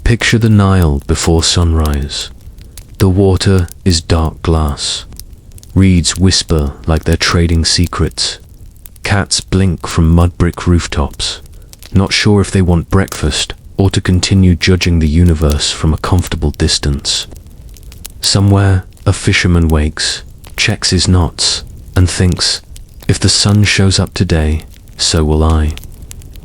Picture the Nile before sunrise. The water is dark glass. Reeds whisper like they're trading secrets. Cats blink from mud brick rooftops, not sure if they want breakfast or to continue judging the universe from a comfortable distance. Somewhere, a fisherman wakes, checks his knots, and thinks, if the sun shows up today, so will I.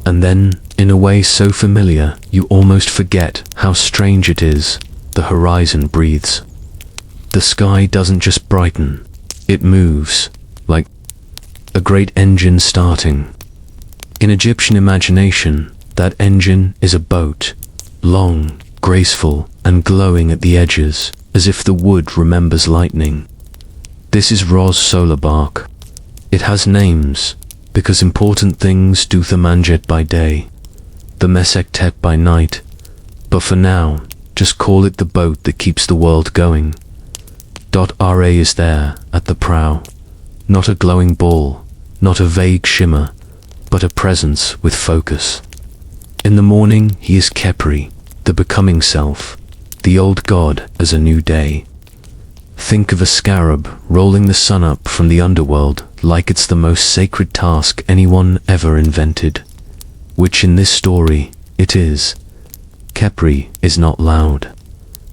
And then, in a way so familiar, you almost forget how strange it is, the horizon breathes. The sky doesn't just brighten, it moves, like a great engine starting. In Egyptian imagination, that engine is a boat, long, graceful, and glowing at the edges, as if the wood remembers lightning. This is Ro's solar bark. It has names, because important things do the Manjet by day, the Mesektet by night, but for now, just call it the boat that keeps the world going. Ra is there, at the prow, not a glowing ball, not a vague shimmer, but a presence with focus. In the morning, he is Khepri, the becoming self, the old god as a new day. Think of a scarab rolling the sun up from the underworld like it's the most sacred task anyone ever invented, which in this story it is. Khepri is not loud.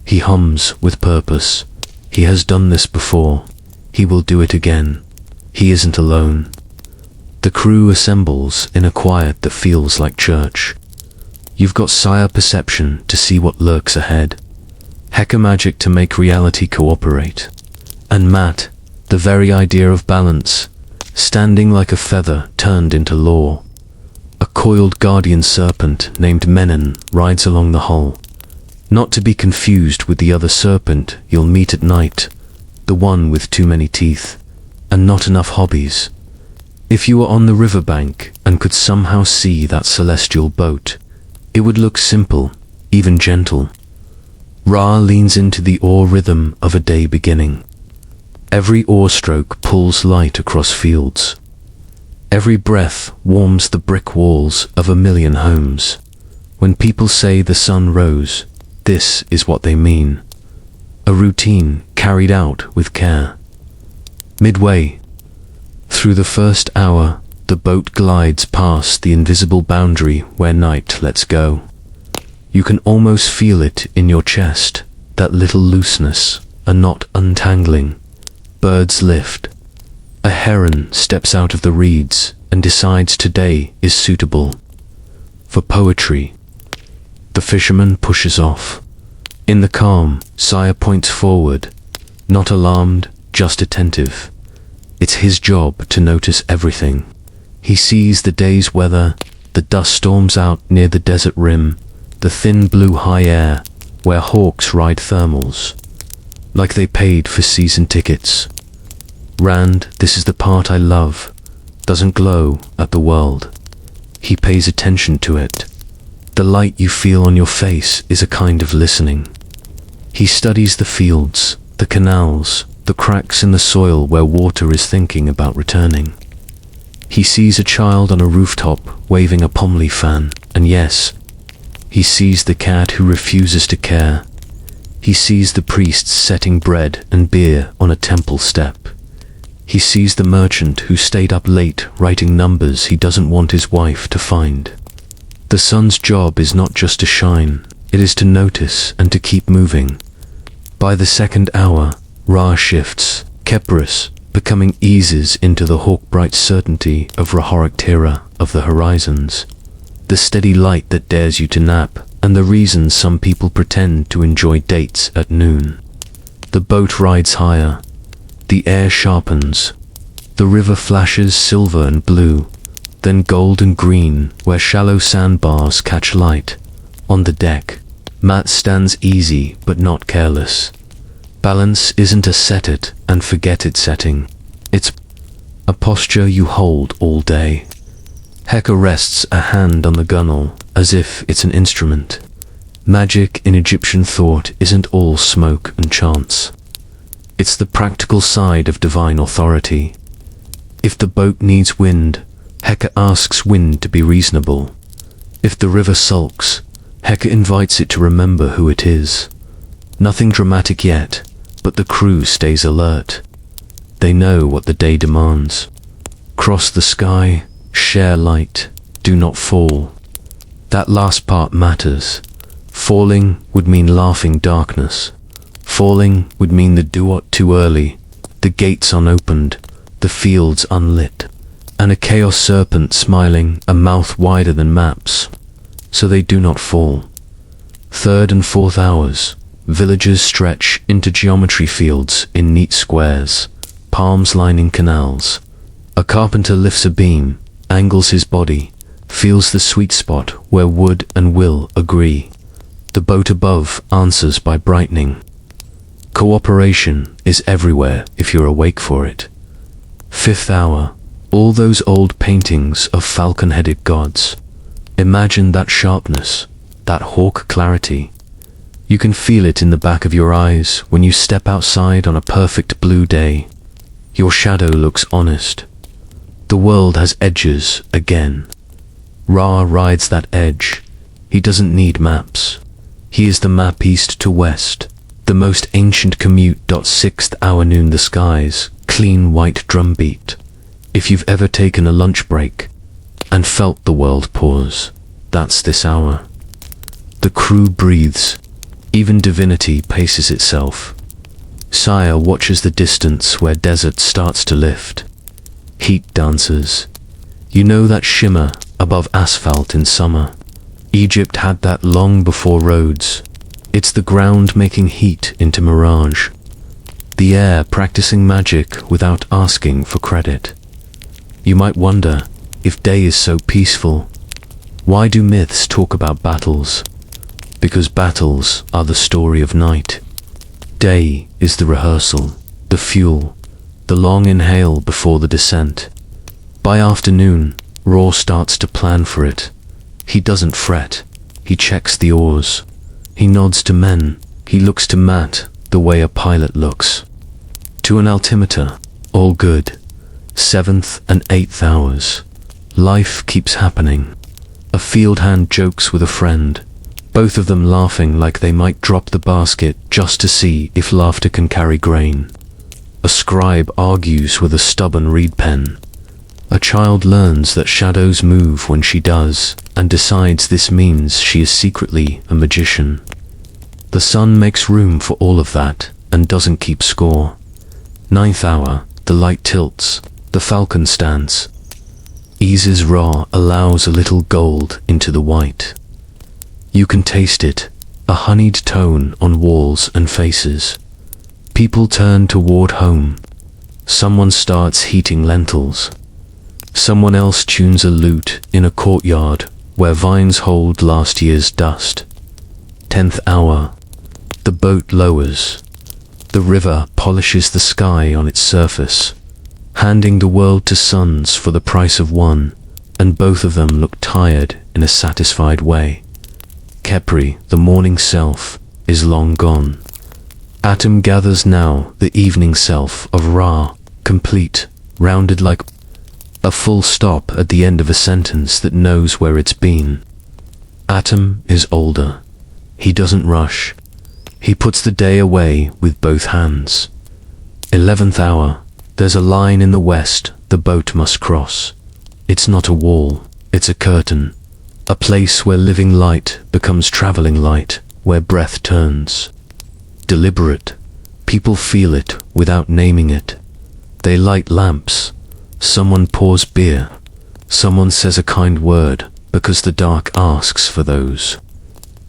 He hums with purpose. He has done this before. He will do it again. He isn't alone. The crew assembles in a quiet that feels like church. You've got Sire perception to see what lurks ahead, Heka magic to make reality cooperate, and Matt, the very idea of balance, standing like a feather turned into law. A coiled guardian serpent named Menon rides along the hull, not to be confused with the other serpent you'll meet at night, the one with too many teeth, and not enough hobbies. If you were on the riverbank and could somehow see that celestial boat, it would look simple, even gentle. Ra leans into the oar rhythm of a day beginning. Every oar stroke pulls light across fields. Every breath warms the brick walls of a million homes. When people say the sun rose, this is what they mean. A routine carried out with care. Midway, through the first hour, the boat glides past the invisible boundary where night lets go. You can almost feel it in your chest, that little looseness, a knot untangling. Birds lift. A heron steps out of the reeds and decides today is suitable for poetry. The fisherman pushes off. In the calm, Sire points forward, not alarmed, just attentive. It's his job to notice everything. He sees the day's weather, the dust storms out near the desert rim, the thin blue high air where hawks ride thermals, like they paid for season tickets. Rand, this is the part I love, doesn't glow at the world. He pays attention to it. The light you feel on your face is a kind of listening. He studies the fields, the canals, the cracks in the soil where water is thinking about returning. He sees a child on a rooftop waving a palm leaf fan, and yes, he sees the cat who refuses to care. He sees the priests setting bread and beer on a temple step. He sees the merchant who stayed up late writing numbers he doesn't want his wife to find. The sun's job is not just to shine, it is to notice and to keep moving. By the second hour, Ra shifts, Khepris, becoming eases into the hawk-bright certainty of Rahoriktira of the horizons, the steady light that dares you to nap, and the reason some people pretend to enjoy dates at noon. The boat rides higher, the air sharpens, the river flashes silver and blue, then gold and green where shallow sandbars catch light. On the deck, Matt stands easy but not careless. Balance isn't a set it and forget it setting. It's a posture you hold all day. Heka rests a hand on the gunwale as if it's an instrument. Magic in Egyptian thought isn't all smoke and chants. It's the practical side of divine authority. If the boat needs wind, Heka asks wind to be reasonable. If the river sulks, Heka invites it to remember who it is. Nothing dramatic yet, but the crew stays alert. They know what the day demands. Cross the sky, share light, do not fall. That last part matters. Falling would mean laughing darkness. Falling would mean the duot too early, the gates unopened, the fields unlit, and a chaos serpent smiling, a mouth wider than maps. So they do not fall. Third and fourth hours, villagers stretch into geometry fields in neat squares, palms lining canals. A carpenter lifts a beam, angles his body, feels the sweet spot where wood and will agree. The boat above answers by brightening. Cooperation is everywhere if you're awake for it. Fifth hour, all those old paintings of falcon-headed gods. Imagine that sharpness, that hawk clarity. You can feel it in the back of your eyes when you step outside on a perfect blue day. Your shadow looks honest. The world has edges again. Ra rides that edge. He doesn't need maps. He is the map east to west, the most ancient commute. 6th hour noon, the skies, clean white drumbeat. If you've ever taken a lunch break and felt the world pause, that's this hour. The crew breathes. Even divinity paces itself. Sire watches the distance where desert starts to lift. Heat dances. You know that shimmer above asphalt in summer. Egypt had that long before roads. It's the ground making heat into mirage. The air practicing magic without asking for credit. You might wonder, if day is so peaceful, why do myths talk about battles? Because battles are the story of night. Day is the rehearsal, the fuel, the long inhale before the descent. By afternoon, Ra starts to plan for it. He doesn't fret. He checks the oars. He nods to men. He looks to Matt the way a pilot looks. To an altimeter, all good. 7th and 8th hours. Life keeps happening. A field hand jokes with a friend, both of them laughing like they might drop the basket just to see if laughter can carry grain. A scribe argues with a stubborn reed pen. A child learns that shadows move when she does, and decides this means she is secretly a magician. The sun makes room for all of that, and doesn't keep score. 9th hour, the light tilts, the falcon stands. Eases Ra allows a little gold into the white. You can taste it, a honeyed tone on walls and faces. People turn toward home. Someone starts heating lentils. Someone else tunes a lute in a courtyard where vines hold last year's dust. 10th hour, the boat lowers. The river polishes the sky on its surface, handing the world to suns for the price of one, and both of them look tired in a satisfied way. Khepri, the morning self, is long gone. Atom gathers now the evening self of Ra, complete, rounded like a full stop at the end of a sentence that knows where it's been. Atom is older. He doesn't rush. He puts the day away with both hands. 11th hour, there's a line in the west the boat must cross. It's not a wall, it's a curtain. A place where living light becomes traveling light, where breath turns. Deliberate. People feel it without naming it. They light lamps. Someone pours beer. Someone says a kind word, because the dark asks for those.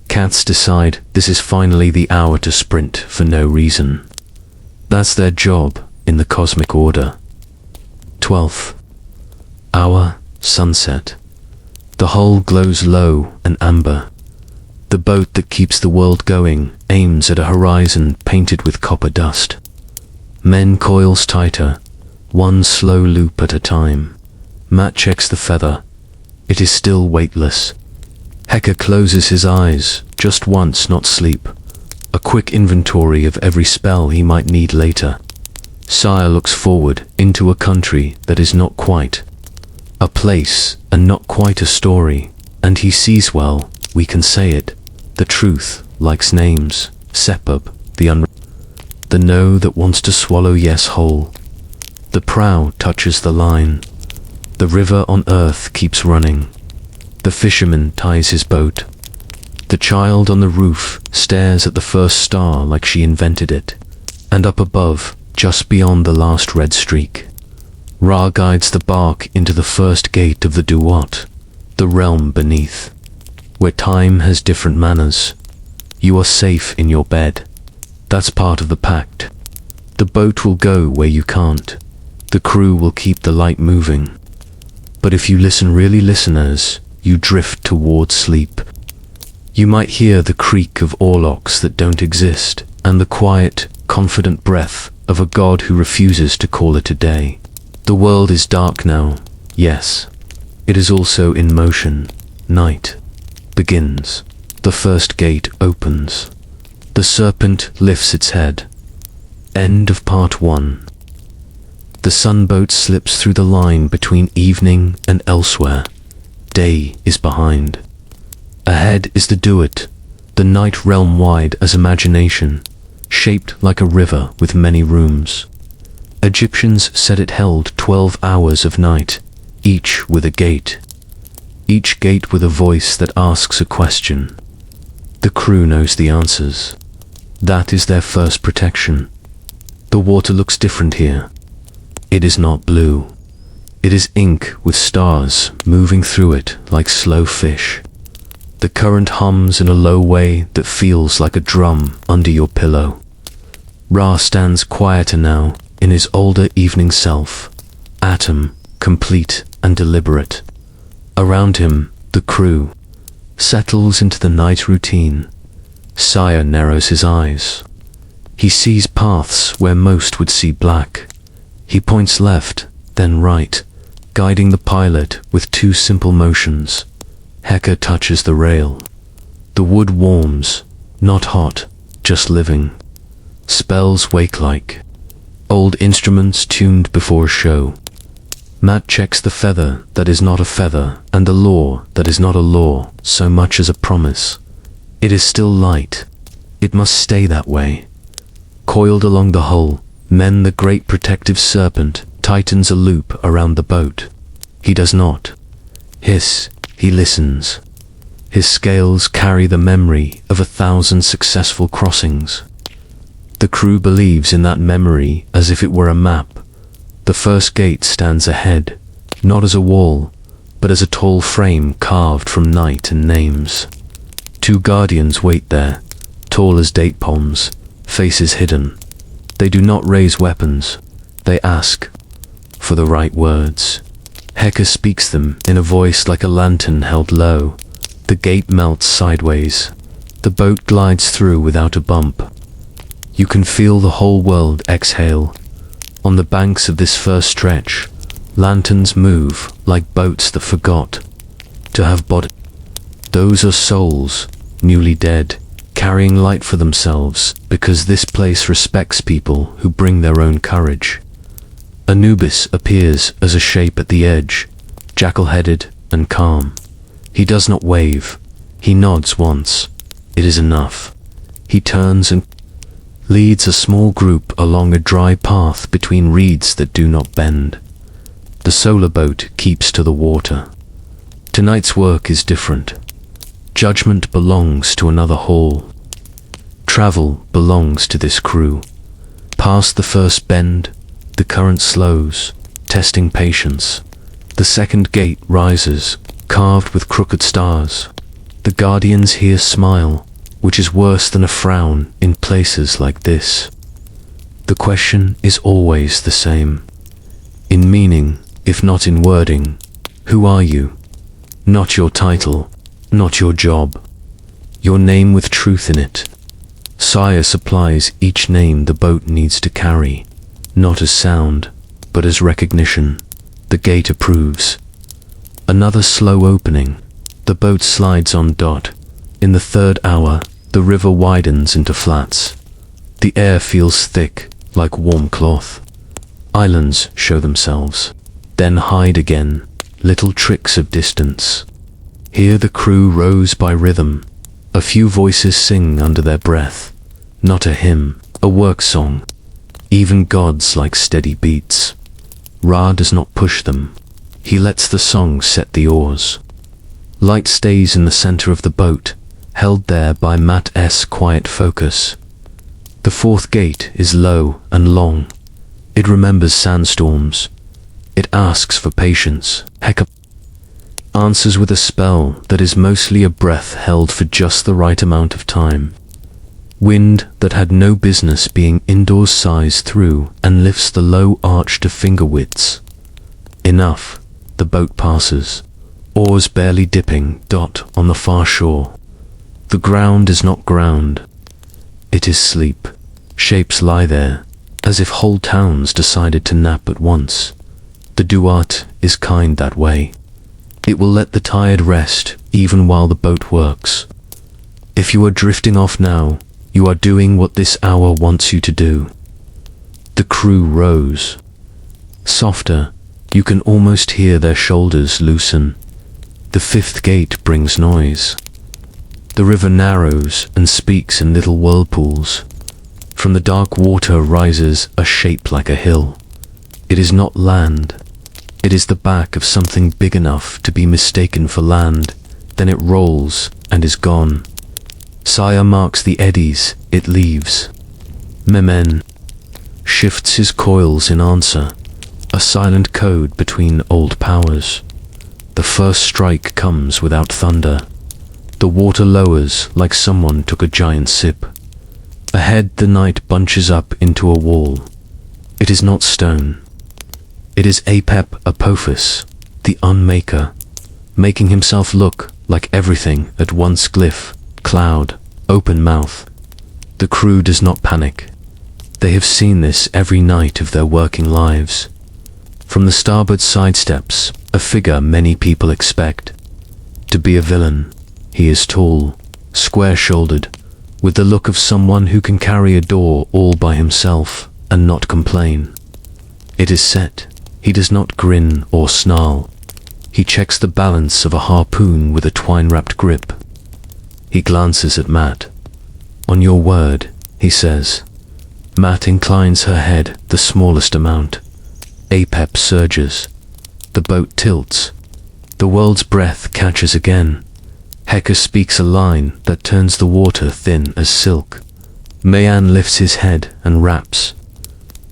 Cats decide this is finally the hour to sprint for no reason. That's their job in the cosmic order. 12th hour, sunset. The hull glows low and amber. The boat that keeps the world going aims at a horizon painted with copper dust. Men coils tighter, one slow loop at a time. Matt checks the feather. It is still weightless. Heka closes his eyes, just once, not sleep. A quick inventory of every spell he might need later. Sire looks forward into a country that is not quite a place and not quite a story, and he sees, well, we can say it, The truth likes names, Sepub, the no that wants to swallow yes whole. The prow touches the line. The river on earth keeps running. The fisherman ties his boat. The child on the roof stares at the first star like she invented it. And up above, just beyond the last red streak, Ra guides the bark into the first gate of the Duat, the realm beneath, where time has different manners. You are safe in your bed. That's part of the pact. The boat will go where you can't. The crew will keep the light moving. But if you listen, really listeners, you drift toward sleep. You might hear the creak of oarlocks that don't exist, and the quiet, confident breath of a god who refuses to call it a day. The world is dark now, yes. It is also in motion. Night begins. The first gate opens. The serpent lifts its head. End of part 1. The sunboat slips through the line between evening and elsewhere. Day is behind. Ahead is the Duat, the night realm wide as imagination, shaped like a river with many rooms. Egyptians said it held 12 hours of night, each with a gate. Each gate with a voice that asks a question. The crew knows the answers. That is their first protection. The water looks different here. It is not blue. It is ink with stars moving through it like slow fish. The current hums in a low way that feels like a drum under your pillow. Ra stands quieter now in his older evening self, atom, complete and deliberate. Around him, the crew settles into the night routine. Sire narrows his eyes. He sees paths where most would see black. He points left, then right, guiding the pilot with 2 simple motions. Heka touches the rail. The wood warms, not hot, just living. Spells wake like. Old instruments tuned before a show. Matt checks the feather that is not a feather and the law that is not a law so much as a promise. It is still light. It must stay that way. Coiled along the hull, Men the great protective serpent tightens a loop around the boat. He does not hiss, he listens. His scales carry the memory of 1,000 successful crossings. The crew believes in that memory as if it were a map. The first gate stands ahead, not as a wall, but as a tall frame carved from night and names. 2 guardians wait there, tall as date palms, faces hidden. They do not raise weapons. They ask for the right words. Heka speaks them in a voice like a lantern held low. The gate melts sideways. The boat glides through without a bump. You can feel the whole world exhale. On the banks of this first stretch, lanterns move like boats that forgot to have body. Those are souls, newly dead, carrying light for themselves because this place respects people who bring their own courage. Anubis appears as a shape at the edge, jackal-headed and calm. He does not wave. He nods once. It is enough. He turns and leads a small group along a dry path between reeds that do not bend. The solar boat keeps to the water. Tonight's work is different. Judgment belongs to another hall. Travel belongs to this crew. Past the first bend, the current slows, testing patience. The second gate rises, carved with crooked stars. The guardians here smile, which is worse than a frown in places like this. The question is always the same. In meaning, if not in wording, who are you? Not your title, not your job. Your name with truth in it. Sire supplies each name the boat needs to carry, not as sound, but as recognition. The gate approves. Another slow opening. The boat slides on dot. In the third hour, the river widens into flats. The air feels thick, like warm cloth. Islands show themselves, then hide again, little tricks of distance. Here the crew rows by rhythm. A few voices sing under their breath, not a hymn, a work song. Even gods like steady beats. Ra does not push them. He lets the song set the oars. Light stays in the center of the boat, held there by Mat's quiet focus. The fourth gate is low and long. It remembers sandstorms. It asks for patience. Answers with a spell that is mostly a breath held for just the right amount of time. Wind that had no business being indoors sighs through and lifts the low arch to finger widths. Enough. The boat passes, oars barely dipping dot on the far shore. The ground is not ground. It is sleep. Shapes lie there, as if whole towns decided to nap at once. The duat is kind that way. It will let the tired rest even while the boat works. If you are drifting off now, you are doing what this hour wants you to do. The crew rows. Softer, you can almost hear their shoulders loosen. The fifth gate brings noise. The river narrows and speaks in little whirlpools. From the dark water rises a shape like a hill. It is not land. It is the back of something big enough to be mistaken for land. Then it rolls and is gone. Saya marks the eddies, it leaves. Memen shifts his coils in answer, a silent code between old powers. The first strike comes without thunder. The water lowers like someone took a giant sip. Ahead the night bunches up into a wall. It is not stone. It is Apep Apophis, the unmaker, making himself look like everything at once: glyph, cloud, open mouth. The crew does not panic. They have seen this every night of their working lives. From the starboard side steps a figure many people expect to be a villain. He is tall, square-shouldered, with the look of someone who can carry a door all by himself and not complain. It is set. He does not grin or snarl. He checks the balance of a harpoon with a twine-wrapped grip. He glances at Matt. "On your word," he says. Matt inclines her head the smallest amount. Apep surges. The boat tilts. The world's breath catches again. Heka speaks a line that turns the water thin as silk. Mayan lifts his head and raps.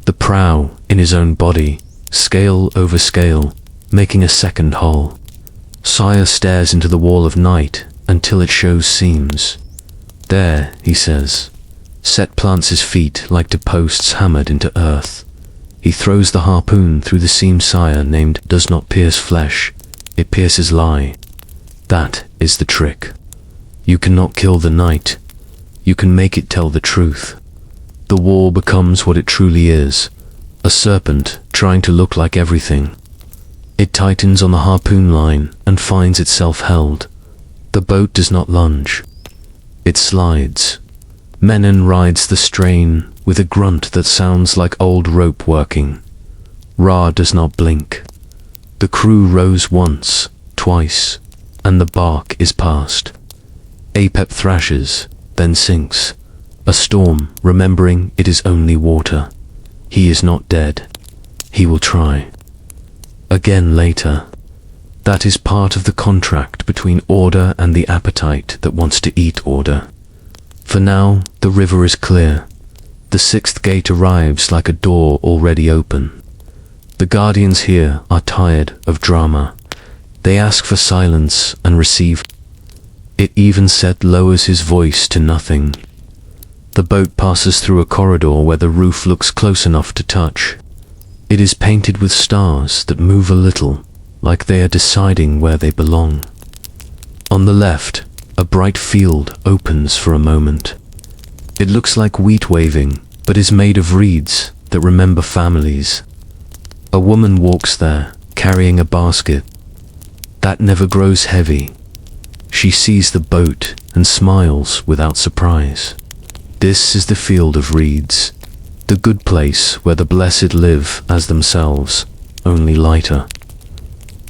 The prow in his own body, scale over scale, making a second hull. Saya stares into the wall of night until it shows seams. "There," he says. Set plants his feet like to posts hammered into earth. He throws the harpoon through the seam Saya named does not pierce flesh, it pierces lie. That is the trick. You cannot kill the night. You can make it tell the truth. The wall becomes what it truly is, a serpent trying to look like everything. It tightens on the harpoon line and finds itself held. The boat does not lunge. It slides. Menon rides the strain with a grunt that sounds like old rope working. Ra does not blink. The crew rows once, twice, and the bark is past. Apep thrashes, then sinks. A storm, remembering it is only water. He is not dead. He will try. Again later. That is part of the contract between order and the appetite that wants to eat order. For now, the river is clear. The sixth gate arrives like a door already open. The guardians here are tired of drama. They ask for silence and receive. It even Set lowers his voice to nothing. The boat passes through a corridor where the roof looks close enough to touch. It is painted with stars that move a little, like they are deciding where they belong. On the left, a bright field opens for a moment. It looks like wheat waving, but is made of reeds that remember families. A woman walks there, carrying a basket. That never grows heavy. She sees the boat and smiles without surprise. This is the field of reeds, the good place where the blessed live as themselves, only lighter.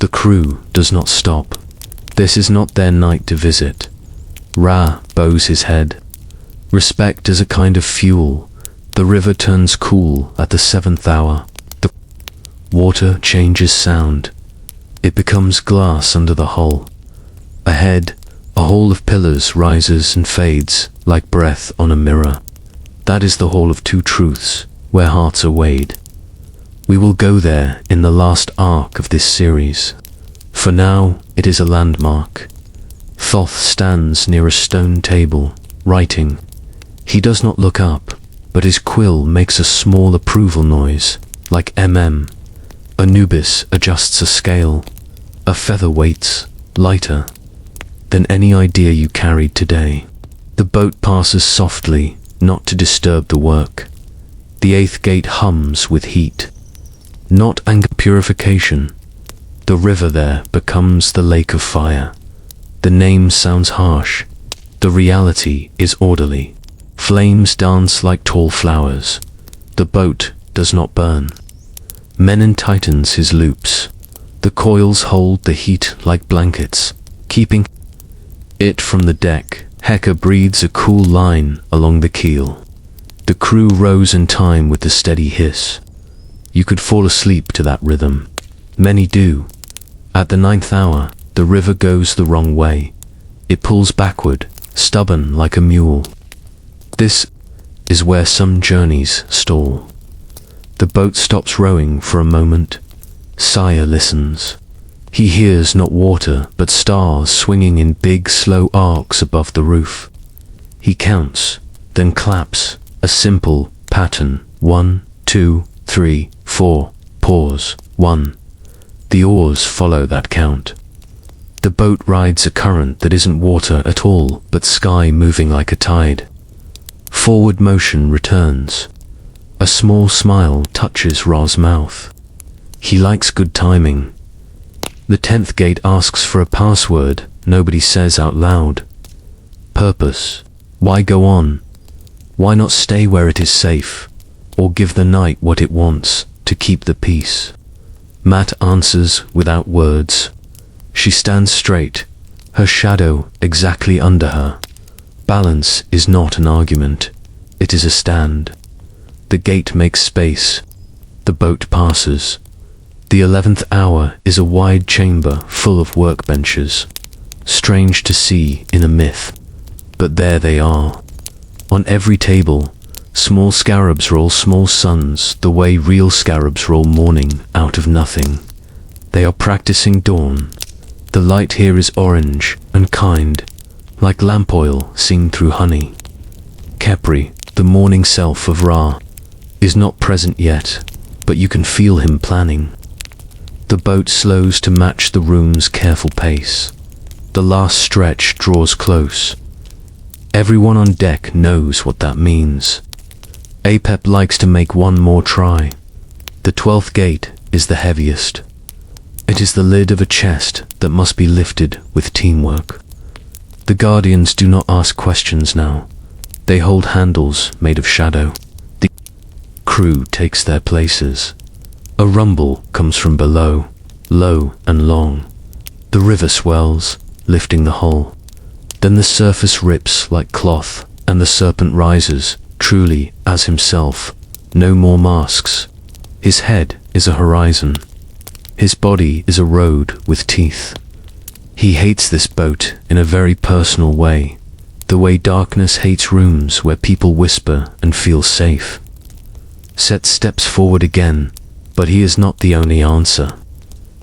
The crew does not stop. This is not their night to visit. Ra bows his head. Respect is a kind of fuel. The river turns cool at the 7th hour. The water changes sound. It becomes glass under the hull. Ahead, a hall of pillars rises and fades like breath on a mirror. That is the hall of two truths, where hearts are weighed. We will go there in the last arc of this series. For now, it is a landmark. Thoth stands near a stone table, writing. He does not look up, but his quill makes a small approval noise, like mm. Anubis adjusts a scale. A feather weights, lighter than any idea you carried today. The boat passes softly, not to disturb the work. The 8th gate hums with heat. Not anger, purification. The river there becomes the lake of fire. The name sounds harsh. The reality is orderly. Flames dance like tall flowers. The boat does not burn. Menon tightens his loops. The coils hold the heat like blankets, keeping it from the deck. Heka breathes a cool line along the keel. The crew rose in time with the steady hiss. You could fall asleep to that rhythm. Many do. At the 9th hour, the river goes the wrong way. It pulls backward, stubborn like a mule. This is where some journeys stall. The boat stops rowing for a moment. Sire listens. He hears not water, but stars swinging in big, slow arcs above the roof. He counts, then claps, a simple pattern. 1, 2, 3, 4, pause, 1. The oars follow that count. The boat rides a current that isn't water at all, but sky moving like a tide. Forward motion returns. A small smile touches Ra's mouth. He likes good timing. The 10th gate asks for a password nobody says out loud. Purpose. Why go on? Why not stay where it is safe? Or give the night what it wants to keep the peace? Matt answers without words. She stands straight, her shadow exactly under her. Balance is not an argument, it is a stand. The gate makes space. The boat passes. The 11th hour is a wide chamber full of workbenches. Strange to see in a myth, but there they are. On every table, small scarabs roll small suns the way real scarabs roll morning out of nothing. They are practicing dawn. The light here is orange and kind, like lamp oil seen through honey. Khepri, the morning self of Ra, is not present yet, but you can feel him planning. The boat slows to match the room's careful pace. The last stretch draws close. Everyone on deck knows what that means. Apep likes to make one more try. The 12th gate is the heaviest. It is the lid of a chest that must be lifted with teamwork. The guardians do not ask questions now. They hold handles made of shadow. The crew takes their places. A rumble comes from below, low and long. The river swells, lifting the hull. Then the surface rips like cloth, and the serpent rises, truly as himself. No more masks. His head is a horizon. His body is a road with teeth. He hates this boat in a very personal way, the way darkness hates rooms where people whisper and feel safe. Set steps forward again, but he is not the only answer.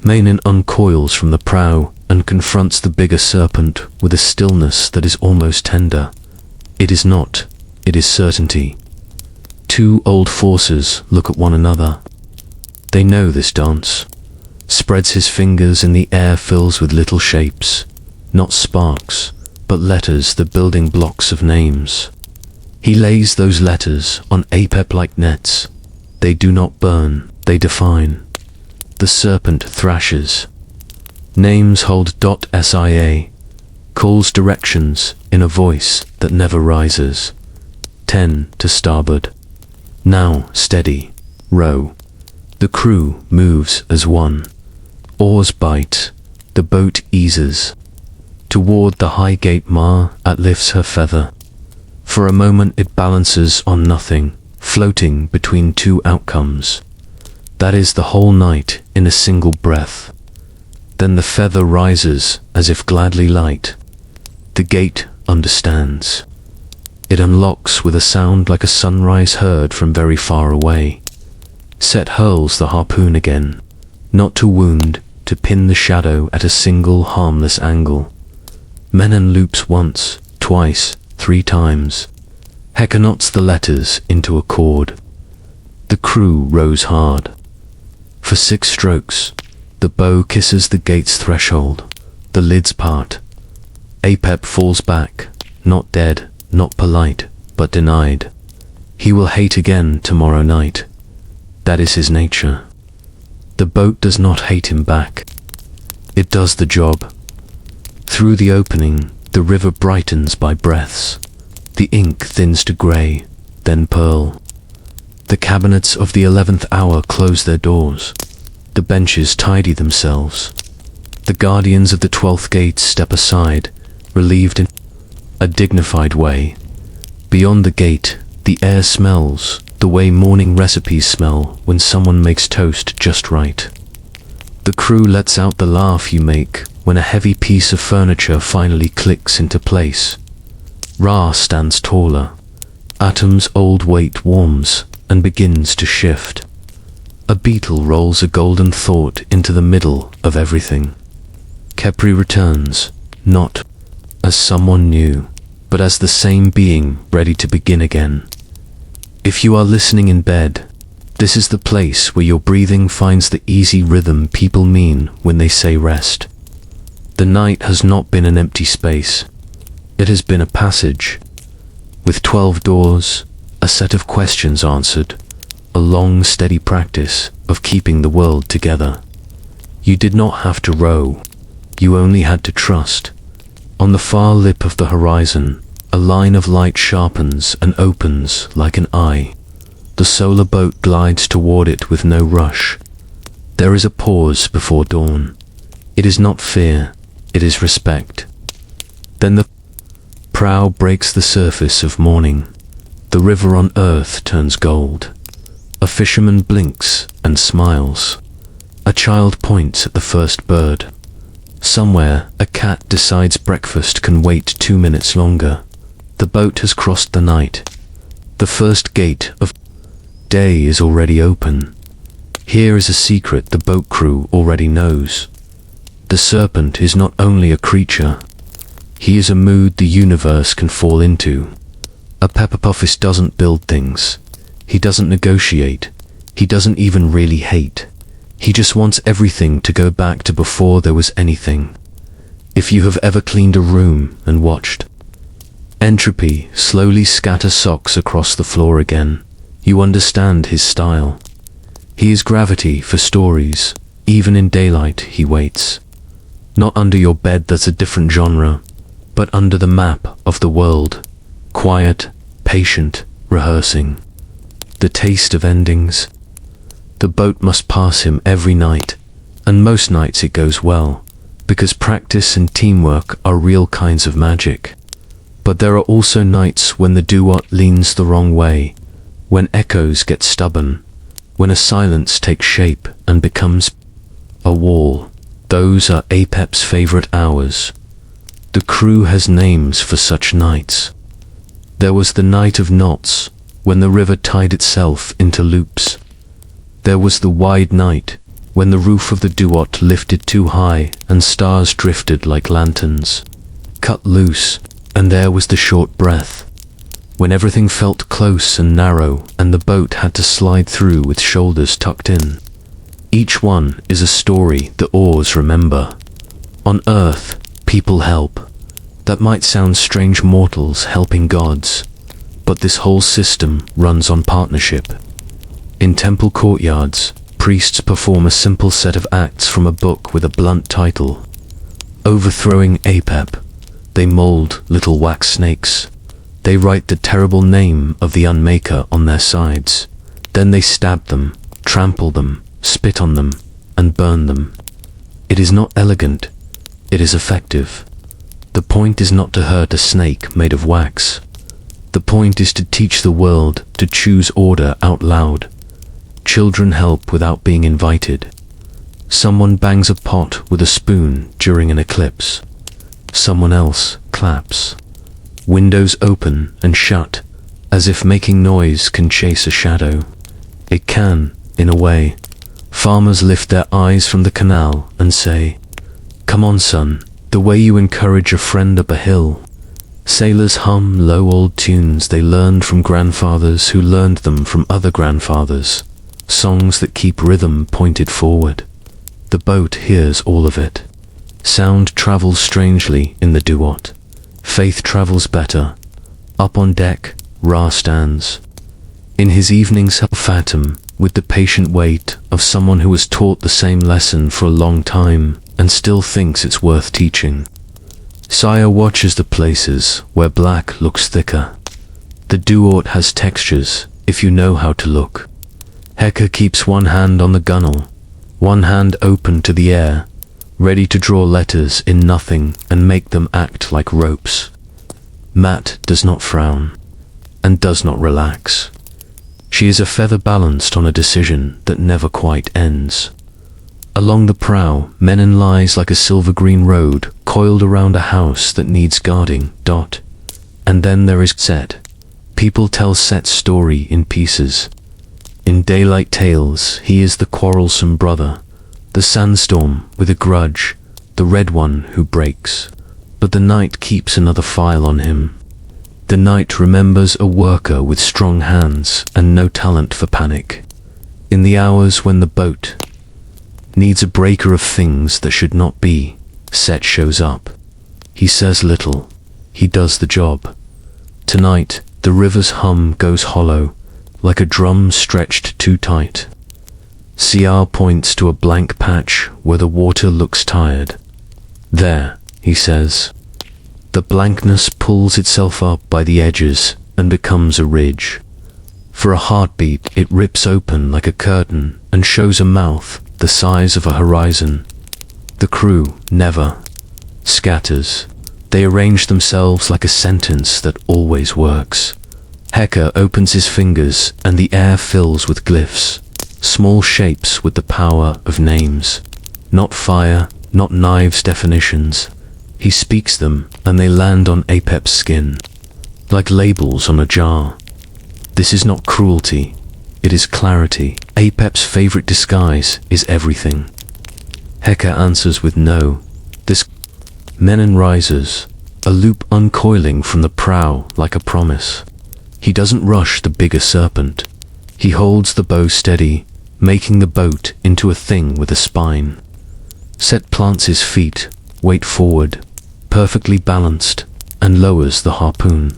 Menon uncoils from the prow and confronts the bigger serpent with a stillness that is almost tender. It is not, it is certainty. Two old forces look at one another. They know this dance. Spreads his fingers and the air fills with little shapes, not sparks, but letters, the building blocks of names. He lays those letters on Apep like nets. They do not burn, they define. The serpent thrashes. Names hold .sia, calls directions in a voice that never rises. 10 to starboard. Now steady, row. The crew moves as one. Oars bite, the boat eases. Toward the high gate Ma'at lifts her feather. For a moment it balances on nothing, floating between two outcomes. That is the whole night in a single breath. Then the feather rises as if gladly light. The gate understands. It unlocks with a sound like a sunrise heard from very far away. Set hurls the harpoon again, not to wound, to pin the shadow at a single harmless angle. Menon loops once, twice, 3 times. Hector knots the letters into a chord. The crew rows hard. For 6 strokes, the bow kisses the gate's threshold. The lids part. Apep falls back, not dead, not polite, but denied. He will hate again tomorrow night. That is his nature. The boat does not hate him back. It does the job. Through the opening, the river brightens by breaths. The ink thins to grey, then pearl. The cabinets of the 11th hour close their doors. The benches tidy themselves. The guardians of the 12th gate step aside, relieved in a dignified way. Beyond the gate, the air smells the way morning recipes smell when someone makes toast just right. The crew lets out the laugh you make when a heavy piece of furniture finally clicks into place. Ra stands taller. Atom's old weight warms and begins to shift. A beetle rolls a golden thought into the middle of everything. Khepri returns, not as someone new, but as the same being ready to begin again. If you are listening in bed, this is the place where your breathing finds the easy rhythm people mean when they say rest. The night has not been an empty space. It has been a passage, with 12 doors, a set of questions answered, a long, steady practice of keeping the world together. You did not have to row. You only had to trust. On the far lip of the horizon, a line of light sharpens and opens like an eye. The solar boat glides toward it with no rush. There is a pause before dawn. It is not fear, it is respect. Then the prow breaks the surface of morning. The river on earth turns gold. A fisherman blinks and smiles. A child points at the first bird. Somewhere, a cat decides breakfast can wait 2 minutes longer. The boat has crossed the night. The first gate of day is already open. Here is a secret the boat crew already knows. The serpent is not only a creature. He is a mood the universe can fall into. A pepperpuffist doesn't build things. He doesn't negotiate. He doesn't even really hate. He just wants everything to go back to before there was anything. If you have ever cleaned a room and watched entropy slowly scatter socks across the floor again, you understand his style. He is gravity for stories. Even in daylight he waits. Not under your bed, that's a different genre, but under the map of the world. Quiet, patient, rehearsing. The taste of endings. The boat must pass him every night, and most nights it goes well, because practice and teamwork are real kinds of magic. But there are also nights when the duot leans the wrong way, when echoes get stubborn, when a silence takes shape and becomes a wall. Those are Apep's favorite hours. The crew has names for such nights. There was the night of knots, when the river tied itself into loops. There was the wide night, when the roof of the duot lifted too high and stars drifted like lanterns. Cut loose, and there was the short breath, when everything felt close and narrow and the boat had to slide through with shoulders tucked in. Each one is a story the oars remember. On earth, people help. That might sound strange, mortals helping gods, but this whole system runs on partnership. In temple courtyards, priests perform a simple set of acts from a book with a blunt title. Overthrowing Apep, they mold little wax snakes. They write the terrible name of the Unmaker on their sides. Then they stab them, trample them, spit on them, and burn them. It is not elegant, it is effective. The point is not to hurt a snake made of wax. The point is to teach the world to choose order out loud. Children help without being invited. Someone bangs a pot with a spoon during an eclipse. Someone else claps. Windows open and shut, as if making noise can chase a shadow. It can, in a way. Farmers lift their eyes from the canal and say, "Come on, son," the way you encourage a friend up a hill. Sailors hum low old tunes they learned from grandfathers who learned them from other grandfathers, songs that keep rhythm pointed forward. The boat hears all of it. Sound travels strangely in the duot. Faith travels better. Up on deck, Ra stands. In his evenings Fatum, with the patient weight of someone who has taught the same lesson for a long time and still thinks it's worth teaching. Saya watches the places where black looks thicker. The duot has textures, if you know how to look. Heka keeps one hand on the gunwale, one hand open to the air, ready to draw letters in nothing and make them act like ropes. Mat does not frown, and does not relax. She is a feather balanced on a decision that never quite ends. Along the prow, Menon lies like a silver-green road coiled around a house that needs guarding. And then there is Set. People tell Set's story in pieces. In daylight tales, he is the quarrelsome brother, the sandstorm with a grudge, the red one who breaks. But the night keeps another file on him. The night remembers a worker with strong hands and no talent for panic. In the hours when the boat needs a breaker of things that should not be, Set shows up. He says little. He does the job. Tonight, the river's hum goes hollow, like a drum stretched too tight. Siar points to a blank patch where the water looks tired. There, he says. The blankness pulls itself up by the edges and becomes a ridge. For a heartbeat, it rips open like a curtain and shows a mouth the size of a horizon. The crew never scatters. They arrange themselves like a sentence that always works. Heka opens his fingers and the air fills with glyphs, small shapes with the power of names. Not fire, not knives definitions. He speaks them and they land on Apep's skin, like labels on a jar. This is not cruelty, it is clarity. Apep's favorite disguise is everything. Heka answers with no. This Menon rises, a loop uncoiling from the prow like a promise. He doesn't rush the bigger serpent. He holds the bow steady, making the boat into a thing with a spine. Set plants his feet, weight forward, perfectly balanced, and lowers the harpoon.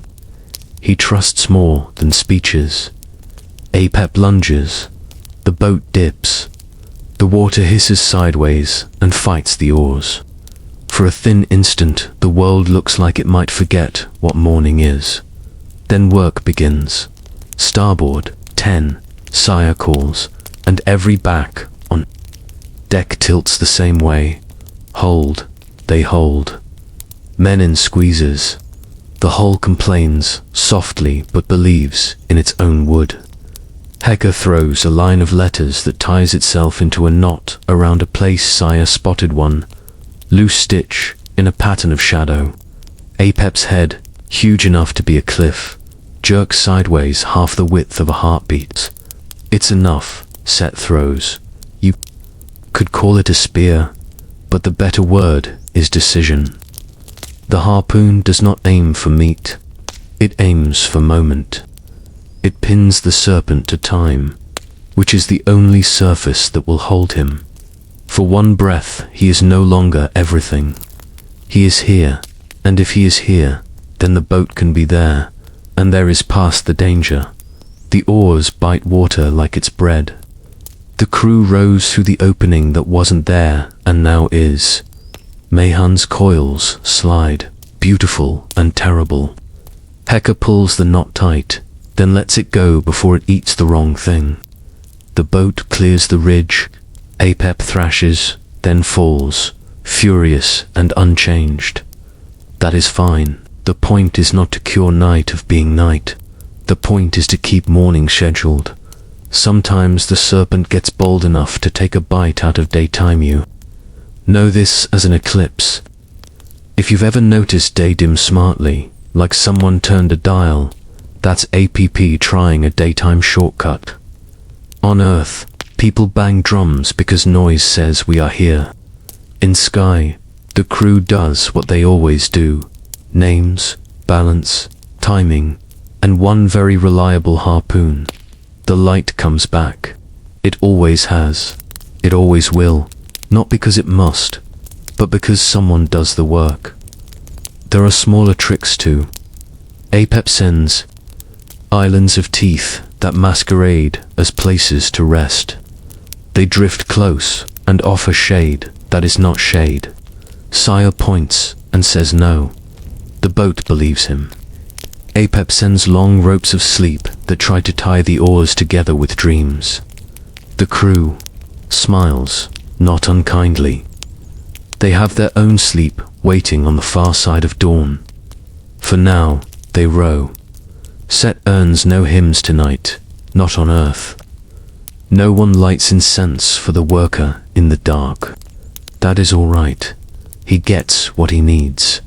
He trusts more than speeches. Apep lunges. The boat dips. The water hisses sideways and fights the oars. For a thin instant, the world looks like it might forget what morning is. Then work begins. Starboard, 10, Sire calls, and every back on deck tilts the same way. Hold, they hold. Menon squeezes. The hull complains, softly, but believes in its own wood. Heka throws a line of letters that ties itself into a knot around a place Sire spotted one. Loose stitch in a pattern of shadow. Apep's head, huge enough to be a cliff, jerks sideways half the width of a heartbeat. It's enough, Set throws. You could call it a spear, but the better word is decision. The harpoon does not aim for meat. It aims for moment. It pins the serpent to time, which is the only surface that will hold him. For one breath, he is no longer everything. He is here, and if he is here, then the boat can be there, and there is past the danger. The oars bite water like it's bread. The crew rose through the opening that wasn't there and now is. Mayhan's coils slide, beautiful and terrible. Heka pulls the knot tight, then lets it go before it eats the wrong thing. The boat clears the ridge. Apep thrashes, then falls, furious and unchanged. That is fine. The point is not to cure night of being night. The point is to keep morning scheduled. Sometimes the serpent gets bold enough to take a bite out of daytime. You know this as an eclipse. If you've ever noticed day dim smartly, like someone turned a dial, that's APP trying a daytime shortcut. On Earth, people bang drums because noise says we are here. In sky, the crew does what they always do. Names, balance, timing, and one very reliable harpoon. The light comes back. It always has. It always will. Not because it must, but because someone does the work. There are smaller tricks too. APEP sends islands of teeth that masquerade as places to rest. They drift close and offer shade that is not shade. Sire points and says no. The boat believes him. APEP sends long ropes of sleep that try to tie the oars together with dreams. The crew smiles, not unkindly. They have their own sleep waiting on the far side of dawn. For now, they row. Set earns no hymns tonight, not on Earth. No one lights incense for the worker in the dark. That is all right. He gets what he needs.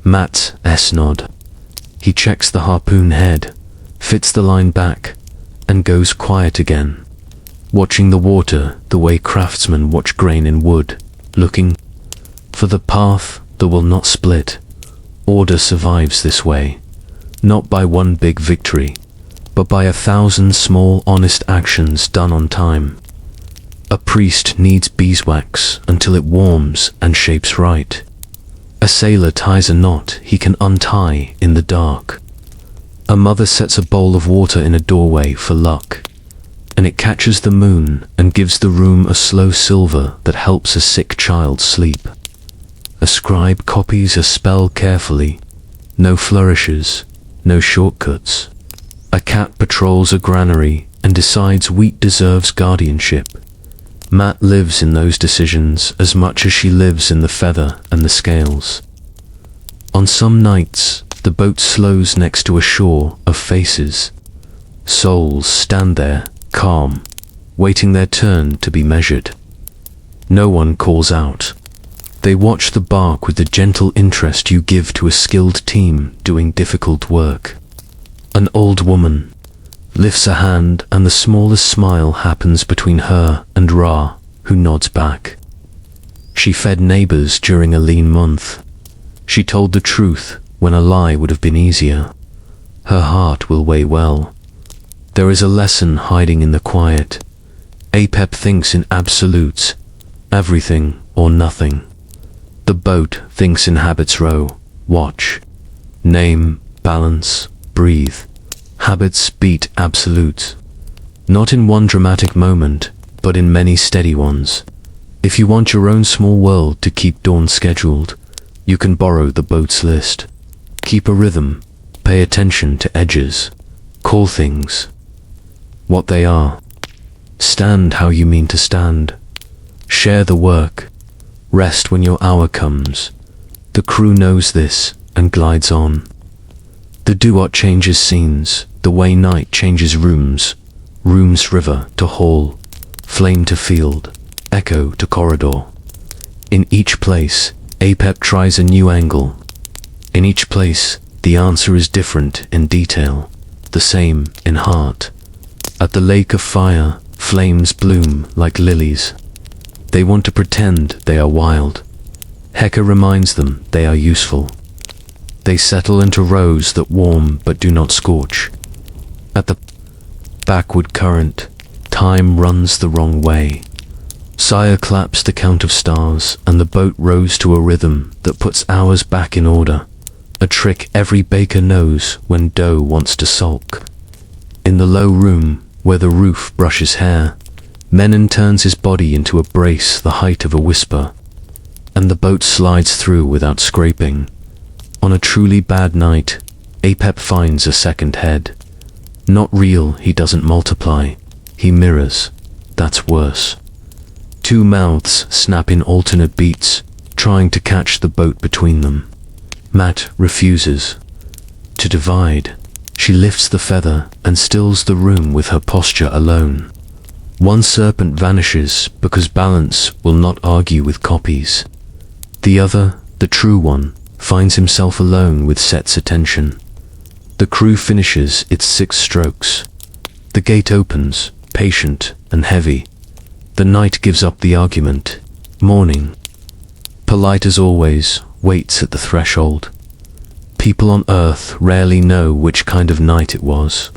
Matt nod. He checks the harpoon head, fits the line back, and goes quiet again, watching the water the way craftsmen watch grain in wood, looking for the path that will not split. Order survives this way, not by one big victory, but by 1,000 small honest actions done on time. A priest needs beeswax until it warms and shapes right. A sailor ties a knot he can untie in the dark. A mother sets a bowl of water in a doorway for luck, and it catches the moon and gives the room a slow silver that helps a sick child sleep. A scribe copies a spell carefully, no flourishes, no shortcuts. A cat patrols a granary and decides wheat deserves guardianship. Matt lives in those decisions as much as she lives in the feather and the scales. On some nights, the boat slows next to a shore of faces. Souls stand there, calm, waiting their turn to be measured. No one calls out. They watch the bark with the gentle interest you give to a skilled team doing difficult work. An old woman lifts a hand and the smallest smile happens between her and Ra, who nods back. She fed neighbors during a lean month. She told the truth when a lie would have been easier. Her heart will weigh well. There is a lesson hiding in the quiet. APEP thinks in absolutes, everything or nothing. The boat thinks in habits row, watch, name, balance, breathe. Habits beat absolutes. Not in one dramatic moment, but in many steady ones. If you want your own small world to keep dawn scheduled, you can borrow the boat's list. Keep a rhythm, pay attention to edges, call things what they are. Stand how you mean to stand. Share the work. Rest when your hour comes. The crew knows this and glides on. The duot changes scenes, the way night changes rooms. Rooms river to hall, flame to field, echo to corridor. In each place, APEP tries a new angle. In each place, the answer is different in detail, the same in heart. At the lake of fire, flames bloom like lilies. They want to pretend they are wild. Heka reminds them they are useful. They settle into rows that warm but do not scorch. At the backward current, time runs the wrong way. Sire claps the count of stars, and the boat rows to a rhythm that puts hours back in order. A trick every baker knows when dough wants to sulk. In the low room, where the roof brushes hair, Menon turns his body into a brace the height of a whisper, and the boat slides through without scraping. On a truly bad night, APEP finds a second head. Not real, he doesn't multiply. He mirrors. That's worse. Two mouths snap in alternate beats, trying to catch the boat between them. Mat refuses to divide. She lifts the feather and stills the room with her posture alone. One serpent vanishes because balance will not argue with copies. The other, the true one, finds himself alone with Set's attention. The crew finishes its 6 strokes. The gate opens, patient and heavy. The night gives up the argument. Morning, polite as always, waits at the threshold. People on Earth rarely know which kind of night it was.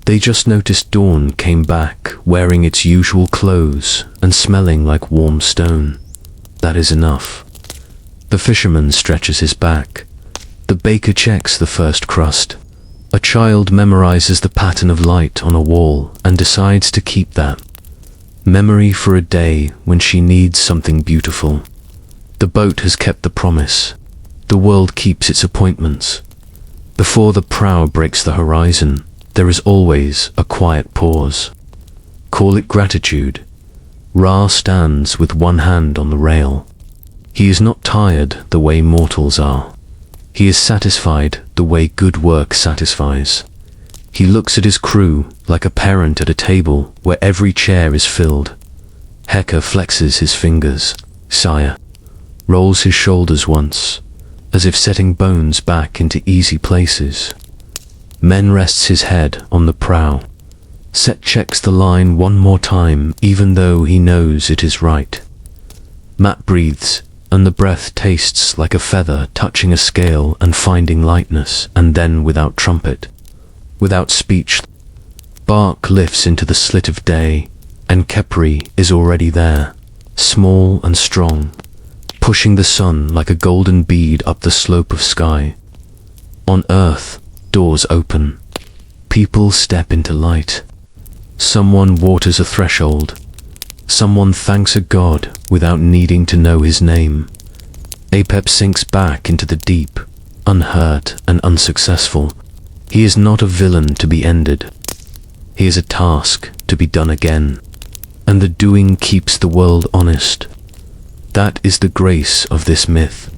They just noticed dawn came back wearing its usual clothes and smelling like warm stone. That is enough. The fisherman stretches his back. The baker checks the first crust. A child memorizes the pattern of light on a wall and decides to keep that memory for a day when she needs something beautiful. The boat has kept the promise. The world keeps its appointments. Before the prow breaks the horizon, there is always a quiet pause. Call it gratitude. Ra stands with one hand on the rail. He is not tired the way mortals are. He is satisfied the way good work satisfies. He looks at his crew like a parent at a table where every chair is filled. Heka flexes his fingers. Sire rolls his shoulders once, as if setting bones back into easy places. Men rests his head on the prow. Set checks the line one more time, even though he knows it is right. Mat breathes, and the breath tastes like a feather touching a scale and finding lightness, and then without trumpet, without speech, bark lifts into the slit of day, and Khepri is already there, small and strong, pushing the sun like a golden bead up the slope of sky. On Earth, doors open. People step into light. Someone waters a threshold. Someone thanks a god without needing to know his name. Apep sinks back into the deep, unhurt and unsuccessful. He is not a villain to be ended. He is a task to be done again. And the doing keeps the world honest. That is the grace of this myth.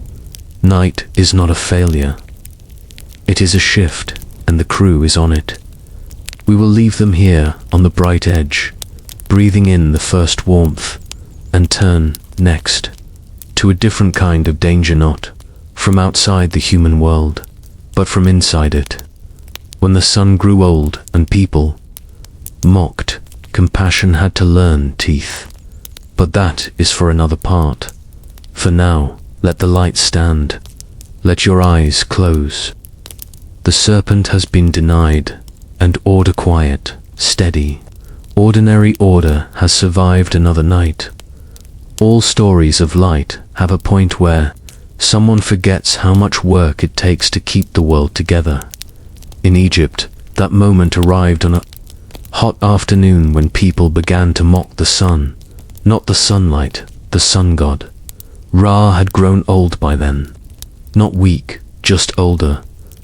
Night is not a failure. It is a shift, and the crew is on it. We will leave them here on the bright edge, breathing in the first warmth, and turn, next, to a different kind of danger, not from outside the human world, but from inside it. When the sun grew old and people mocked, compassion had to learn teeth. But that is for another part. For now, let the light stand. Let your eyes close. The serpent has been denied, and order quiet, steady. Ordinary order has survived another night. All stories of light have a point where someone forgets how much work it takes to keep the world together. In Egypt, that moment arrived on a hot afternoon when people began to mock the sun. Not the sunlight, the sun god. Ra had grown old by then. Not weak, just older.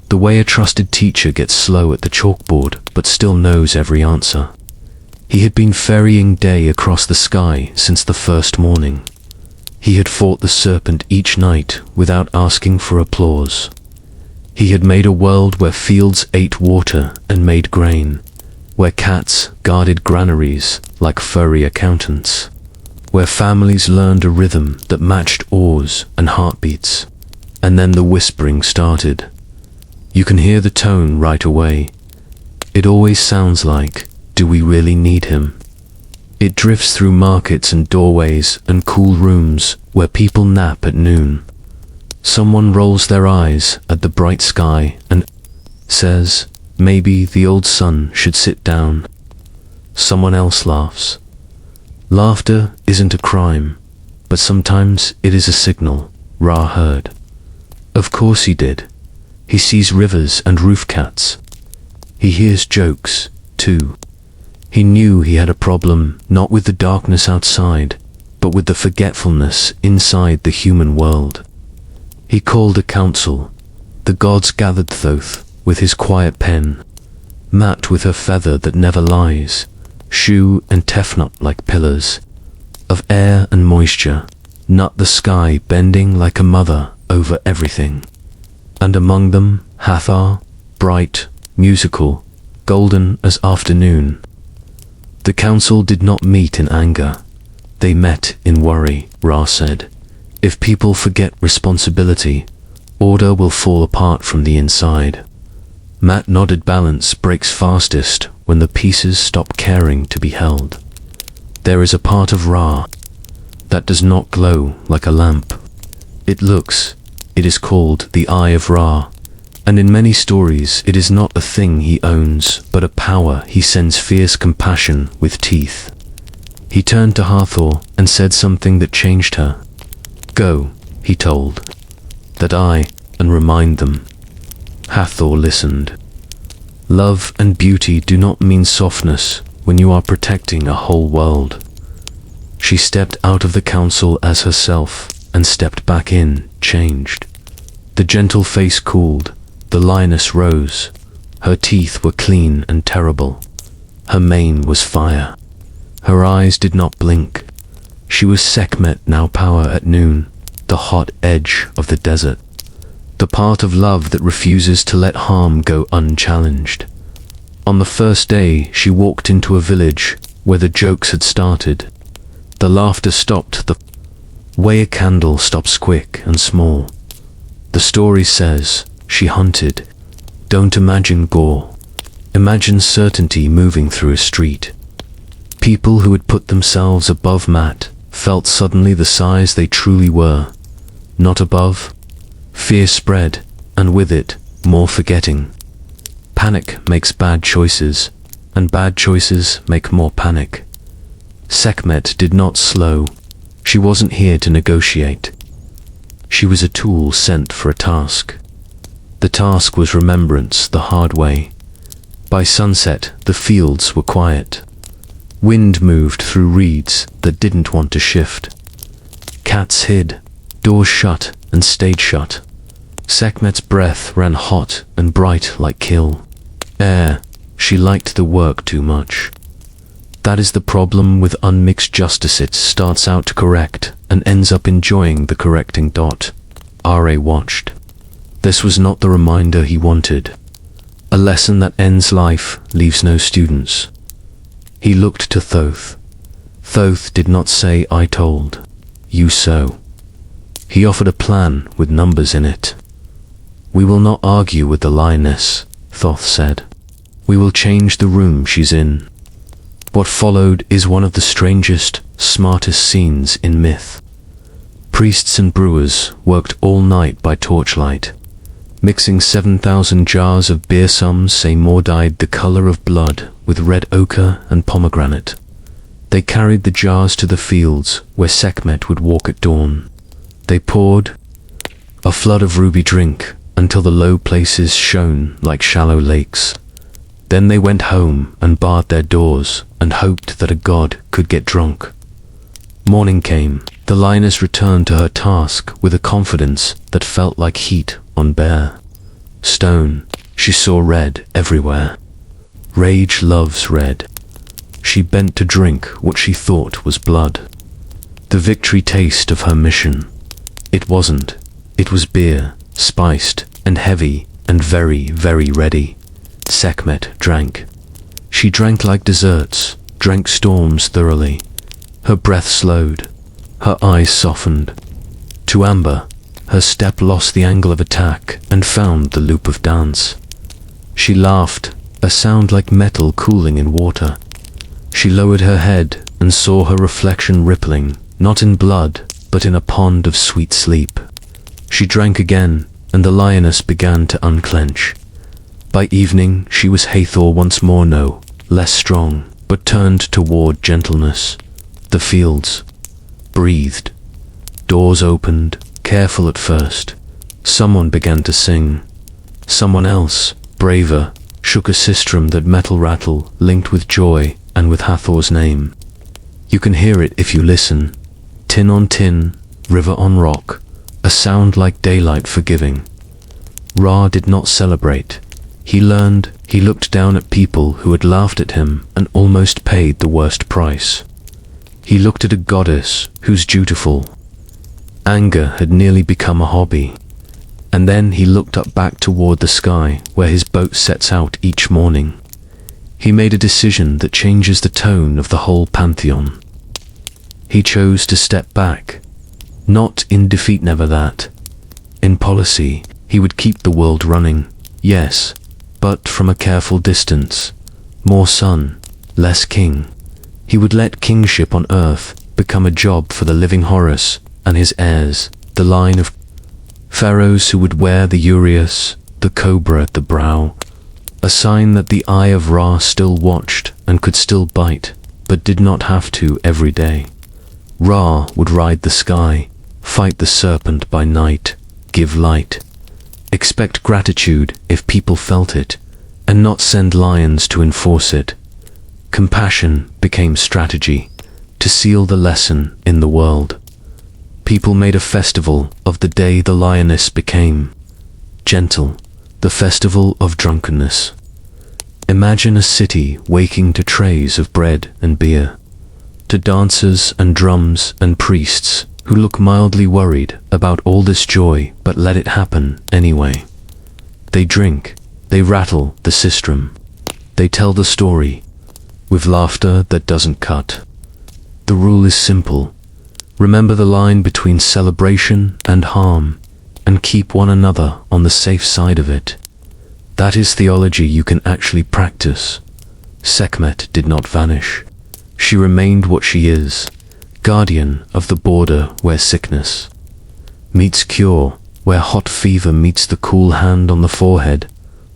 The way a trusted teacher gets slow at the chalkboard but still knows every answer. He had been ferrying day across the sky since the first morning. He had fought the serpent each night without asking for applause. He had made a world where fields ate water and made grain, where cats guarded granaries like furry accountants, where families learned a rhythm that matched oars and heartbeats. And then the whispering started. You can hear the tone right away. It always sounds like, do we really need him? It drifts through markets and doorways and cool rooms where people nap at noon. Someone rolls their eyes at the bright sky and says, maybe the old sun should sit down. Someone else laughs. Laughter isn't a crime, but sometimes it is a signal. Ra heard. Of course he did. He sees rivers and roof cats. He hears jokes, too. He knew he had a problem, not with the darkness outside, but with the forgetfulness inside the human world. He called a council. The gods gathered Thoth with his quiet pen, Mat with her feather that never lies, Shu and Tefnut like pillars of air and moisture, Nut the sky bending like a mother over everything. and among them Hathor, bright, musical, golden as afternoon. The council did not meet in anger. They met in worry, Ra said. If people forget responsibility, order will fall apart from the inside. Matt nodded. Balance breaks fastest when the pieces stop caring to be held. There is a part of Ra that does not glow like a lamp. It looks. It is called the Eye of Ra, and in many stories it is not a thing he owns, but a power he sends, fierce compassion with teeth. He turned to Hathor and said something that changed her. Go, he told, that eye, and remind them. Hathor listened. Love and beauty do not mean softness when you are protecting a whole world. She stepped out of the council as herself and stepped back in, changed. The gentle face cooled, the lioness rose. Her teeth were clean and terrible. Her mane was fire. Her eyes did not blink. She was Sekhmet, now power at noon, the hot edge of the desert. The part of love that refuses to let harm go unchallenged. On the first day, she walked into a village where the jokes had started. The laughter stopped the way a candle stops quick and small. The story says she hunted. Don't imagine gore. Imagine certainty moving through a street. People who had put themselves above Matt felt suddenly the size they truly were. Not above. Fear spread, and with it, more forgetting. Panic makes bad choices, and bad choices make more panic. Sekhmet did not slow. She wasn't here to negotiate. She was a tool sent for a task. The task was remembrance the hard way. By sunset, the fields were quiet. Wind moved through reeds that didn't want to shift. Cats hid, doors shut and stayed shut. Sekhmet's breath ran hot and bright like kill air. She liked the work too much. That is the problem with unmixed justice. It starts out to correct and ends up enjoying the correcting. Ra watched. This was not the reminder he wanted. A lesson that ends life, leaves no students. He looked to Thoth. Thoth did not say, I told. You so. He offered a plan with numbers in it. We will not argue with the lioness, Thoth said. We will change the room she's in. What followed is one of the strangest, smartest scenes in myth. Priests and brewers worked all night by torchlight, mixing 7,000 jars of beer. Some say more dyed the color of blood with red ochre and pomegranate. They carried the jars to the fields where Sekhmet would walk at dawn. They poured a flood of ruby drink until the low places shone like shallow lakes. Then they went home and barred their doors and hoped that a god could get drunk. Morning came. The lioness returned to her task with a confidence that felt like heat on bare stone. She saw red everywhere. Rage loves red. She bent to drink what she thought was blood. The victory taste of her mission. It wasn't. It was beer, spiced and heavy and very, very ready. Sekhmet drank. She drank like desserts, drank storms thoroughly. Her breath slowed. Her eyes softened. To amber, her step lost the angle of attack and found the loop of dance. She laughed, a sound like metal cooling in water. She lowered her head and saw her reflection rippling, not in blood, but in a pond of sweet sleep. She drank again, and the lioness began to unclench. By evening, she was Hathor once more, no, less strong, but turned toward gentleness. The fields breathed. Doors opened, careful at first. Someone began to sing. Someone else, braver, shook a sistrum that metal rattle, linked with joy and with Hathor's name. You can hear it if you listen. Tin on tin, river on rock, a sound like daylight forgiving. Ra did not celebrate. He learned. He looked down at people who had laughed at him and almost paid the worst price. He looked at a goddess whose dutiful anger had nearly become a hobby. And then he looked up back toward the sky where his boat sets out each morning. He made a decision that changes the tone of the whole pantheon. He chose to step back. Not in defeat, never that. In policy, he would keep the world running, yes, but from a careful distance. More sun, less king. He would let kingship on earth become a job for the living Horus and his heirs, the line of pharaohs who would wear the uraeus, the cobra at the brow, a sign that the eye of Ra still watched and could still bite, but did not have to every day. Ra would ride the sky, fight the serpent by night, give light, expect gratitude if people felt it, and not send lions to enforce it. Compassion became strategy, to seal the lesson in the world. People made a festival of the day the lioness became gentle, the festival of drunkenness. Imagine a city waking to trays of bread and beer, to dancers and drums and priests who look mildly worried about all this joy but let it happen anyway. They drink, they rattle the sistrum, they tell the story, with laughter that doesn't cut. The rule is simple. Remember the line between celebration and harm, and keep one another on the safe side of it. That is theology you can actually practice. Sekhmet did not vanish. She remained what she is, guardian of the border where sickness meets cure, where hot fever meets the cool hand on the forehead,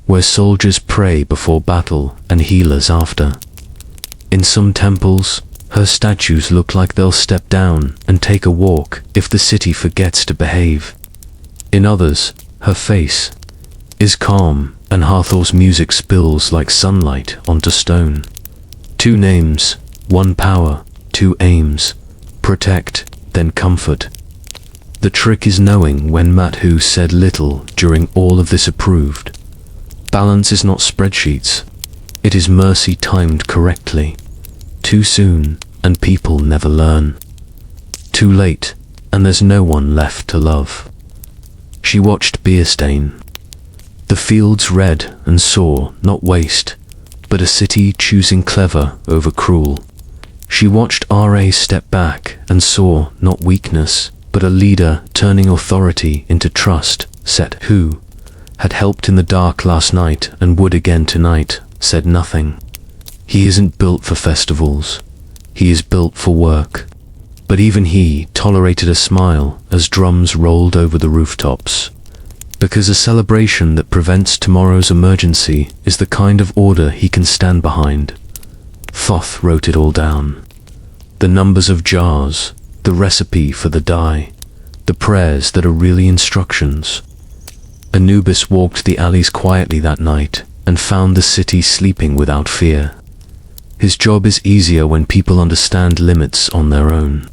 where soldiers pray before battle and healers after. In some temples, her statues look like they'll step down and take a walk if the city forgets to behave. In others, her face is calm and Hathor's music spills like sunlight onto stone. Two names, one power, two aims, protect, then comfort. The trick is knowing when Mathu said little during all of this approved. Balance is not spreadsheets. It is mercy timed correctly. Too soon, and people never learn. Too late, and there's no one left to love. She watched beer stain. The fields red and saw not waste, but a city choosing clever over cruel. She watched Ra step back and saw not weakness, but a leader turning authority into trust. Set who had helped in the dark last night and would again tonight, said nothing. He isn't built for festivals. He is built for work. But even he tolerated a smile as drums rolled over the rooftops. Because a celebration that prevents tomorrow's emergency is the kind of order he can stand behind. Thoth wrote it all down. The numbers of jars, the recipe for the dye, the prayers that are really instructions. Anubis walked the alleys quietly that night and found the city sleeping without fear. His job is easier when people understand limits on their own.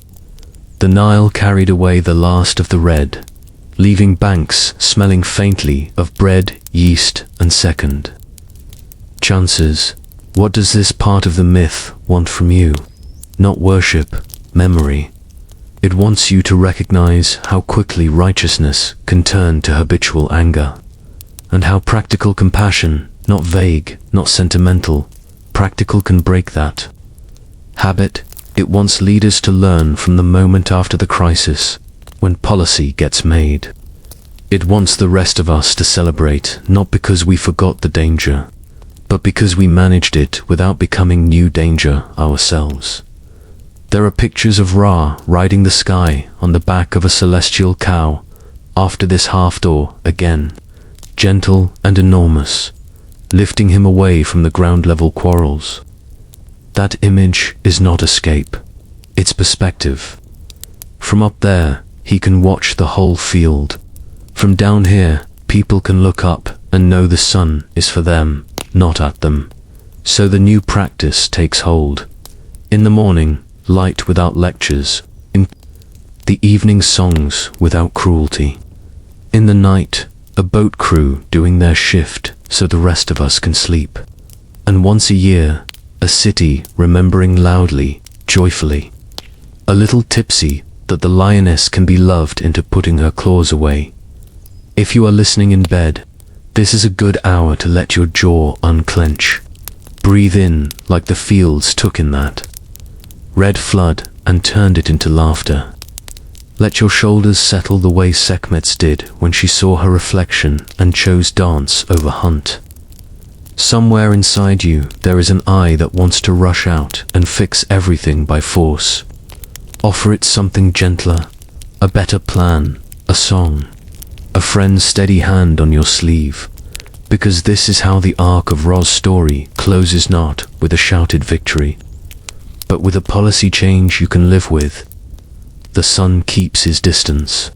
The Nile carried away the last of the red, leaving banks smelling faintly of bread, yeast, and second. Chances, what does this part of the myth want from you? Not worship, memory. It wants you to recognize how quickly righteousness can turn to habitual anger, and how practical compassion, not vague, not sentimental, practical can break that. Habit, it wants leaders to learn from the moment after the crisis, when policy gets made. It wants the rest of us to celebrate, not because we forgot the danger, but because we managed it without becoming new danger ourselves. There are pictures of Ra riding the sky on the back of a celestial cow, after this half-door again, gentle and enormous, lifting him away from the ground-level quarrels. That image is not escape, it's perspective. From up there, he can watch the whole field. From down here, people can look up and know the sun is for them, not at them. So the new practice takes hold. In the morning, light without lectures. In the evening, songs without cruelty. In the night, a boat crew doing their shift so the rest of us can sleep. And once a year, a city remembering loudly, joyfully. A little tipsy that the lioness can be loved into putting her claws away. If you are listening in bed, this is a good hour to let your jaw unclench. Breathe in like the fields took in that red flood and turned it into laughter. Let your shoulders settle the way Sekhmet's did when she saw her reflection and chose dance over hunt. Somewhere inside you there is an eye that wants to rush out and fix everything by force. Offer it something gentler, a better plan, a song, a friend's steady hand on your sleeve, because this is how the arc of Ra's story closes, not with a shouted victory, but with a policy change you can live with. The sun keeps his distance.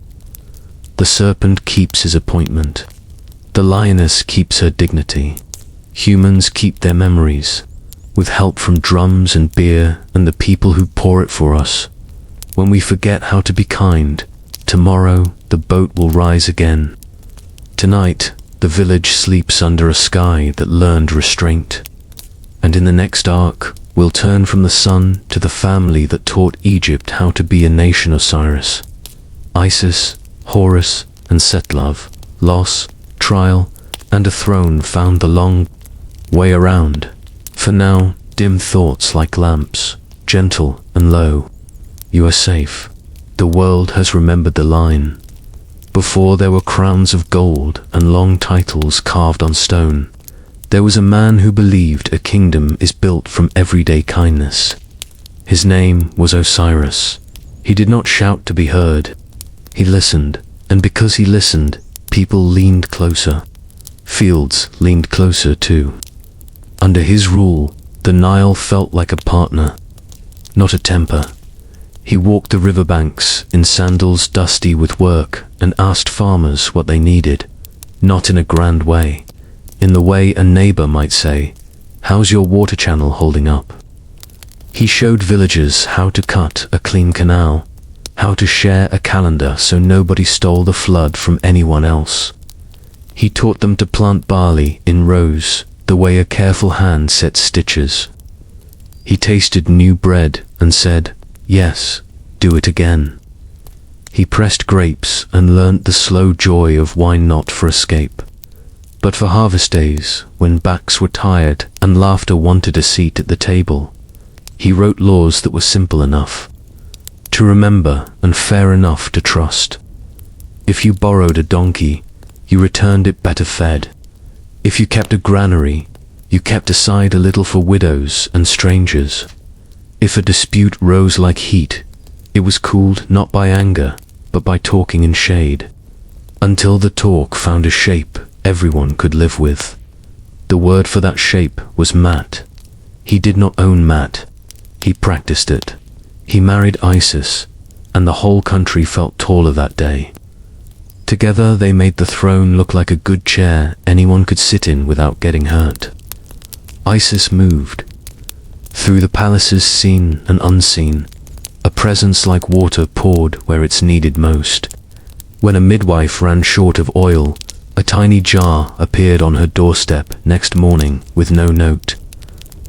The serpent keeps his appointment. The lioness keeps her dignity. Humans keep their memories, with help from drums and beer and the people who pour it for us. When we forget how to be kind, tomorrow the boat will rise again. Tonight, the village sleeps under a sky that learned restraint. And in the next arc, we'll turn from the sun to the family that taught Egypt how to be a nation. Osiris, Isis, Horus, and Setlove, loss, trial, and a throne found the long way around. For now, dim thoughts like lamps, gentle and low. You are safe. The world has remembered the line. Before there were crowns of gold and long titles carved on stone, there was a man who believed a kingdom is built from everyday kindness. His name was Osiris. He did not shout to be heard. He listened, and because he listened, people leaned closer. Fields leaned closer too. Under his rule, the Nile felt like a partner, not a temper. He walked the riverbanks in sandals dusty with work and asked farmers what they needed, not in a grand way, in the way a neighbor might say, "How's your water channel holding up?" He showed villagers how to cut a clean canal, how to share a calendar so nobody stole the flood from anyone else. He taught them to plant barley in rows, the way a careful hand sets stitches. He tasted new bread and said, "Yes, do it again." He pressed grapes and learnt the slow joy of wine, not for escape, but for harvest days, when backs were tired and laughter wanted a seat at the table. He wrote laws that were simple enough to remember and fair enough to trust. If you borrowed a donkey, you returned it better fed. If you kept a granary, you kept aside a little for widows and strangers. If a dispute rose like heat, it was cooled not by anger, but by talking in shade, until the talk found a shape everyone could live with. The word for that shape was mat. He did not own mat. He practiced it. He married Isis, and the whole country felt taller that day. Together they made the throne look like a good chair anyone could sit in without getting hurt. Isis moved through the palaces seen and unseen. A presence like water poured where it's needed most. When a midwife ran short of oil, a tiny jar appeared on her doorstep next morning with no note.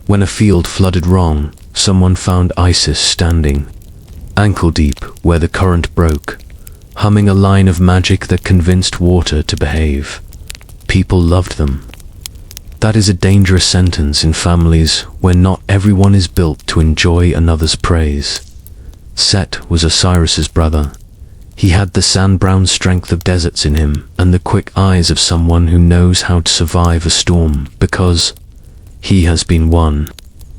When a field flooded wrong, someone found Isis standing, ankle deep where the current broke, humming a line of magic that convinced water to behave. People loved them. That is a dangerous sentence in families where not everyone is built to enjoy another's praise. Set was Osiris's brother. He had the sand-brown strength of deserts in him and the quick eyes of someone who knows how to survive a storm because he has been one.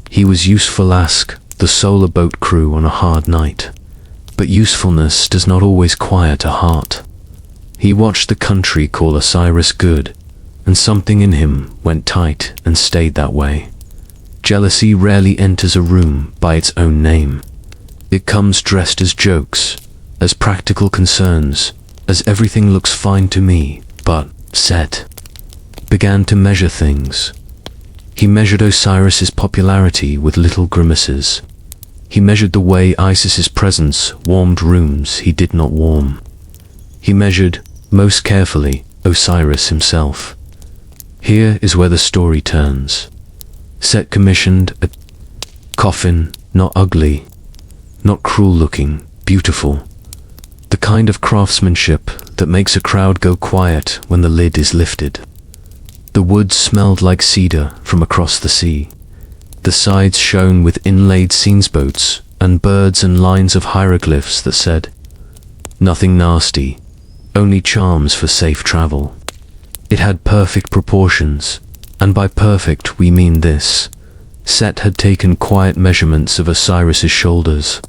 He was useful, ask the solar boat crew on a hard night. But usefulness does not always quiet a heart. He watched the country call Osiris good, and something in him went tight and stayed that way. Jealousy rarely enters a room by its own name. It comes dressed as jokes, as practical concerns, as everything looks fine to me, but Set began to measure things. He measured Osiris's popularity with little grimaces. He measured the way Isis's presence warmed rooms he did not warm. He measured, most carefully, Osiris himself. Here is where the story turns. Set commissioned a coffin, not ugly, not cruel-looking, beautiful. The kind of craftsmanship that makes a crowd go quiet when the lid is lifted. The woods smelled like cedar from across the sea. The sides shone with inlaid scenes boats and birds and lines of hieroglyphs that said, "Nothing nasty, only charms for safe travel." It had perfect proportions, and by perfect we mean this. Set had taken quiet measurements of Osiris's shoulders,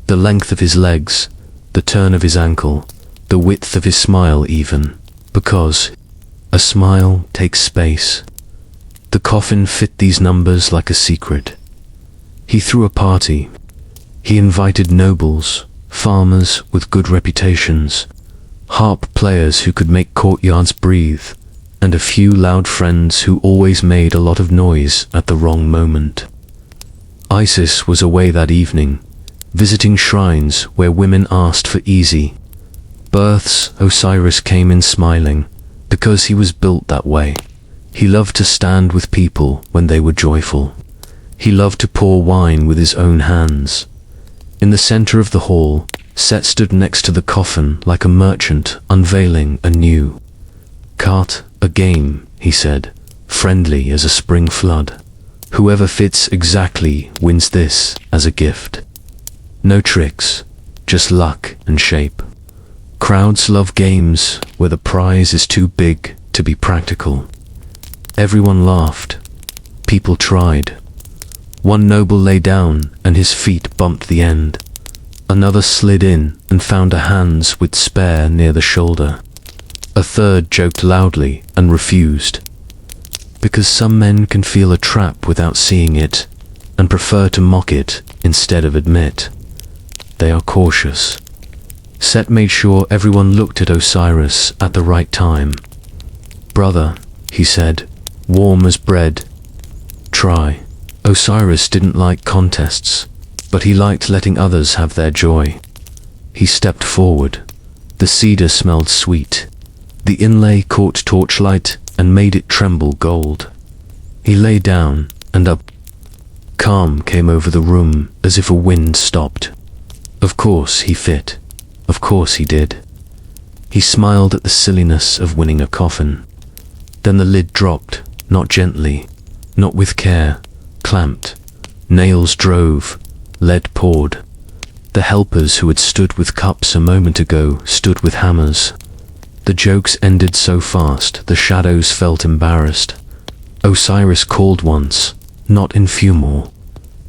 the length of his legs, the turn of his ankle, the width of his smile even, because a smile takes space. The coffin fit these numbers like a secret. He threw a party. He invited nobles, farmers with good reputations, harp players who could make courtyards breathe, and a few loud friends who always made a lot of noise at the wrong moment. Isis was away that evening, visiting shrines where women asked for easy births. Osiris came in smiling, because he was built that way. He loved to stand with people when they were joyful. He loved to pour wine with his own hands. In the center of the hall, Set stood next to the coffin like a merchant unveiling a new cart. "A game," he said, friendly as a spring flood. "Whoever fits exactly wins this as a gift. No tricks, just luck and shape." Crowds love games where the prize is too big to be practical. Everyone laughed. People tried. One noble lay down and his feet bumped the end. Another slid in and found a hands with spare near the shoulder. A third joked loudly and refused. Because some men can feel a trap without seeing it, and prefer to mock it instead of admit. They are cautious. Set made sure everyone looked at Osiris at the right time. "Brother," he said, warm as bread, "try." Osiris didn't like contests, but he liked letting others have their joy. He stepped forward. The cedar smelled sweet. The inlay caught torchlight and made it tremble gold. He lay down, and a calm came over the room as if a wind stopped. Of course he fit. Of course he did. He smiled at the silliness of winning a coffin. Then the lid dropped, not gently, not with care, clamped. Nails drove, lead poured. The helpers who had stood with cups a moment ago stood with hammers. The jokes ended so fast the shadows felt embarrassed. Osiris called once, not in fumor,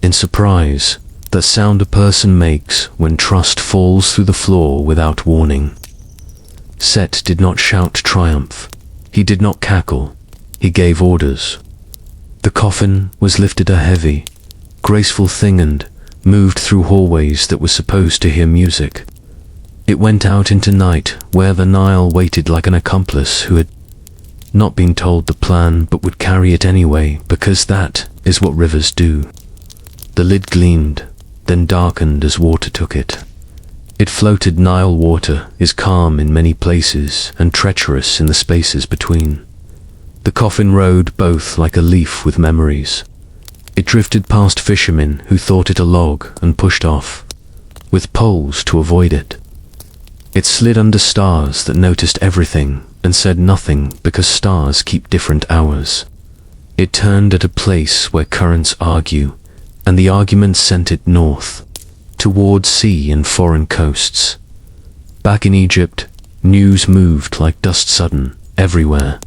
in surprise, that sound a person makes when trust falls through the floor without warning. Set did not shout triumph. He did not cackle. He gave orders. The coffin was lifted a heavy, graceful thing and moved through hallways that were supposed to hear music. It went out into night where the Nile waited like an accomplice who had not been told the plan but would carry it anyway, because that is what rivers do. The lid gleamed, then darkened as water took it. It floated. Nile water is calm in many places and treacherous in the spaces between. The coffin rode both like a leaf with memories. It drifted past fishermen who thought it a log and pushed off, with poles to avoid it. It slid under stars that noticed everything and said nothing because stars keep different hours. It turned at a place where currents argue, and the argument sent it north, toward sea and foreign coasts. Back in Egypt, news moved like dust sudden, everywhere,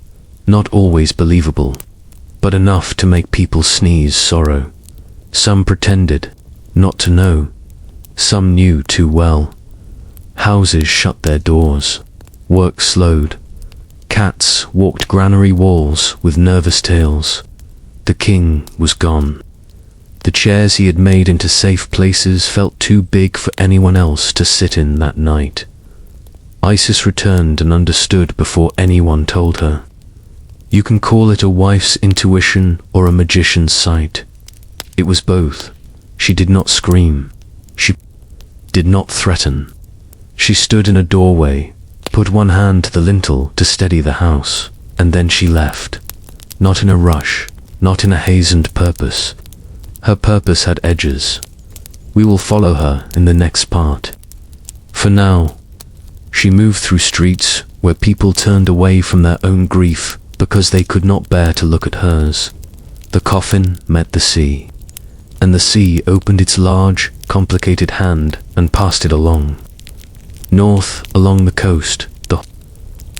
not always believable, but enough to make people sneeze sorrow. Some pretended not to know, some knew too well. Houses shut their doors, work slowed. Cats walked granary walls with nervous tails. The king was gone. The chairs he had made into safe places felt too big for anyone else to sit in that night. Isis returned and understood before anyone told her. You can call it a wife's intuition or a magician's sight. It was both. She did not scream. She did not threaten. She stood in a doorway, put one hand to the lintel to steady the house, and then she left. Not in a rush, not in a hastened purpose. Her purpose had edges. We will follow her in the next part. For now, She moved through streets where people turned away from their own grief because they could not bear to look at hers. The coffin met the sea, and the sea opened its large, complicated hand and passed it along. North, along the coast, the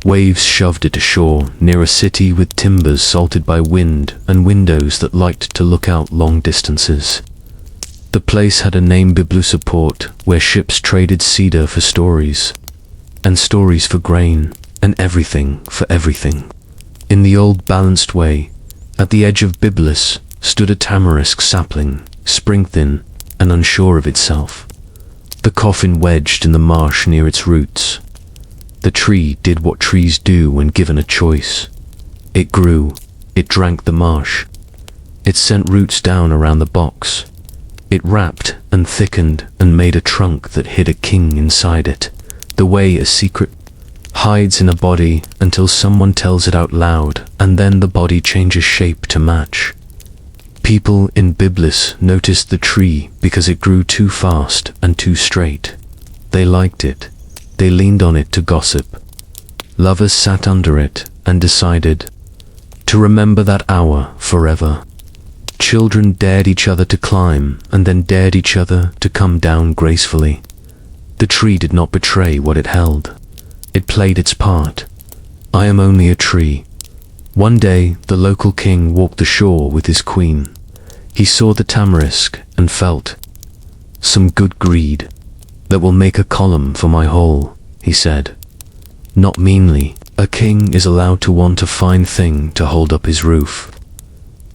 waves shoved it ashore near a city with timbers salted by wind and windows that liked to look out long distances. The place had a name, Biblusa Port, where ships traded cedar for stories, and stories for grain, and everything for everything. In the old balanced way, at the edge of Byblos, stood a tamarisk sapling, spring-thin and unsure of itself, the coffin wedged in the marsh near its roots. The tree did what trees do when given a choice. It grew, it drank the marsh. It sent roots down around the box. It wrapped and thickened and made a trunk that hid a king inside it, the way a secret hides in a body until someone tells it out loud, and then the body changes shape to match. People in Byblos noticed the tree because it grew too fast and too straight. They liked it. They leaned on it to gossip. Lovers sat under it and decided to remember that hour forever. Children dared each other to climb and then dared each other to come down gracefully. The tree did not betray what it held. It played its part. I am only a tree. One day, the local king walked the shore with his queen. He saw the tamarisk and felt some good greed. That will make a column for my hall, he said. Not meanly, a king is allowed to want a fine thing to hold up his roof.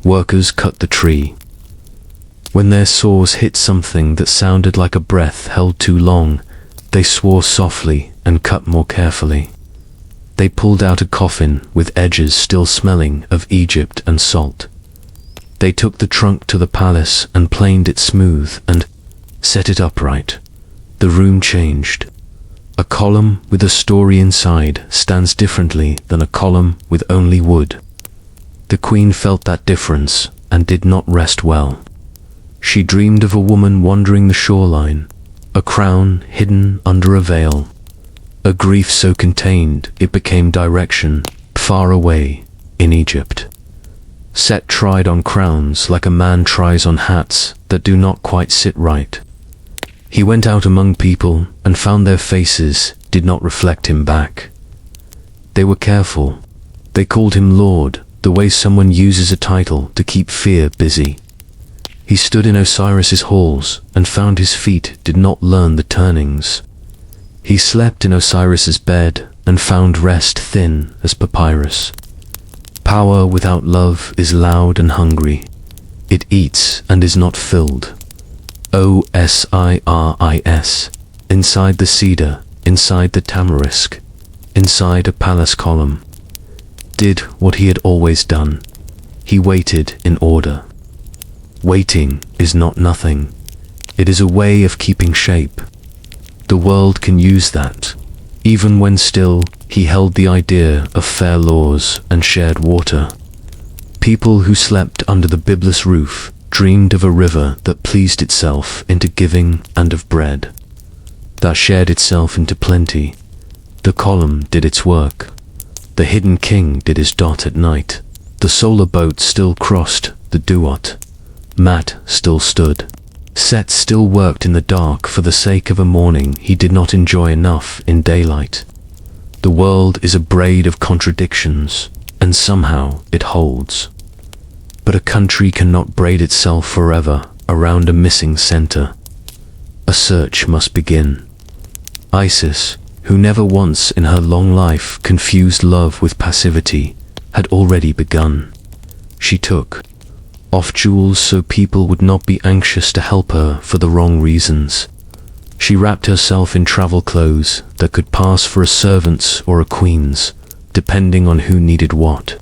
Workers cut the tree. When their saws hit something that sounded like a breath held too long, they swore softly and cut more carefully. They pulled out a coffin with edges still smelling of Egypt and salt. They took the trunk to the palace and planed it smooth and set it upright. The room changed. A column with a story inside stands differently than a column with only wood. The queen felt that difference and did not rest well. She dreamed of a woman wandering the shoreline, a crown hidden under a veil, a grief so contained it became direction, far away in Egypt. Set tried on crowns like a man tries on hats that do not quite sit right. He went out among people and found their faces did not reflect him back. They were careful. They called him Lord, the way someone uses a title to keep fear busy. He stood in Osiris's halls and found his feet did not learn the turnings. He slept in Osiris's bed and found rest thin as papyrus. Power without love is loud and hungry. It eats and is not filled. Osiris, inside the cedar, inside the tamarisk, inside a palace column, did what he had always done. He waited in order. Waiting is not nothing. It is a way of keeping shape. The world can use that. Even when still, he held the idea of fair laws and shared water. People who slept under the Byblos roof dreamed of a river that pleased itself into giving and of bread, that shared itself into plenty. The column did its work. The hidden king did his dot at night. The solar boat still crossed the Duat. Mat still stood. Set still worked in the dark for the sake of a morning he did not enjoy enough in daylight. The world is a braid of contradictions, and somehow it holds. But a country cannot braid itself forever around a missing center. A search must begin. Isis, who never once in her long life confused love with passivity, had already begun. She took off jewels so people would not be anxious to help her for the wrong reasons. She wrapped herself in travel clothes that could pass for a servant's or a queen's, depending on who needed what.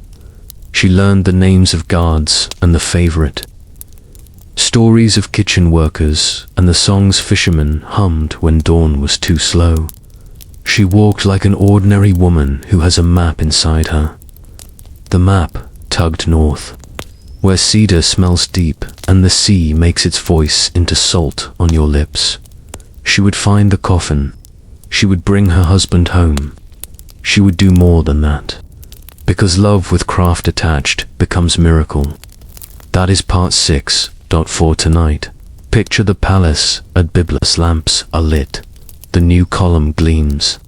She learned the names of guards and the favorite. Stories of kitchen workers and the songs fishermen hummed when dawn was too slow. She walked like an ordinary woman who has a map inside her. The map tugged north, where cedar smells deep and the sea makes its voice into salt on your lips. She would find the coffin. she would bring her husband home. She would do more than that. Because love with craft attached becomes miracle. That is part 6. For tonight, picture the palace at Byblos. Lamps are lit. The new column gleams.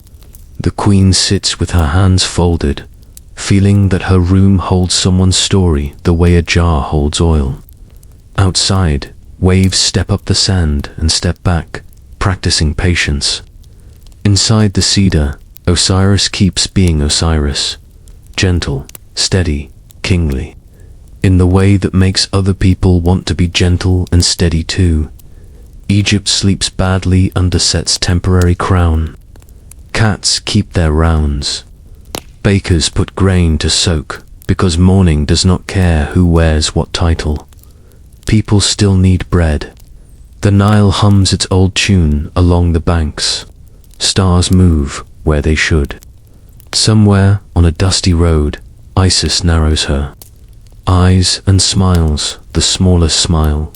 The queen sits with her hands folded, feeling that her room holds someone's story the way a jar holds oil. Outside, waves step up the sand and step back, practicing patience. Inside the cedar, Osiris keeps being Osiris, gentle, steady, kingly, in the way that makes other people want to be gentle and steady too. Egypt sleeps badly under Set's temporary crown. Cats keep their rounds. Bakers put grain to soak, because morning does not care who wears what title. People still need bread. The Nile hums its old tune along the banks. Stars move where they should. Somewhere on a dusty road, Isis narrows her eyes and smiles, the smallest smile.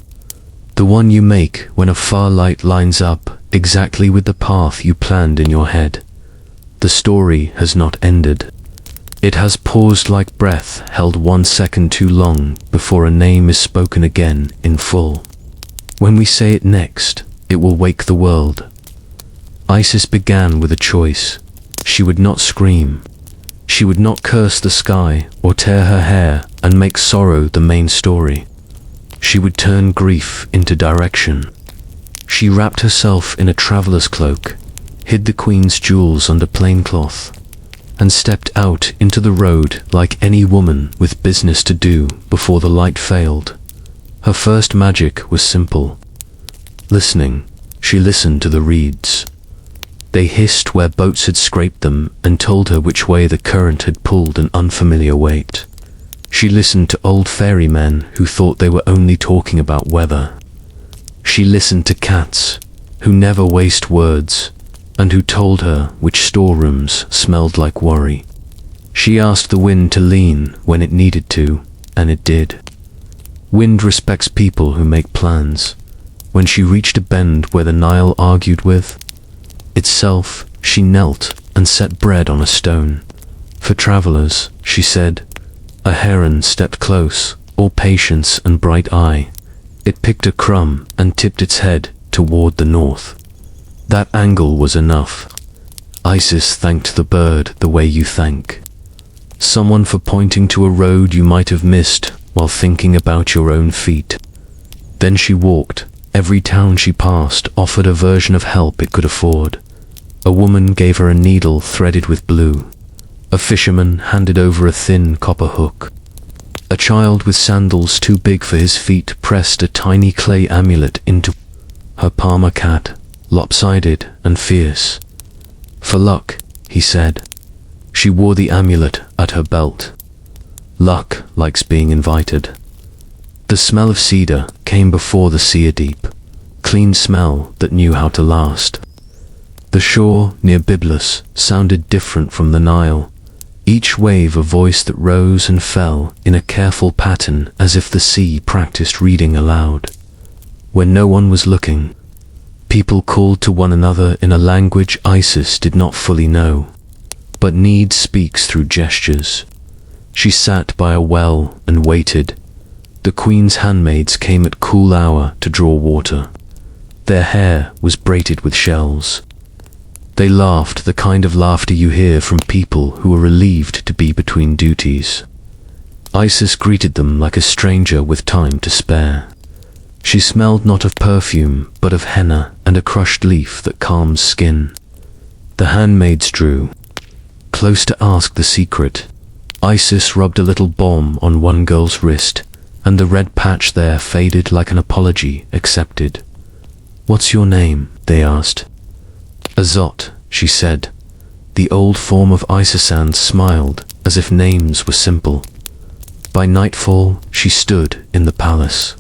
The one you make when a far light lines up exactly with the path you planned in your head. The story has not ended. It has paused like breath held 1 second too long before a name is spoken again in full. When we say it next, it will wake the world. Isis began with a choice. She would not scream. She would not curse the sky or tear her hair and make sorrow the main story. She would turn grief into direction. She wrapped herself in a traveler's cloak, hid the queen's jewels under plain cloth, and stepped out into the road like any woman with business to do before the light failed. Her first magic was simple. Listening, she listened to the reeds. They hissed where boats had scraped them and told her which way the current had pulled an unfamiliar weight. She listened to old ferrymen who thought they were only talking about weather. She listened to cats who never waste words and who told her which storerooms smelled like worry. She asked the wind to lean when it needed to, and it did. Wind respects people who make plans. When she reached a bend where the Nile argued with itself, she knelt and set bread on a stone. For travelers, she said. A heron stepped close, all patience and bright eye. It picked a crumb and tipped its head toward the north. That angle was enough. Isis thanked the bird the way you thank someone for pointing to a road you might have missed while thinking about your own feet. Then she walked. Every town she passed offered a version of help it could afford. A woman gave her a needle threaded with blue. A fisherman handed over a thin copper hook. A child with sandals too big for his feet pressed a tiny clay amulet into her Parma cat, lopsided and fierce. For luck, he said. She wore the amulet at her belt. Luck likes being invited. The smell of cedar came before the sea deep, clean smell that knew how to last. The shore near Byblos sounded different from the Nile, each wave a voice that rose and fell in a careful pattern as if the sea practiced reading aloud. When no one was looking, people called to one another in a language Isis did not fully know. But need speaks through gestures. She sat by a well and waited. The queen's handmaids came at cool hour to draw water. Their hair was braided with shells. They laughed the kind of laughter you hear from people who are relieved to be between duties. Isis greeted them like a stranger with time to spare. She smelled not of perfume, but of henna and a crushed leaf that calms skin. The handmaids drew close to ask the secret. Isis rubbed a little balm on one girl's wrist, and the red patch there faded like an apology accepted. "What's your name?" they asked. "Azot," she said. The old form of Isisand smiled, as if names were simple. By nightfall, she stood in the palace.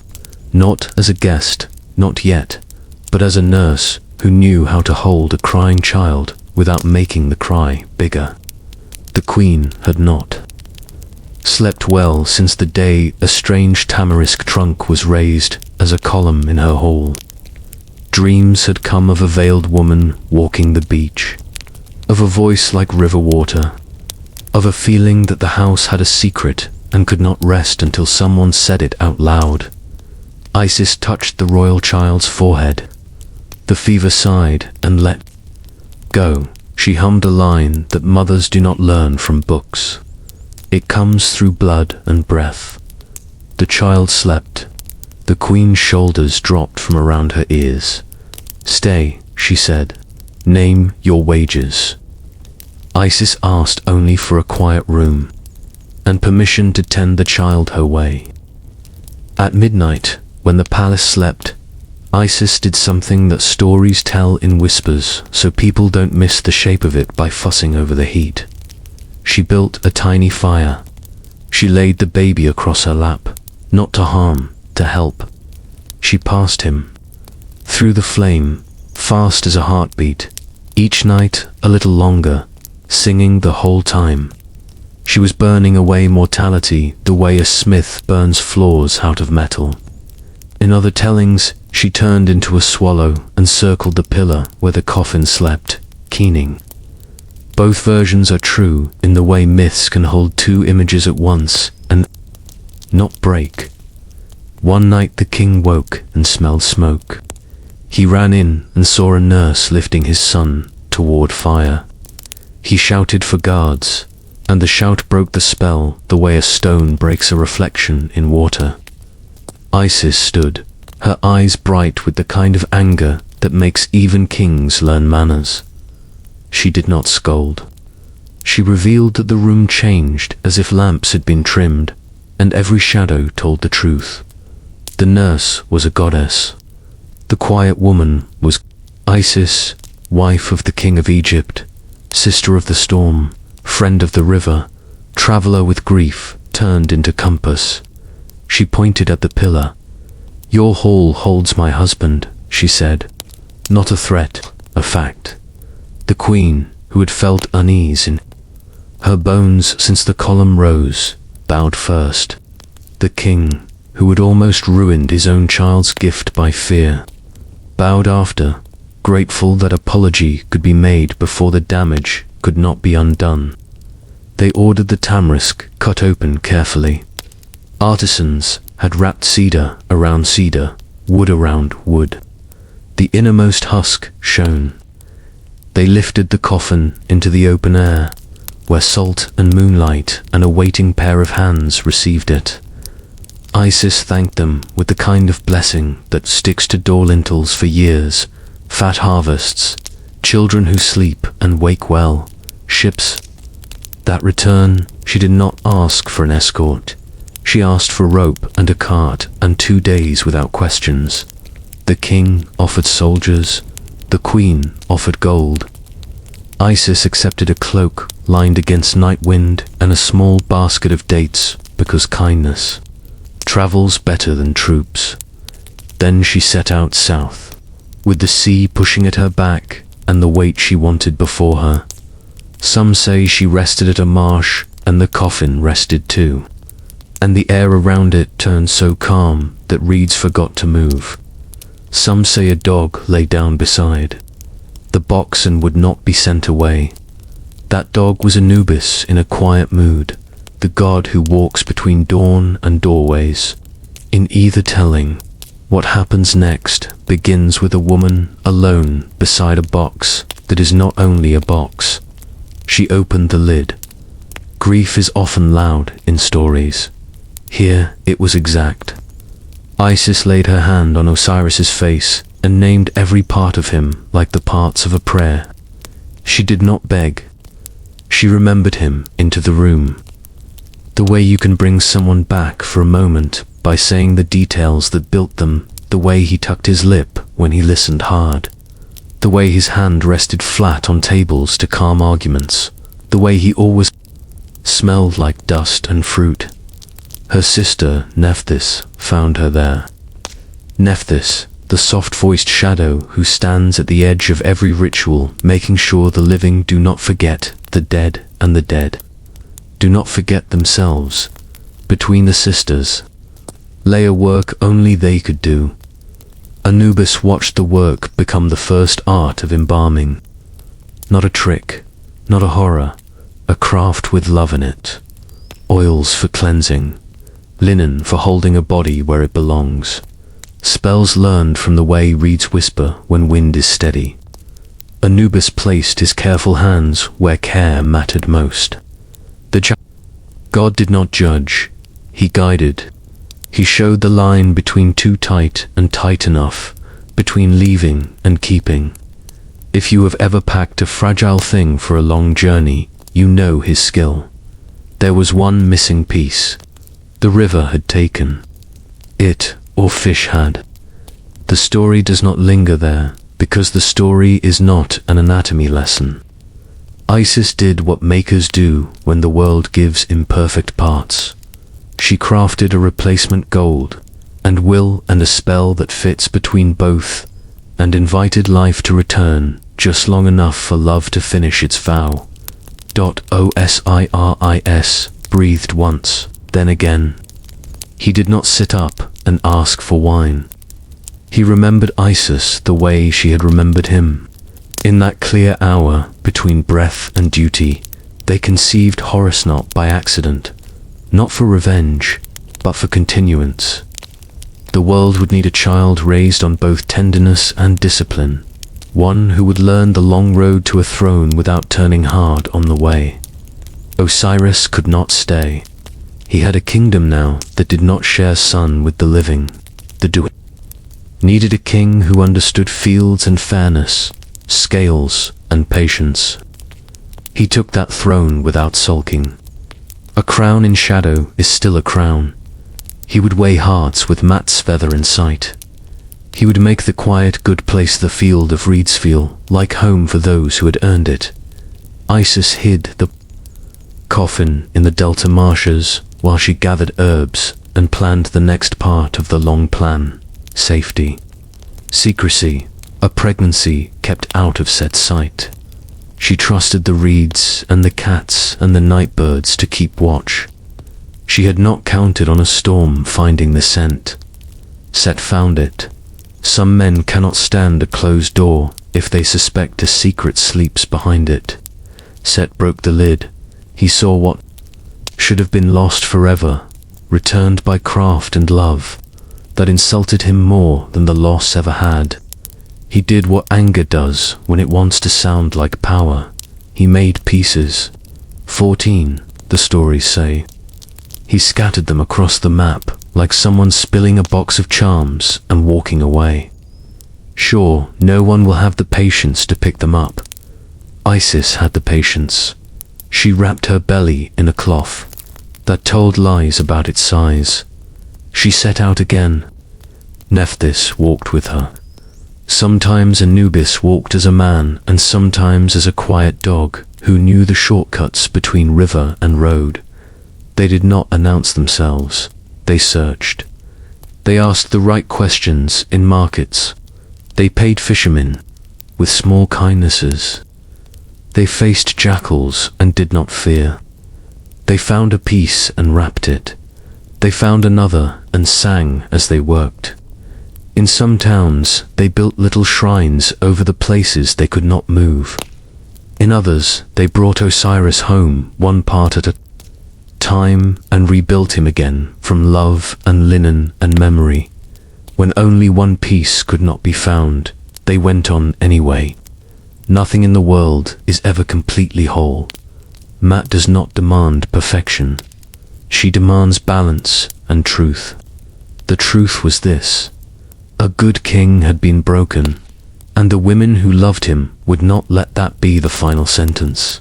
Not as a guest, not yet, but as a nurse who knew how to hold a crying child without making the cry bigger. The queen had not slept well since the day a strange tamarisk trunk was raised as a column in her hall. Dreams had come of a veiled woman walking the beach, of a voice like river water, of a feeling that the house had a secret and could not rest until someone said it out loud. Isis touched the royal child's forehead. The fever sighed and let go. She hummed a line that mothers do not learn from books. It comes through blood and breath. The child slept. The queen's shoulders dropped from around her ears. "Stay," she said. "Name your wages." Isis asked only for a quiet room and permission to tend the child her way. At midnight, when the palace slept, Isis did something that stories tell in whispers so people don't miss the shape of it by fussing over the heat. She built a tiny fire. She laid the baby across her lap, not to harm, to help. She passed him through the flame, fast as a heartbeat, each night a little longer, singing the whole time. She was burning away mortality the way a smith burns flaws out of metal. In other tellings, she turned into a swallow and circled the pillar where the coffin slept, keening. Both versions are true in the way myths can hold two images at once and not break. One night the king woke and smelled smoke. He ran in and saw a nurse lifting his son toward fire. He shouted for guards, and the shout broke the spell the way a stone breaks a reflection in water. Isis stood, her eyes bright with the kind of anger that makes even kings learn manners. She did not scold. She revealed that the room changed as if lamps had been trimmed, and every shadow told the truth. The nurse was a goddess. The quiet woman was Isis, wife of the king of Egypt, sister of the storm, friend of the river, traveler with grief turned into compass. She pointed at the pillar. "Your hall holds my husband," she said. Not a threat, a fact. The queen, who had felt unease in her bones since the column rose, bowed first. The king, who had almost ruined his own child's gift by fear, bowed after, grateful that apology could be made before the damage could not be undone. They ordered the tamarisk cut open carefully. Artisans had wrapped cedar around cedar, wood around wood. The innermost husk shone. They lifted the coffin into the open air, where salt and moonlight and a waiting pair of hands received it. Isis thanked them with the kind of blessing that sticks to door lintels for years, fat harvests, children who sleep and wake well, ships that return. She did not ask for an escort. She asked for rope and a cart and 2 days without questions. The king offered soldiers. The queen offered gold. Isis accepted a cloak lined against night wind and a small basket of dates because kindness travels better than troops. Then she set out south, with the sea pushing at her back and the weight she wanted before her. Some say she rested at a marsh and the coffin rested too, and the air around it turned so calm that reeds forgot to move. Some say a dog lay down beside the box and would not be sent away. That dog was Anubis in a quiet mood, the god who walks between dawn and doorways. In either telling, what happens next begins with a woman alone beside a box that is not only a box. She opened the lid. Grief is often loud in stories. Here it was exact. Isis laid her hand on Osiris's face and named every part of him like the parts of a prayer. She did not beg. She remembered him into the room. The way you can bring someone back for a moment by saying the details that built them, the way he tucked his lip when he listened hard, the way his hand rested flat on tables to calm arguments, the way he always smelled like dust and fruit. Her sister, Nephthys, found her there. Nephthys, the soft-voiced shadow who stands at the edge of every ritual, making sure the living do not forget the dead and the dead do not forget themselves. Between the sisters lay a work only they could do. Anubis watched the work become the first art of embalming. Not a trick, not a horror, a craft with love in it. Oils for cleansing, linen for holding a body where it belongs. Spells learned from the way reeds whisper when wind is steady. Anubis placed his careful hands where care mattered most. God did not judge, he guided. He showed the line between too tight and tight enough, between leaving and keeping. If you have ever packed a fragile thing for a long journey, you know his skill. There was one missing piece. The river had taken it, or fish had. The story does not linger there, because the story is not an anatomy lesson. Isis did what makers do when the world gives imperfect parts. She crafted a replacement gold, and will and a spell that fits between both, and invited life to return just long enough for love to finish its vow. Osiris breathed once, then again. He did not sit up and ask for wine. He remembered Isis the way she had remembered him. In that clear hour between breath and duty, they conceived Horus not by accident, not for revenge, but for continuance. The world would need a child raised on both tenderness and discipline, one who would learn the long road to a throne without turning hard on the way. Osiris could not stay. He had a kingdom now that did not share sun with the living. The needed a king who understood fields and fairness, scales and patience. He took that throne without sulking. A crown in shadow is still a crown. He would weigh hearts with Mat's feather in sight. He would make the quiet good place the field of reeds feel like home for those who had earned it. Isis hid the coffin in the delta marshes while she gathered herbs and planned the next part of the long plan. Safety. Secrecy. A pregnancy kept out of Set's sight. She trusted the reeds and the cats and the night birds to keep watch. She had not counted on a storm finding the scent. Set found it. Some men cannot stand a closed door if they suspect a secret sleeps behind it. Set broke the lid. He saw what should have been lost forever, returned by craft and love, that insulted him more than the loss ever had. He did what anger does when it wants to sound like power. He made pieces. 14, the stories say. He scattered them across the map, like someone spilling a box of charms and walking away. Sure, no one will have the patience to pick them up. Isis had the patience. She wrapped her belly in a cloth that told lies about its size. She set out again. Nephthys walked with her. Sometimes Anubis walked as a man and sometimes as a quiet dog who knew the shortcuts between river and road. They did not announce themselves. They searched. They asked the right questions in markets. They paid fishermen with small kindnesses. They faced jackals and did not fear. They found a piece and wrapped it. They found another and sang as they worked. In some towns, they built little shrines over the places they could not move. In others, they brought Osiris home one part at a time and rebuilt him again from love and linen and memory. When only one piece could not be found, they went on anyway. Nothing in the world is ever completely whole. Mat does not demand perfection. She demands balance and truth. The truth was this. A good king had been broken, and the women who loved him would not let that be the final sentence.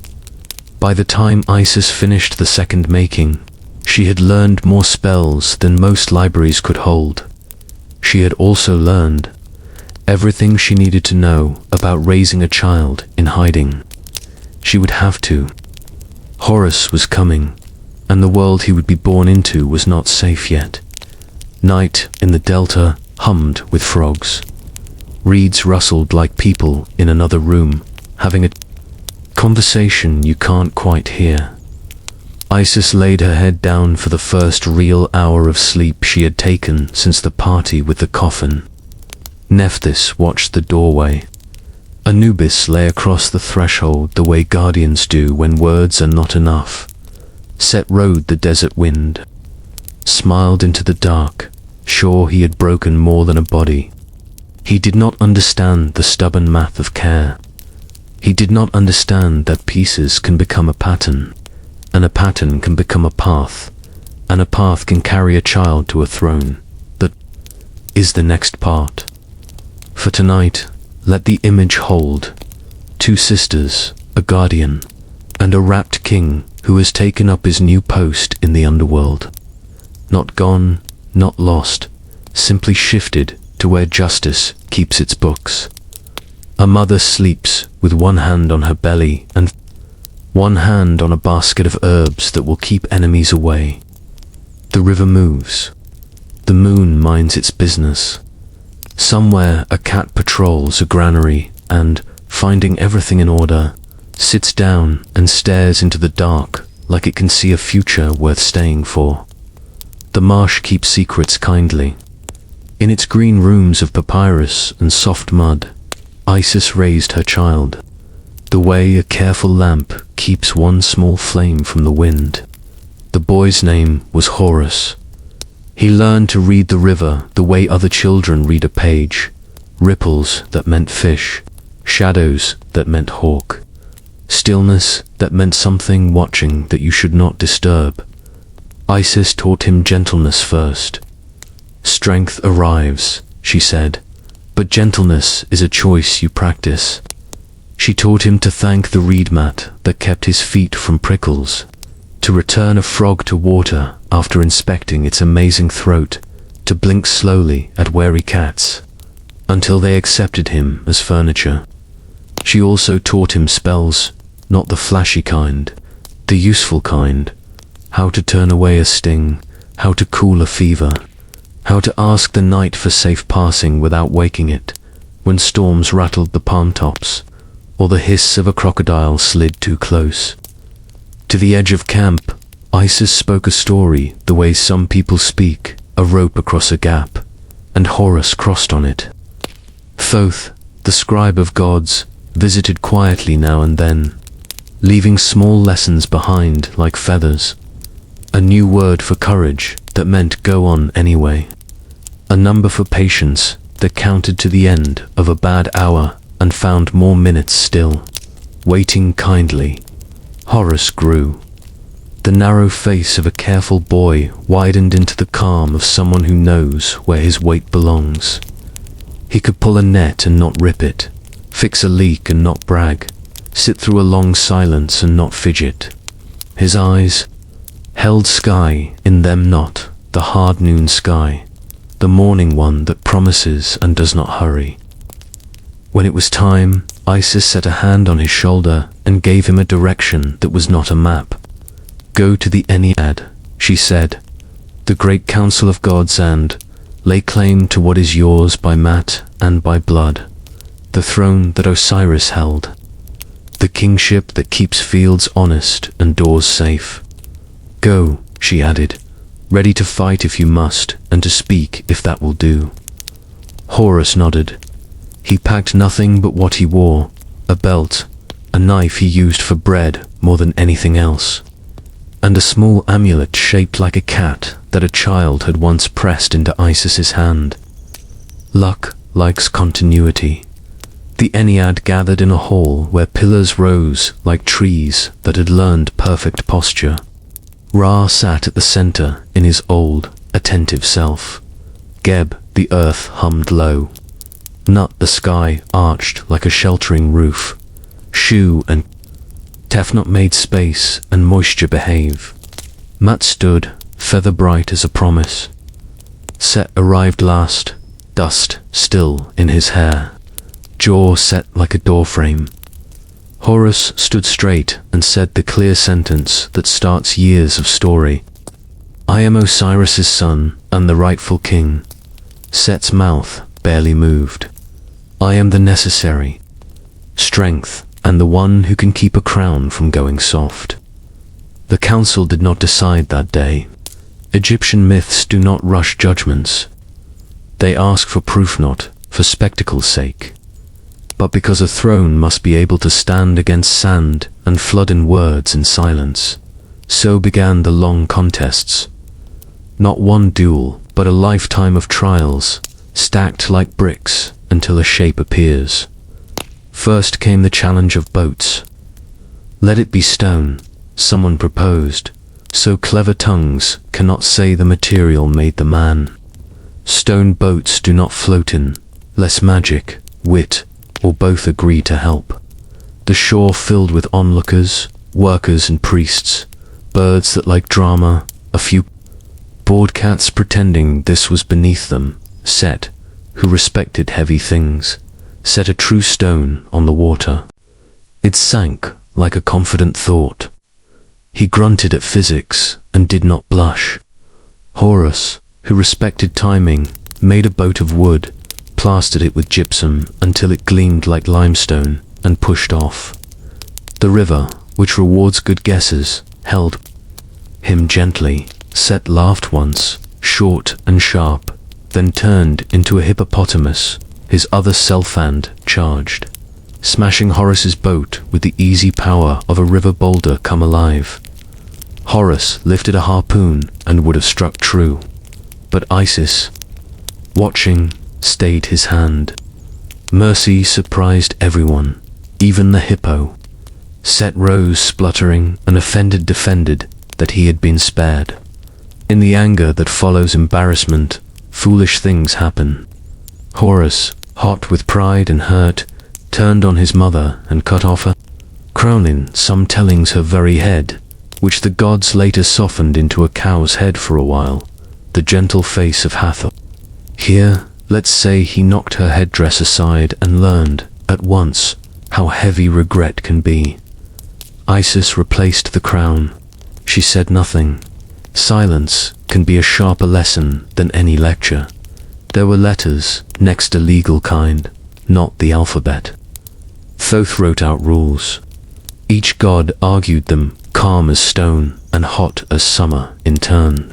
By the time Isis finished the second making, she had learned more spells than most libraries could hold. She had also learned everything she needed to know about raising a child in hiding. She would have to. Horus was coming, and the world he would be born into was not safe yet. Night in the delta hummed with frogs. Reeds rustled like people in another room, having a conversation you can't quite hear. Isis laid her head down for the first real hour of sleep she had taken since the party with the coffin. Nephthys watched the doorway. Anubis lay across the threshold the way guardians do when words are not enough. Set rode the desert wind, smiled into the dark, sure he had broken more than a body. He did not understand the stubborn math of care. He did not understand that pieces can become a pattern, and a pattern can become a path, and a path can carry a child to a throne. That is the next part. For tonight, let the image hold two sisters, a guardian, and a rapt king who has taken up his new post in the underworld. Not gone, not lost, simply shifted to where justice keeps its books. A mother sleeps with one hand on her belly and one hand on a basket of herbs that will keep enemies away. The river moves. The moon minds its business. Somewhere a cat patrols a granary and, finding everything in order, sits down and stares into the dark like it can see a future worth staying for. The marsh keeps secrets kindly. In its green rooms of papyrus and soft mud, Isis raised her child, the way a careful lamp keeps one small flame from the wind. The boy's name was Horus. He learned to read the river the way other children read a page, ripples that meant fish, shadows that meant hawk, stillness that meant something watching that you should not disturb. Isis taught him gentleness first. Strength arrives, she said, but gentleness is a choice you practice. She taught him to thank the reed mat that kept his feet from prickles, to return a frog to water after inspecting its amazing throat, to blink slowly at wary cats, until they accepted him as furniture. She also taught him spells, not the flashy kind, the useful kind, how to turn away a sting, how to cool a fever, how to ask the night for safe passing without waking it, when storms rattled the palm tops, or the hiss of a crocodile slid too close. To the edge of camp, Isis spoke a story the way some people speak, a rope across a gap, and Horus crossed on it. Thoth, the scribe of gods, visited quietly now and then, leaving small lessons behind like feathers. A new word for courage that meant go on anyway. A number for patience that counted to the end of a bad hour and found more minutes still. Waiting kindly. Horus grew. The narrow face of a careful boy widened into the calm of someone who knows where his weight belongs. He could pull a net and not rip it, fix a leak and not brag, sit through a long silence and not fidget. His eyes held sky in them, not the hard noon sky, the morning one that promises and does not hurry. When it was time, Isis set a hand on his shoulder and gave him a direction that was not a map. Go to the Ennead, she said, the great council of gods, and lay claim to what is yours by mat and by blood, the throne that Osiris held, the kingship that keeps fields honest and doors safe. Go, she added, ready to fight if you must, and to speak if that will do. Horus nodded. He packed nothing but what he wore, a belt, a knife he used for bread more than anything else, and a small amulet shaped like a cat that a child had once pressed into Isis's hand. Luck likes continuity. The Ennead gathered in a hall where pillars rose like trees that had learned perfect posture. Ra sat at the center in his old, attentive self. Geb, the earth, hummed low. Nut, the sky, arched like a sheltering roof. Shu and Tefnut made space and moisture behave. Mat stood, feather bright as a promise. Set arrived last, dust still in his hair, jaw set like a doorframe. Horus stood straight and said the clear sentence that starts years of story. I am Osiris's son and the rightful king. Set's mouth barely moved. I am the necessary strength and the one who can keep a crown from going soft. The council did not decide that day. Egyptian myths do not rush judgments. They ask for proof, not for spectacle's sake. but because a throne must be able to stand against sand and flood in words and silence. So began the long contests. Not one duel, but a lifetime of trials, stacked like bricks until a shape appears. First came the challenge of boats. Let it be stone, someone proposed, so clever tongues cannot say the material made the man. Stone boats do not float in, lest magic, wit, or both agree to help. The shore filled with onlookers, workers and priests, birds that like drama, a few bored cats pretending this was beneath them, Set, who respected heavy things, set a true stone on the water. It sank like a confident thought. He grunted at physics and did not blush. Horus, who respected timing, made a boat of wood, plastered it with gypsum until it gleamed like limestone, and pushed off. The river, which rewards good guesses, held him gently. Set laughed once, short and sharp, then turned into a hippopotamus, his other self-hand charged, smashing Horus's boat with the easy power of a river boulder come alive. Horus lifted a harpoon and would have struck true, but Isis, watching, stayed his hand. Mercy surprised everyone, even the hippo. Set rose spluttering and offended defended that he had been spared. In the anger that follows embarrassment, foolish things happen. Horus, hot with pride and hurt, turned on his mother and cut off her crown, some tellings her very head, which the gods later softened into a cow's head for a while, the gentle face of Hathor. Here, let's say he knocked her headdress aside and learned, at once, how heavy regret can be. Isis replaced the crown. She said nothing. Silence can be a sharper lesson than any lecture. There were letters, next a legal kind, not the alphabet. Thoth wrote out rules. Each god argued them, calm as stone and hot as summer in turn.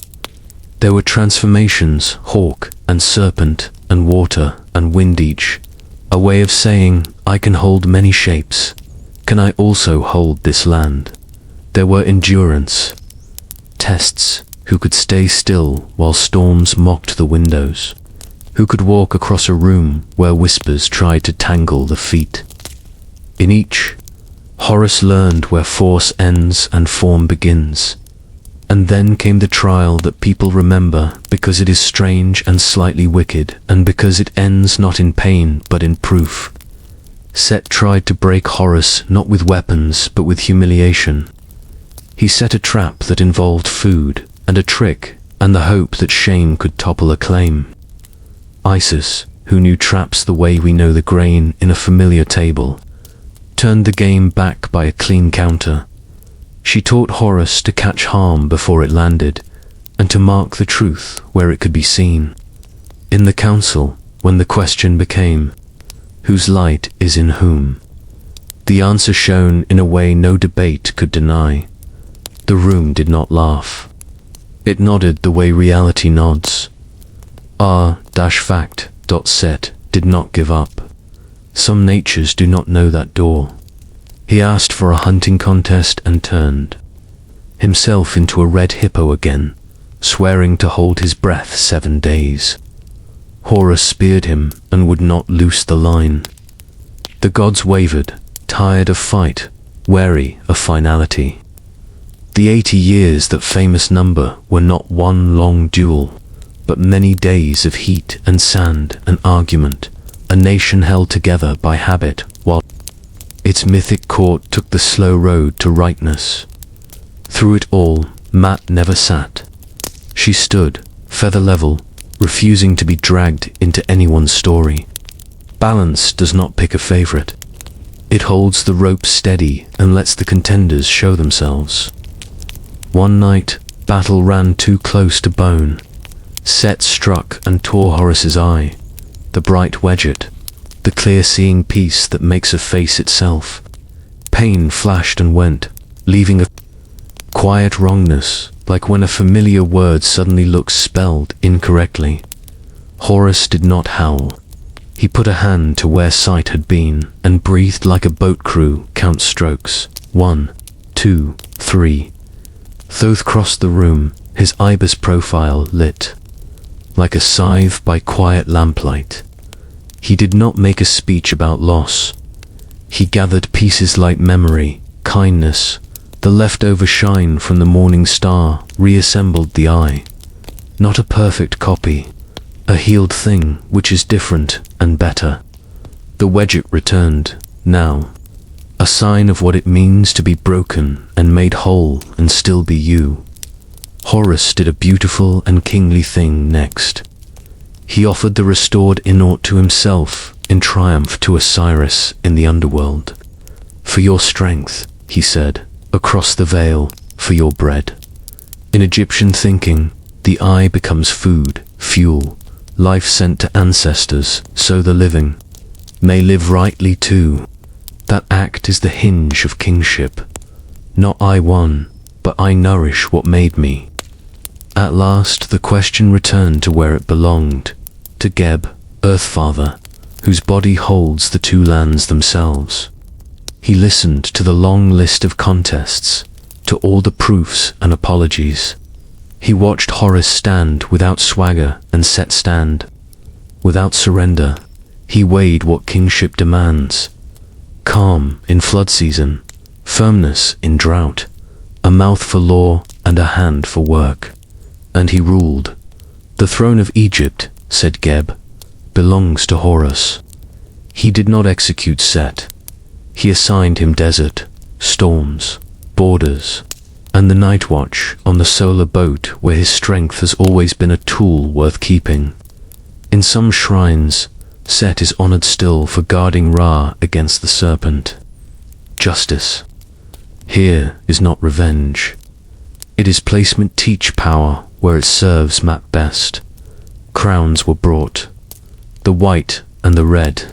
There were transformations, hawk and serpent and water and wind each, a way of saying, I can hold many shapes. Can I also hold this land? There were endurance tests, who could stay still while storms mocked the windows, who could walk across a room where whispers tried to tangle the feet. In each, Horus learned where force ends and form begins. And then came the trial that people remember because it is strange and slightly wicked, and because it ends not in pain but in proof. Set tried to break Horus not with weapons but with humiliation. He set a trap that involved food, and a trick, and the hope that shame could topple a claim. Isis, who knew traps the way we know the grain in a familiar table, turned the game back by a clean counter. She taught Horus to catch harm before it landed, and to mark the truth where it could be seen. In the council, when the question became, whose light is in whom? The answer shone in a way no debate could deny. The room did not laugh. It nodded the way reality nods. R-fact. Set did not give up. Some natures do not know that door. He asked for a hunting contest and turned himself into a red hippo again, swearing to hold his breath 7 days. Horus speared him and would not loose the line. The gods wavered, tired of fight, wary of finality. The 80 years that famous number were not one long duel, but many days of heat and sand and argument, a nation held together by habit while its mythic court took the slow road to rightness. Through it all, Mat never sat. She stood, feather level, refusing to be dragged into anyone's story. Balance does not pick a favorite. It holds the rope steady and lets the contenders show themselves. One night, battle ran too close to bone. Set struck and tore Horus's eye, the bright wedget, the clear-seeing piece that makes a face itself. Pain flashed and went, leaving a quiet wrongness, like when a familiar word suddenly looks spelled incorrectly. Horus did not howl. He put a hand to where sight had been, and breathed like a boat crew count strokes. 1, 2, 3. Thoth crossed the room, his ibis profile lit like a scythe by quiet lamplight. He did not make a speech about loss. He gathered pieces like memory, kindness, the leftover shine from the morning star, reassembled the eye. Not a perfect copy, a healed thing which is different and better. The wedget returned, now, a sign of what it means to be broken and made whole and still be you. Horus did a beautiful and kingly thing next. He offered the restored Inort to himself in triumph to Osiris in the underworld. For your strength, he said, across the veil, for your bread. In Egyptian thinking, the eye becomes food, fuel, life sent to ancestors, so the living may live rightly too. That act is the hinge of kingship. Not I won, but I nourish what made me. At last the question returned to where it belonged, to Geb, Earthfather, whose body holds the two lands themselves. He listened to the long list of contests, to all the proofs and apologies. He watched Horus stand without swagger and set stand. Without surrender, he weighed what kingship demands. Calm in flood season, firmness in drought, a mouth for law and a hand for work. And he ruled. The throne of Egypt, said Geb, belongs to Horus. He did not execute Set. He assigned him desert, storms, borders, and the night watch on the solar boat where his strength has always been a tool worth keeping. In some shrines, Set is honored still for guarding Ra against the serpent. Justice. Here is not revenge. It is placement teach power where it serves map best. Crowns were brought, the white and the red,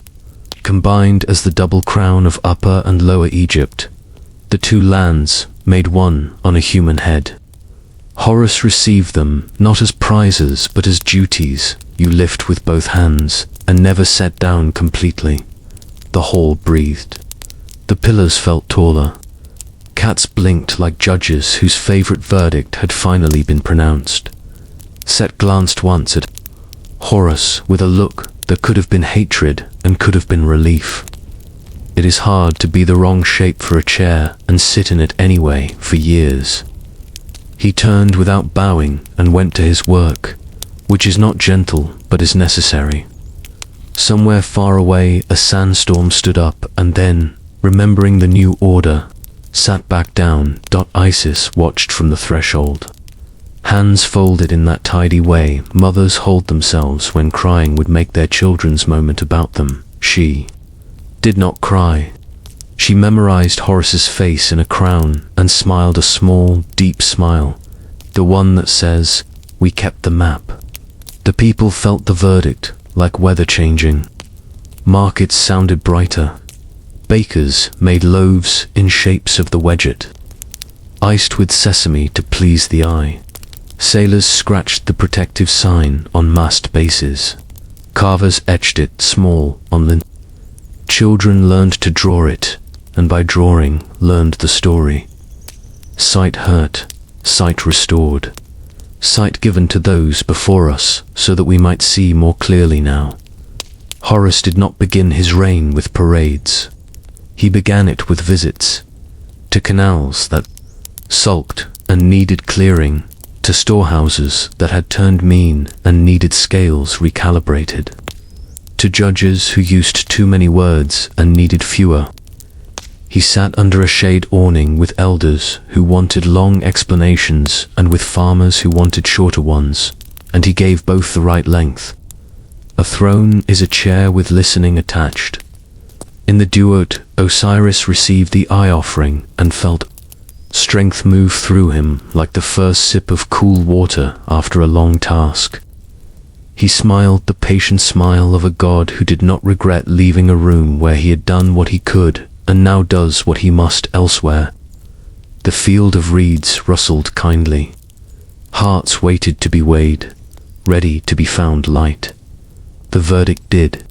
combined as the double crown of Upper and Lower Egypt. The two lands made one on a human head. Horus received them not as prizes but as duties you lift with both hands and never set down completely. The hall breathed. The pillars felt taller. Cats blinked like judges whose favorite verdict had finally been pronounced. Set glanced once at Horus with a look that could have been hatred and could have been relief. It is hard to be the wrong shape for a chair and sit in it anyway for years. He turned without bowing and went to his work, which is not gentle but is necessary. Somewhere far away a sandstorm stood up and then, remembering the new order, sat back down. Isis watched from the threshold. Hands folded in that tidy way mothers hold themselves when crying would make their children's moment about them. She did not cry. She memorized Horus's face in a crown and smiled a small, deep smile, the one that says, "We kept the map." The people felt the verdict, like weather changing. Markets sounded brighter. Bakers made loaves in shapes of the wedget, iced with sesame to please the eye. Sailors scratched the protective sign on mast bases. Carvers etched it small on lint. Children learned to draw it, and by drawing, learned the story. Sight hurt, sight restored. Sight given to those before us, so that we might see more clearly now. Horus did not begin his reign with parades. He began it with visits, to canals that sulked and needed clearing, to storehouses that had turned mean and needed scales recalibrated, to judges who used too many words and needed fewer. He sat under a shade awning with elders who wanted long explanations and with farmers who wanted shorter ones, and he gave both the right length. A throne is a chair with listening attached. In the duot, Osiris received the eye offering and felt strength move through him like the first sip of cool water after a long task. He smiled the patient smile of a god who did not regret leaving a room where he had done what he could and now does what he must elsewhere. The field of reeds rustled kindly. Hearts waited to be weighed, ready to be found light. The verdict did.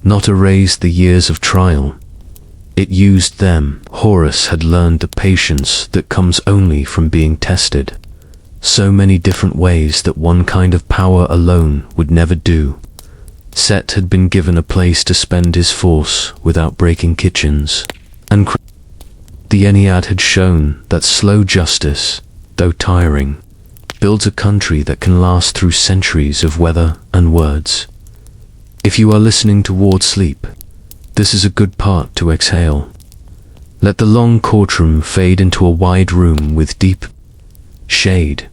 not erased the years of trial. It used them. Horus had learned the patience that comes only from being tested. So many different ways that one kind of power alone would never do. Set had been given a place to spend his force without breaking kitchens, and the Ennead had shown that slow justice, though tiring, builds a country that can last through centuries of weather and words. If you are listening toward sleep, this is a good part to exhale. Let the long courtroom fade into a wide room with deep shade.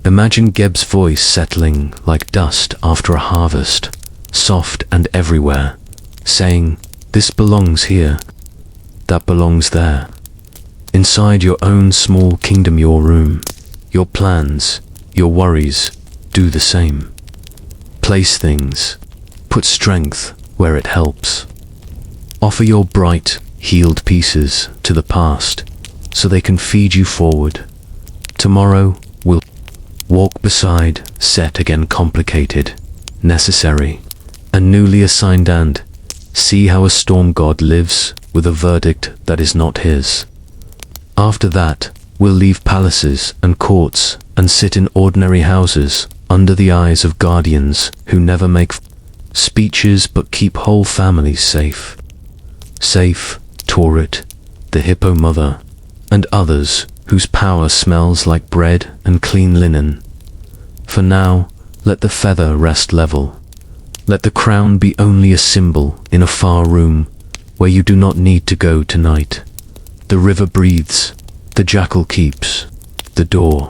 Imagine Geb's voice settling like dust after a harvest, soft and everywhere, saying, "This belongs here, that belongs there." Inside your own small kingdom, your room, your plans, your worries, do the same. Place things, put strength where it helps. Offer your bright, healed pieces to the past so they can feed you forward. Tomorrow will walk beside, Set again complicated, necessary, and newly assigned, and see how a storm god lives with a verdict that is not his. After that, we'll leave palaces and courts and sit in ordinary houses under the eyes of guardians who never make speeches but keep whole families safe. Safe, Taurit, the hippo mother, and others whose power smells like bread and clean linen. For now, let the feather rest level. Let the crown be only a symbol in a far room where you do not need to go tonight. The river breathes, the jackal keeps the door.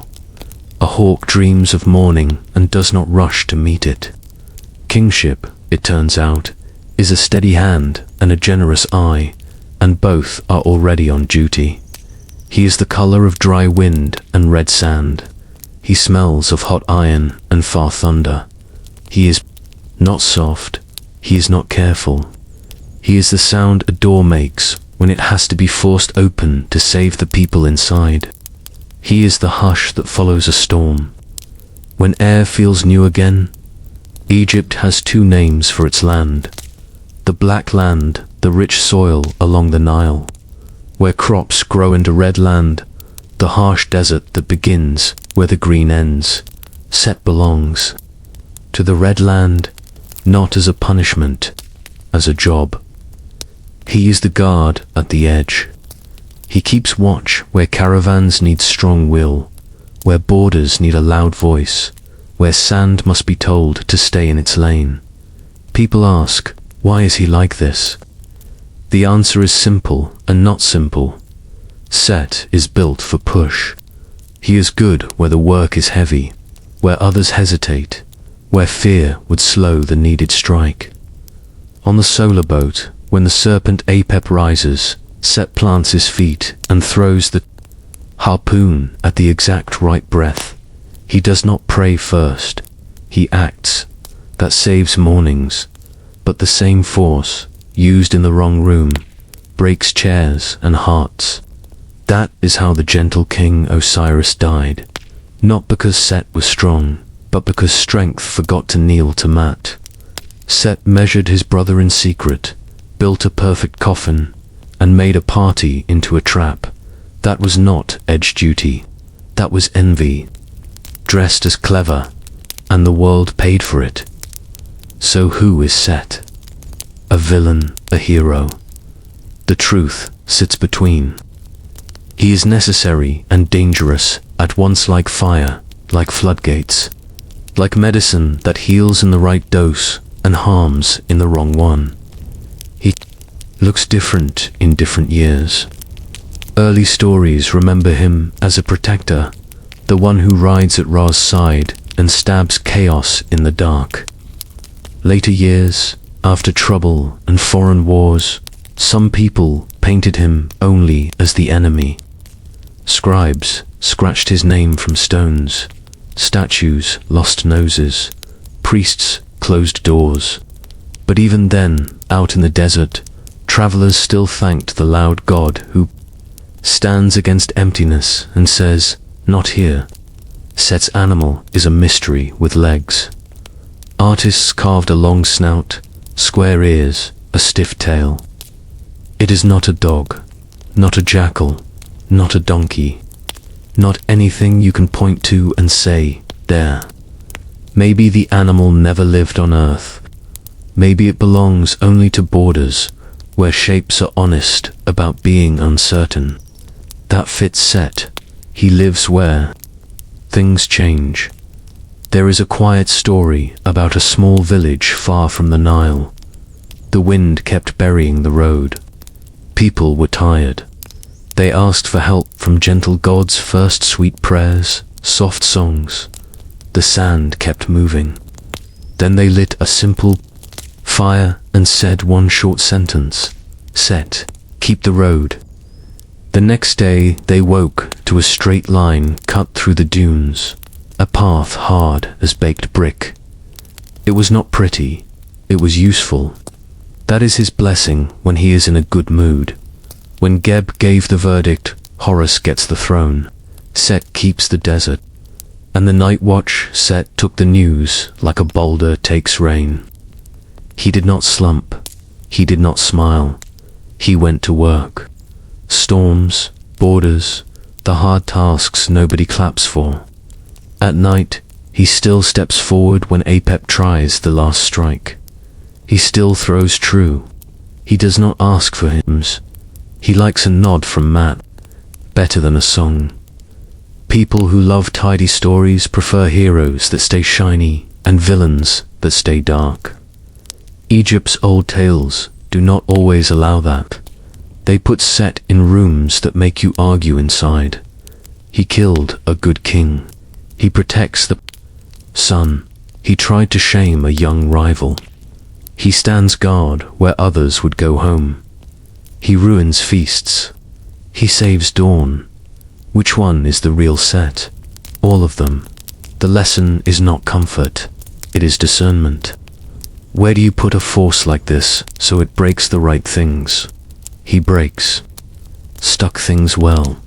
A hawk dreams of morning and does not rush to meet it. Kingship, it turns out, is a steady hand and a generous eye, and both are already on duty. He is the color of dry wind and red sand. He smells of hot iron and far thunder. He is not soft. He is not careful. He is the sound a door makes when it has to be forced open to save the people inside. He is the hush that follows a storm. When air feels new again, Egypt has two names for its land. The black land, the rich soil along the Nile, where crops grow into red land, the harsh desert that begins where the green ends. Set belongs to the red land, not as a punishment, as a job. He is the guard at the edge. He keeps watch where caravans need strong will, where borders need a loud voice, where sand must be told to stay in its lane. People ask, why is he like this? The answer is simple and not simple. Set is built for push. He is good where the work is heavy, where others hesitate, where fear would slow the needed strike. On the solar boat, when the serpent Apep rises, Set plants his feet and throws the harpoon at the exact right breath. He does not pray first. He acts. That saves mornings. But the same force, used in the wrong room, breaks chairs and hearts. That is how the gentle king Osiris died. Not because Set was strong, but because strength forgot to kneel to mat. Set measured his brother in secret, built a perfect coffin, and made a party into a trap. That was not edge duty. That was envy. Dressed as clever, and the world paid for it. So who is Set? A villain, a hero? The truth sits between. He is necessary and dangerous, at once like fire, like floodgates, like medicine that heals in the right dose and harms in the wrong one. He looks different in different years. Early stories remember him as a protector, the one who rides at Ra's side and stabs chaos in the dark. Later years, after trouble and foreign wars, some people painted him only as the enemy. Scribes scratched his name from stones. Statues lost noses. Priests closed doors. But even then, out in the desert, travelers still thanked the loud god who stands against emptiness and says, "Not here." Set's animal is a mystery with legs. Artists carved a long snout, square ears, a stiff tail. It is not a dog, not a jackal, not a donkey, not anything you can point to and say, there. Maybe the animal never lived on Earth. Maybe it belongs only to borders, where shapes are honest about being uncertain. That fits Set. He lives where things change. There is a quiet story about a small village far from the Nile. The wind kept burying the road. People were tired. They asked for help from gentle gods, first sweet prayers, soft songs. The sand kept moving. Then they lit a simple fire and said one short sentence, Set, keep the road. The next day they woke to a straight line cut through the dunes, a path hard as baked brick. It was not pretty, it was useful. That is his blessing when he is in a good mood. When Geb gave the verdict, Horus gets the throne, Set keeps the desert. And the night watch, Set took the news like a boulder takes rain. He did not slump, he did not smile, he went to work. Storms, borders, the hard tasks nobody claps for. At night, he still steps forward when Apep tries the last strike. He still throws true. He does not ask for hymns. He likes a nod from Matt, better than a song. People who love tidy stories prefer heroes that stay shiny and villains that stay dark. Egypt's old tales do not always allow that. They put Set in rooms that make you argue inside. He killed a good king. He protects the sun. He tried to shame a young rival. He stands guard where others would go home. He ruins feasts. He saves dawn. Which one is the real Set? All of them. The lesson is not comfort. It is discernment. Where do you put a force like this so it breaks the right things? He breaks. Stuck things well.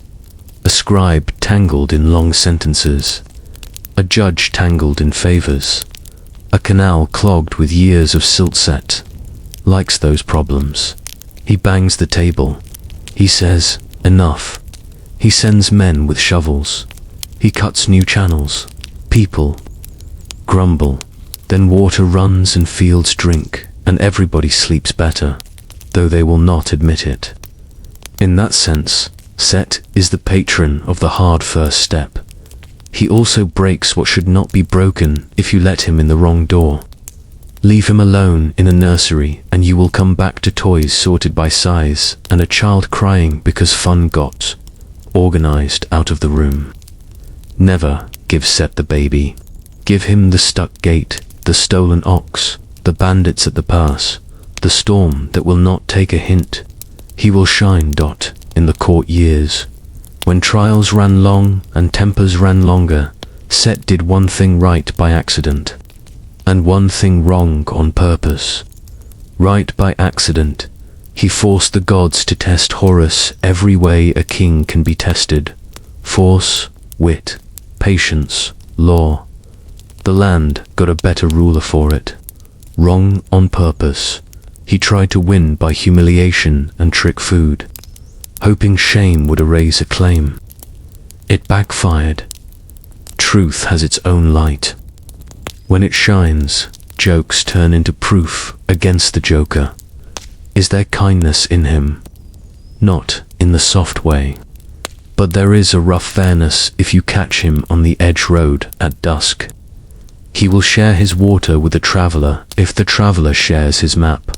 A scribe tangled in long sentences. A judge tangled in favors. A canal clogged with years of silt. Set likes those problems. He bangs the table. He says, enough. He sends men with shovels. He cuts new channels. People grumble. Then water runs and fields drink, and everybody sleeps better, though they will not admit it. In that sense, Set is the patron of the hard first step. He also breaks what should not be broken if you let him in the wrong door. Leave him alone in a nursery and you will come back to toys sorted by size and a child crying because fun got organized out of the room. Never give Set the baby. Give him the stuck gate, the stolen ox, the bandits at the pass, the storm that will not take a hint. He will shine. In the court years. When trials ran long and tempers ran longer, Set did one thing right by accident, and one thing wrong on purpose. Right by accident, he forced the gods to test Horus every way a king can be tested. Force, wit, patience, law. The land got a better ruler for it. Wrong on purpose. He tried to win by humiliation and trick food, hoping shame would erase a claim. It backfired. Truth has its own light. When it shines, jokes turn into proof against the joker. Is there kindness in him? Not in the soft way. But there is a rough fairness if you catch him on the edge road at dusk. He will share his water with the traveler if the traveler shares his map.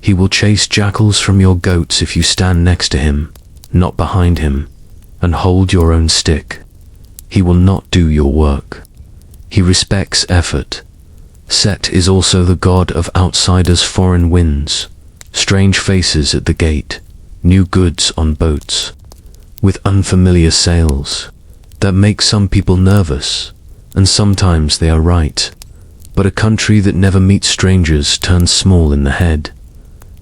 He will chase jackals from your goats if you stand next to him, not behind him, and hold your own stick. He will not do your work. He respects effort. Set is also the god of outsiders' foreign winds, strange faces at the gate, new goods on boats, with unfamiliar sails, that make some people nervous, and sometimes they are right, but a country that never meets strangers turns small in the head.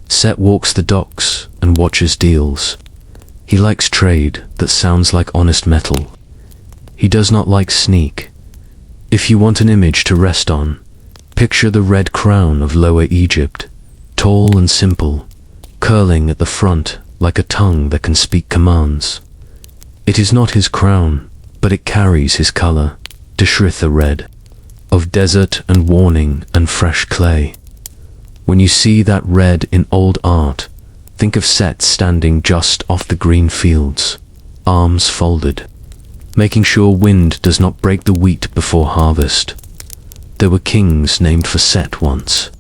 Set walks the docks and watches deals. He likes trade that sounds like honest metal. He does not like sneak. If you want an image to rest on, Picture the red crown of Lower Egypt, tall and simple, curling at the front like a tongue that can speak commands. It is not his crown, but it carries his color, Deshritha red, of desert and warning and fresh clay. When you see that red in old art, think of Set standing just off the green fields, arms folded, making sure wind does not break the wheat before harvest. There were kings named for Set once.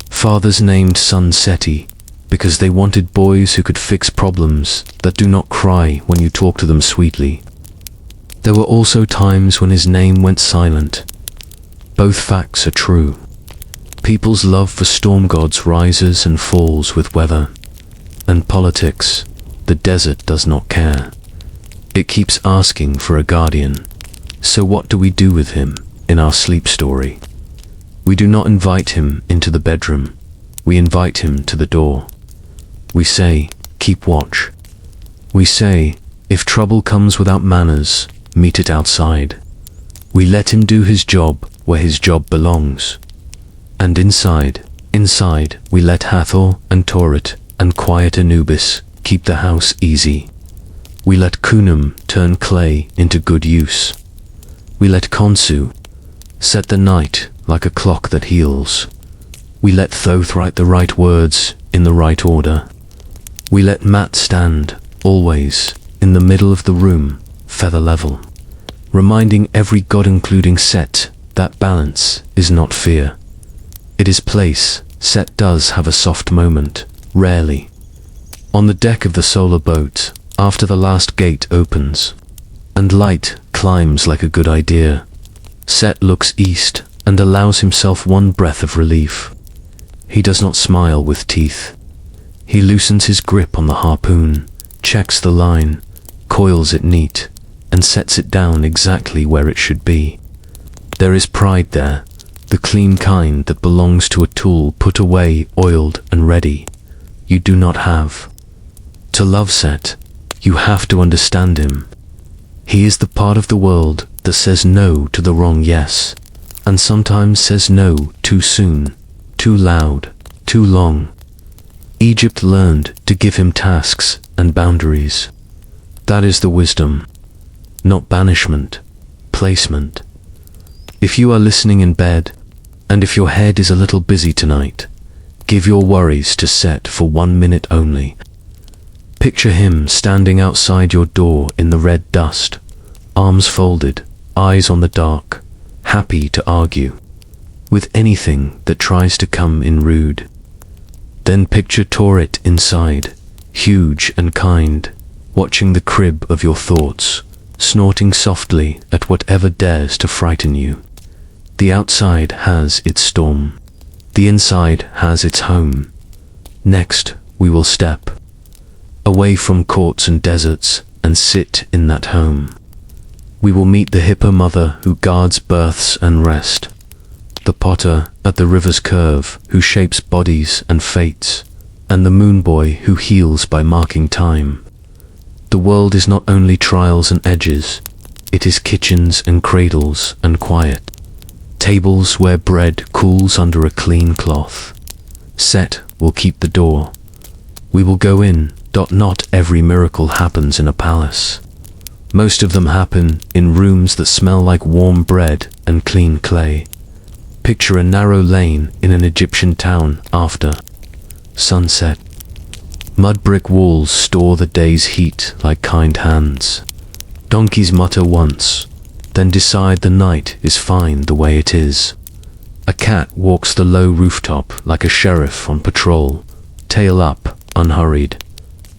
Fathers named son Seti, because they wanted boys who could fix problems that do not cry when you talk to them sweetly. There were also times when his name went silent. Both facts are true. People's love for storm gods rises and falls with weather. And politics, the desert does not care. It keeps asking for a guardian. So what do we do with him in our sleep story? We do not invite him into the bedroom. We invite him to the door. We say, keep watch. We say, if trouble comes without manners, meet it outside. We let him do his job where his job belongs. And inside, we let Hathor and Tauret and quiet Anubis keep the house easy. We let Khnum turn clay into good use. We let Khonsu set the night like a clock that heals. We let Thoth write the right words in the right order. We let Mat stand, always, in the middle of the room, feather level, reminding every god including Set that balance is not fear. It is place. Set does have a soft moment, rarely. On the deck of the solar boat, after the last gate opens, and light climbs like a good idea, Set looks east and allows himself one breath of relief. He does not smile with teeth. He loosens his grip on the harpoon, checks the line, coils it neat, and sets it down exactly where it should be. There is pride there, the clean kind that belongs to a tool put away, oiled and ready. You do not have. To love Set, you have to understand him. He is the part of the world that says no to the wrong yes, and sometimes says no too soon, too loud, too long. Egypt learned to give him tasks and boundaries. That is the wisdom, not banishment, placement. If you are listening in bed, and if your head is a little busy tonight, give your worries to Set for 1 minute only. Picture him standing outside your door in the red dust, arms folded, eyes on the dark, happy to argue with anything that tries to come in rude. Then picture Tauret inside, huge and kind, watching the crib of your thoughts, snorting softly at whatever dares to frighten you. The outside has its storm. The inside has its home. Next, we will step away from courts and deserts and sit in that home. We will meet the Hippo mother who guards births and rest, the potter at the river's curve who shapes bodies and fates, and the moon boy who heals by marking time. The world is not only trials and edges, it is kitchens and cradles and quiet, tables where bread cools under a clean cloth. Set will keep the door. We will go in. Not every miracle happens in a palace. Most of them happen in rooms that smell like warm bread and clean clay. Picture a narrow lane in an Egyptian town after sunset. Mud brick walls store the day's heat like kind hands. Donkeys mutter once, then decide the night is fine the way it is. A cat walks the low rooftop like a sheriff on patrol, tail up, unhurried.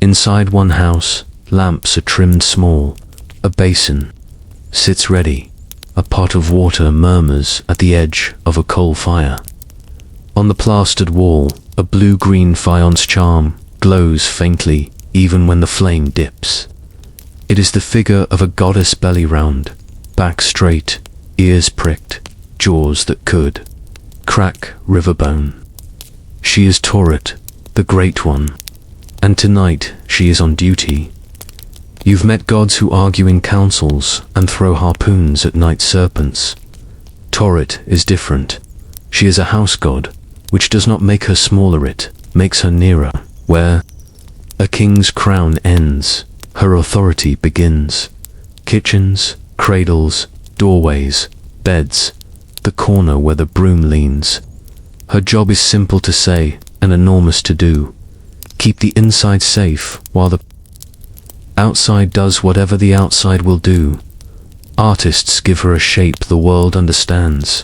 Inside one house, lamps are trimmed small. A basin sits ready. A pot of water murmurs at the edge of a coal fire. On the plastered wall, a blue-green faience charm glows faintly even when the flame dips. It is the figure of a goddess belly round, back straight, ears pricked, jaws that could crack riverbone. She is Tauret, the Great One, and tonight she is on duty. You've met gods who argue in councils and throw harpoons at night serpents. Tauret is different. She is a house god, which does not make her smaller, it makes her nearer. Where a king's crown ends, her authority begins. Kitchens, cradles, doorways, beds, the corner where the broom leans. Her job is simple to say and enormous to do. Keep the inside safe while the outside does whatever the outside will do. Artists give her a shape the world understands.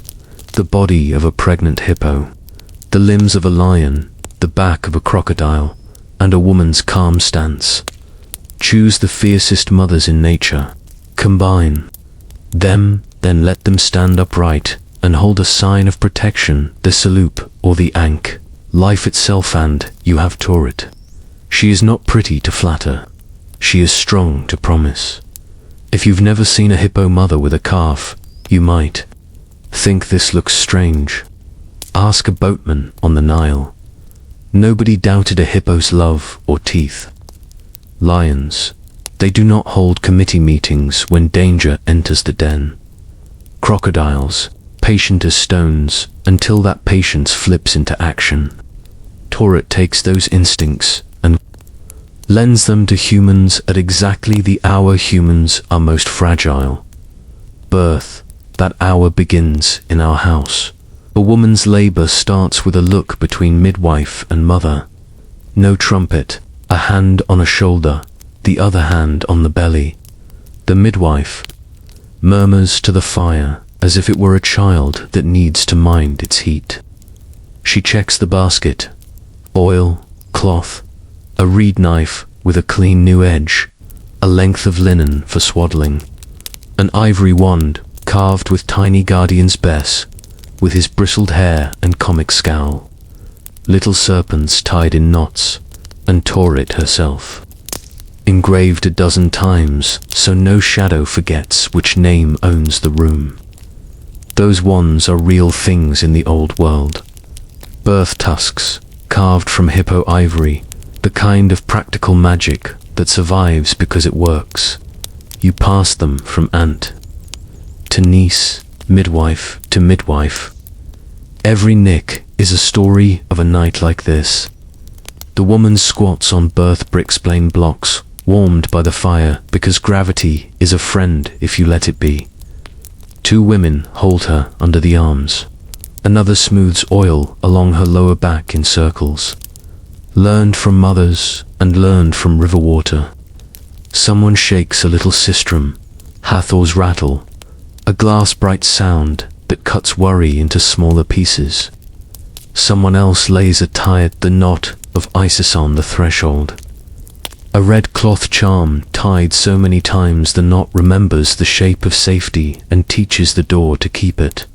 The body of a pregnant hippo, the limbs of a lion, the back of a crocodile, and a woman's calm stance. Choose the fiercest mothers in nature. Combine them, then let them stand upright and hold a sign of protection, the salute or the ankh, life itself, and you have Tauret. She is not pretty to flatter. She is strong to promise. If you've never seen a hippo mother with a calf, you might think this looks strange. Ask a boatman on the Nile. Nobody doubted a hippo's love or teeth. Lions, they do not hold committee meetings when danger enters the den. Crocodiles, patient as stones until that patience flips into action. Tauret takes those instincts and lends them to humans at exactly the hour humans are most fragile. Birth, that hour begins in our house. A woman's labor starts with a look between midwife and mother. No trumpet, a hand on a shoulder, the other hand on the belly. The midwife murmurs to the fire as if it were a child that needs to mind its heat. She checks the basket. Oil, cloth, a reed knife with a clean new edge, a length of linen for swaddling, an ivory wand carved with tiny guardian's bess, with his bristled hair and comic scowl, little serpents tied in knots, and Tauret herself, engraved a dozen times so no shadow forgets which name owns the room. Those wands are real things in the old world. Birth tusks, carved from hippo ivory, the kind of practical magic that survives because it works. You pass them from aunt to niece, midwife to midwife. Every nick is a story of a night like this. The woman squats on birth bricks, plain blocks, warmed by the fire because gravity is a friend if you let it be. Two women hold her under the arms. Another smooths oil along her lower back in circles. Learned from mothers and learned from river water. Someone shakes a little sistrum, Hathor's rattle, a glass bright sound that cuts worry into smaller pieces. Someone else lays the knot of Isis on the threshold. A red cloth charm tied so many times the knot remembers the shape of safety and teaches the door to keep it.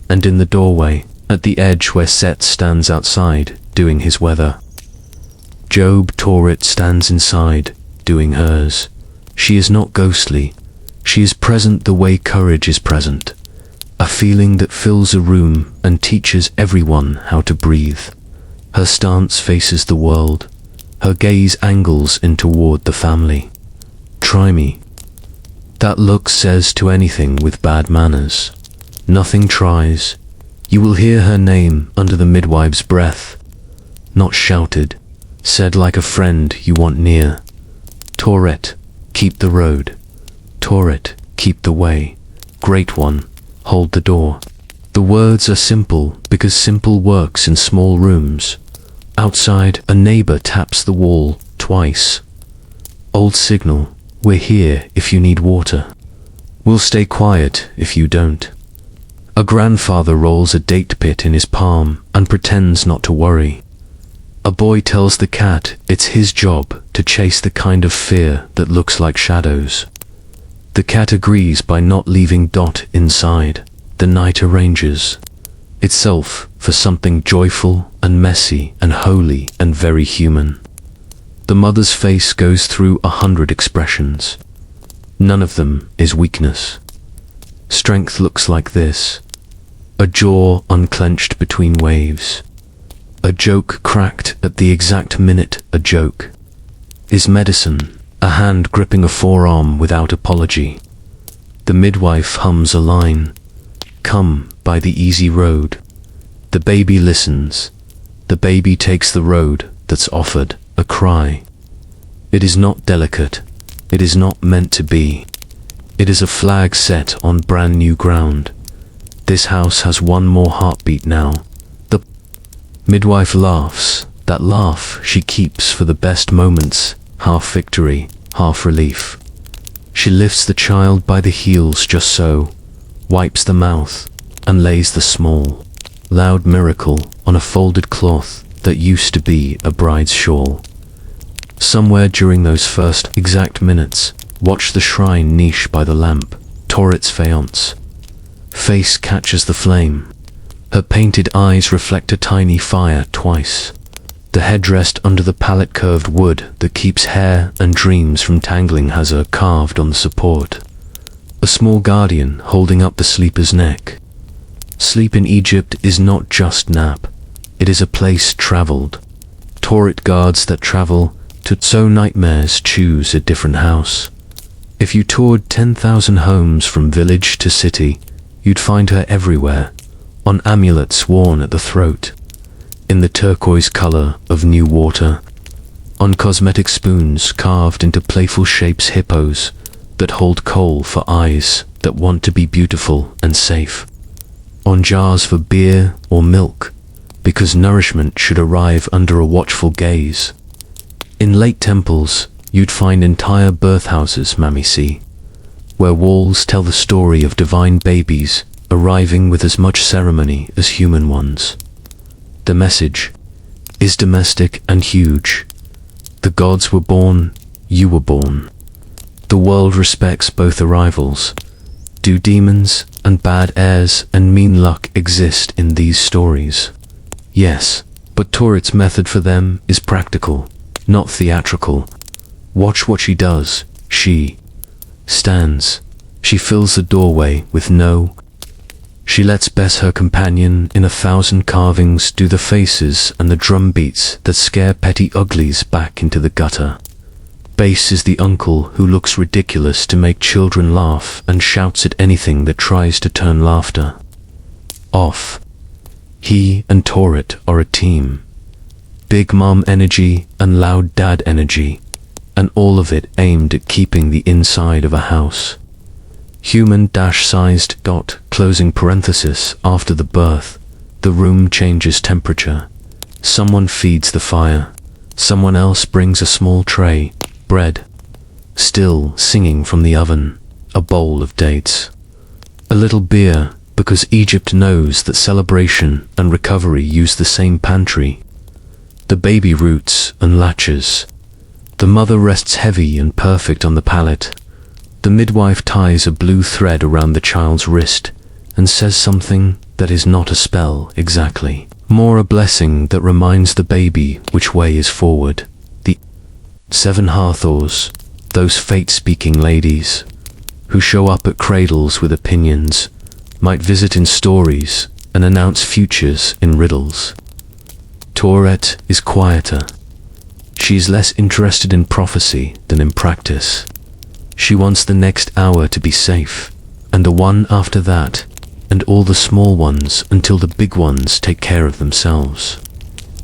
And in the doorway, at the edge where Set stands outside, doing his weather, Job Tauret stands inside, doing hers. She is not ghostly. She is present the way courage is present. A feeling that fills a room and teaches everyone how to breathe. Her stance faces the world. Her gaze angles in toward the family. Try me. That look says to anything with bad manners. Nothing tries. You will hear her name under the midwife's breath. Not shouted, said like a friend you want near. Tauret, keep the road. Tauret, keep the way. Great one, hold the door. The words are simple because simple works in small rooms. Outside, a neighbor taps the wall twice. Old signal, we're here if you need water. We'll stay quiet if you don't. A grandfather rolls a date pit in his palm and pretends not to worry. A boy tells the cat it's his job to chase the kind of fear that looks like shadows. The cat agrees by not leaving Dot inside. The night arranges itself for something joyful and messy and holy and very human. The mother's face goes through 100 expressions. None of them is weakness. Strength looks like this. A jaw unclenched between waves. A joke cracked at the exact minute a joke is medicine. A hand gripping a forearm without apology. The midwife hums a line. Come by the easy road. The baby listens. The baby takes the road that's offered, a cry. It is not delicate. It is not meant to be. It is a flag set on brand new ground. This house has one more heartbeat now. The midwife laughs. That laugh she keeps for the best moments, half victory, half relief. She lifts the child by the heels just so, wipes the mouth, and lays the small, loud miracle on a folded cloth that used to be a bride's shawl. Somewhere during those first exact minutes, watch the shrine niche by the lamp, tore its faience. Face catches the flame. Her painted eyes reflect a tiny fire twice. The headdress under the pallet-curved wood that keeps hair and dreams from tangling has her carved on the support. A small guardian holding up the sleeper's neck. Sleep in Egypt is not just nap. It is a place traveled. Torret guards that travel to so nightmares choose a different house. If you toured 10,000 homes from village to city, you'd find her everywhere, on amulets worn at the throat, in the turquoise color of new water, on cosmetic spoons carved into playful shapes, hippos that hold coal for eyes that want to be beautiful and safe, on jars for beer or milk, because nourishment should arrive under a watchful gaze. In late temples, you'd find entire birthhouses, Mammy see, where walls tell the story of divine babies arriving with as much ceremony as human ones. The message is domestic and huge. The gods were born, you were born. The world respects both arrivals. Do demons and bad airs and mean luck exist in these stories? Yes, but Torret's method for them is practical, not theatrical. Watch what she does. She stands. She fills the doorway with no. She lets Bess, her companion, in 1,000 carvings do the faces and the drum beats that scare petty uglies back into the gutter. Bess is the uncle who looks ridiculous to make children laugh and shouts at anything that tries to turn laughter off. He and Torret are a team. Big mom energy and loud dad energy, and all of it aimed at keeping the inside of a house. Human-sized dot, closing parenthesis, after the birth, the room changes temperature. Someone feeds the fire. Someone else brings a small tray, bread. Still singing from the oven, a bowl of dates. A little beer, because Egypt knows that celebration and recovery use the same pantry. The baby roots and latches. The mother rests heavy and perfect on the pallet. The midwife ties a blue thread around the child's wrist and says something that is not a spell exactly, more a blessing that reminds the baby which way is forward. The 7 Hathors, those fate-speaking ladies, who show up at cradles with opinions, might visit in stories and announce futures in riddles. Torret is quieter. She is less interested in prophecy than in practice. She wants the next hour to be safe, and the one after that, and all the small ones until the big ones take care of themselves.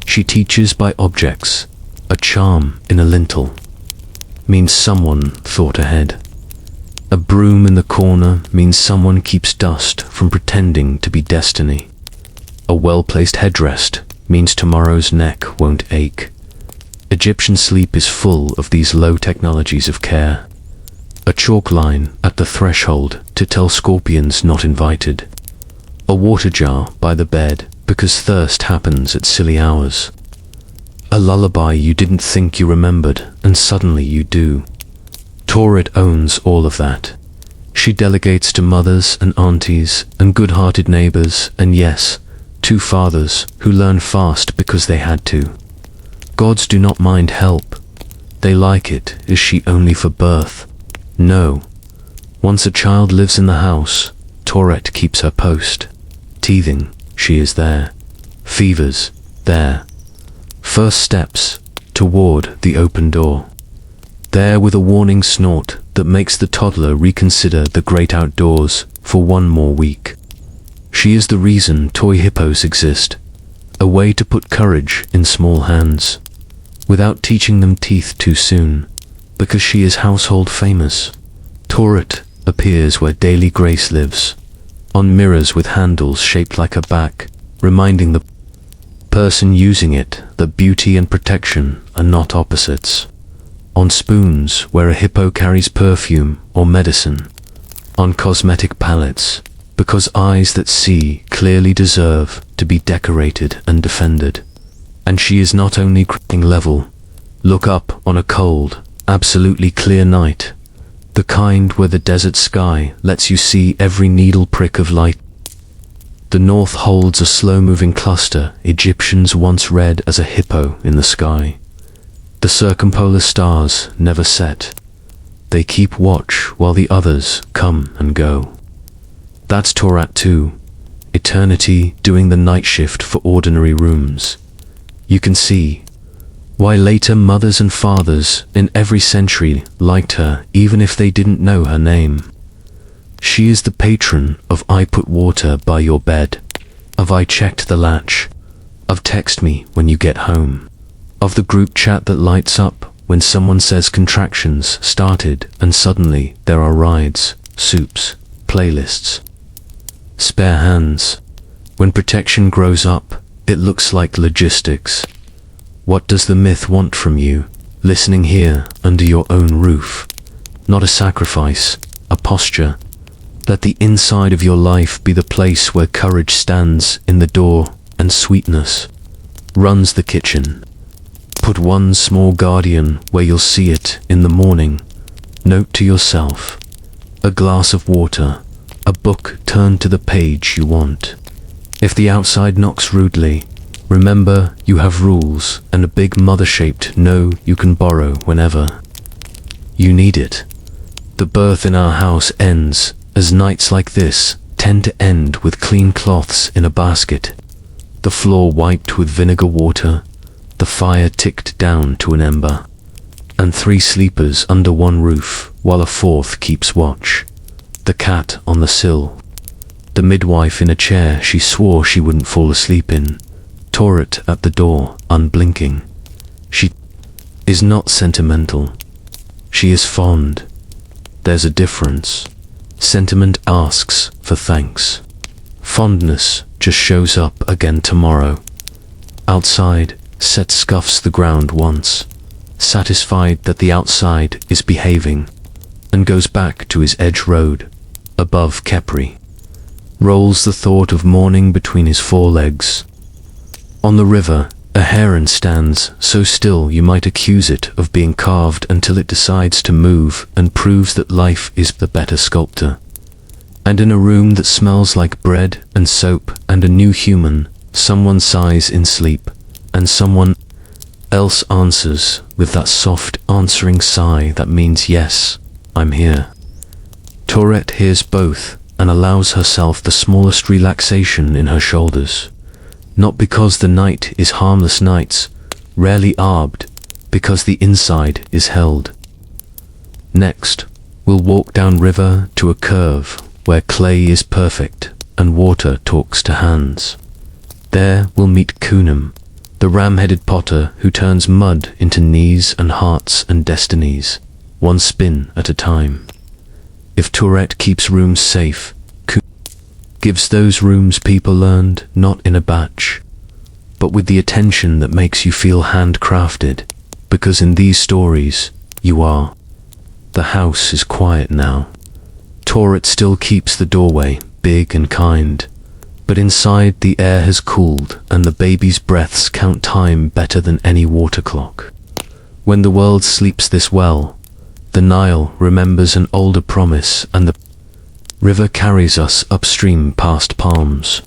She teaches by objects. A charm in a lintel means someone thought ahead. A broom in the corner means someone keeps dust from pretending to be destiny. A well-placed headdress means tomorrow's neck won't ache. Egyptian sleep is full of these low technologies of care. A chalk line at the threshold to tell scorpions not invited. A water jar by the bed because thirst happens at silly hours. A lullaby you didn't think you remembered and suddenly you do. Torret owns all of that. She delegates to mothers and aunties and good-hearted neighbors and yes, 2 fathers who learn fast because they had to. Gods do not mind help. They like it. Is she only for birth? No. Once a child lives in the house, Torret keeps her post. Teething, she is there. Fevers, there. First steps toward the open door. There with a warning snort that makes the toddler reconsider the great outdoors for one more week. She is the reason toy hippos exist, a way to put courage in small hands, without teaching them teeth too soon, because she is household famous. Tauret appears where daily grace lives, on mirrors with handles shaped like a back, reminding the person using it that beauty and protection are not opposites. On spoons where a hippo carries perfume or medicine. On cosmetic palettes, because eyes that see clearly deserve to be decorated and defended. And she is not only cracking level. Look up on a cold, absolutely clear night, the kind where the desert sky lets you see every needle prick of light. The north holds a slow-moving cluster Egyptians once read as a hippo in the sky. The circumpolar stars never set. They keep watch while the others come and go. That's Tauret too, eternity doing the night shift for ordinary rooms. You can see why later mothers and fathers in every century liked her even if they didn't know her name. She is the patron of I put water by your bed, of I checked the latch, of text me when you get home, of the group chat that lights up when someone says contractions started and suddenly there are rides, soups, playlists. Spare hands. When protection grows up, it looks like logistics. What does the myth want from you, listening here under your own roof? Not a sacrifice, a posture. Let the inside of your life be the place where courage stands in the door and sweetness runs the kitchen. Put one small guardian where you'll see it in the morning. Note to yourself. A glass of water. A book turned to the page you want. If the outside knocks rudely, remember you have rules and a big mother-shaped no you can borrow whenever you need it. The birth in our house ends, as nights like this tend to end with clean cloths in a basket, the floor wiped with vinegar water, the fire ticked down to an ember, and 3 sleepers under one roof while a 4th keeps watch. The cat on the sill, the midwife in a chair she swore she wouldn't fall asleep in, Tauret at the door, unblinking. She is not sentimental. She is fond. There's a difference. Sentiment asks for thanks. Fondness just shows up again tomorrow. Outside, Set scuffs the ground once, satisfied that the outside is behaving, and goes back to his edge road, above Kepri. Rolls the thought of morning between his forelegs. On the river, a heron stands so still you might accuse it of being carved until it decides to move and proves that life is the better sculptor. And in a room that smells like bread and soap and a new human, someone sighs in sleep, and someone else answers with that soft answering sigh that means yes, I'm here. Tauret hears both and allows herself the smallest relaxation in her shoulders. Not because the night is harmless nights, rarely arbed, because the inside is held. Next, we'll walk down river to a curve where clay is perfect and water talks to hands. There we'll meet Kunim, the ram-headed potter who turns mud into knees and hearts and destinies, one spin at a time. If Tauret keeps rooms safe, Kunim gives those rooms people learned not in a batch, but with the attention that makes you feel handcrafted, because in these stories, you are. The house is quiet now. Tauret still keeps the doorway big and kind, but inside the air has cooled and the baby's breaths count time better than any water clock. When the world sleeps this well, the Nile remembers an older promise and the river carries us upstream past palms,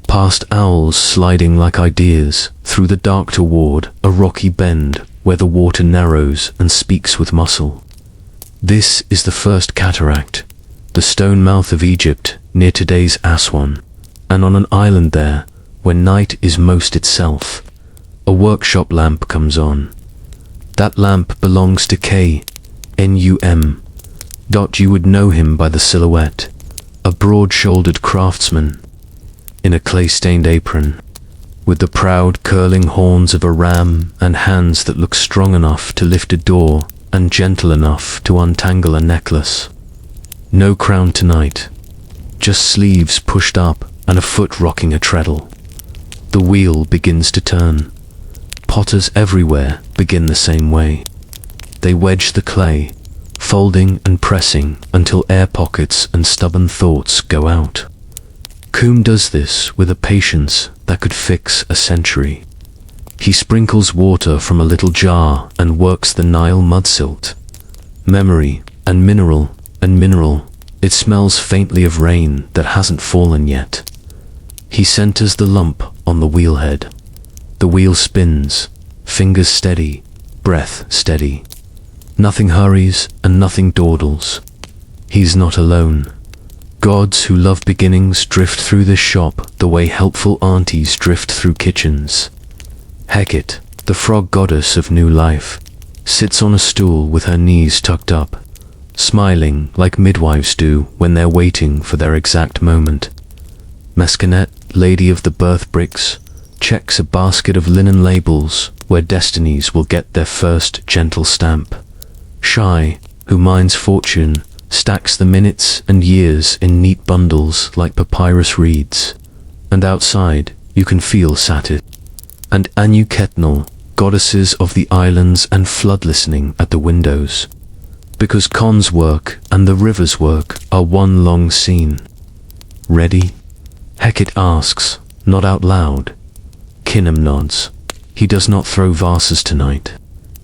past owls sliding like ideas, through the dark toward a rocky bend where the water narrows and speaks with muscle. This is the first cataract, the stone mouth of Egypt near today's Aswan, and on an island there, when night is most itself, a workshop lamp comes on. That lamp belongs to K.N.U.M. You would know him by the silhouette, a broad-shouldered craftsman, in a clay-stained apron, with the proud curling horns of a ram and hands that look strong enough to lift a door and gentle enough to untangle a necklace. No crown tonight, just sleeves pushed up and a foot rocking a treadle. The wheel begins to turn. Potters everywhere begin the same way. They wedge the clay, folding and pressing until air pockets and stubborn thoughts go out. Kuhn does this with a patience that could fix a century. He sprinkles water from a little jar and works the Nile mud silt. Memory and mineral and mineral, it smells faintly of rain that hasn't fallen yet. He centers the lump on the wheelhead. The wheel spins, fingers steady, breath steady. Nothing hurries and nothing dawdles. He's not alone. Gods who love beginnings drift through this shop the way helpful aunties drift through kitchens. Hecate, the frog goddess of new life, sits on a stool with her knees tucked up, smiling like midwives do when they're waiting for their exact moment. Mescanet, lady of the birth bricks, checks a basket of linen labels where destinies will get their first gentle stamp. Shy, who minds fortune, stacks the minutes and years in neat bundles like papyrus reeds. And outside, you can feel Satyr and Anu Ketnal, goddesses of the islands and flood listening at the windows. Because Khan's work and the river's work are one long scene. Ready? Hecate asks, not out loud. Khinum nods. He does not throw vases tonight.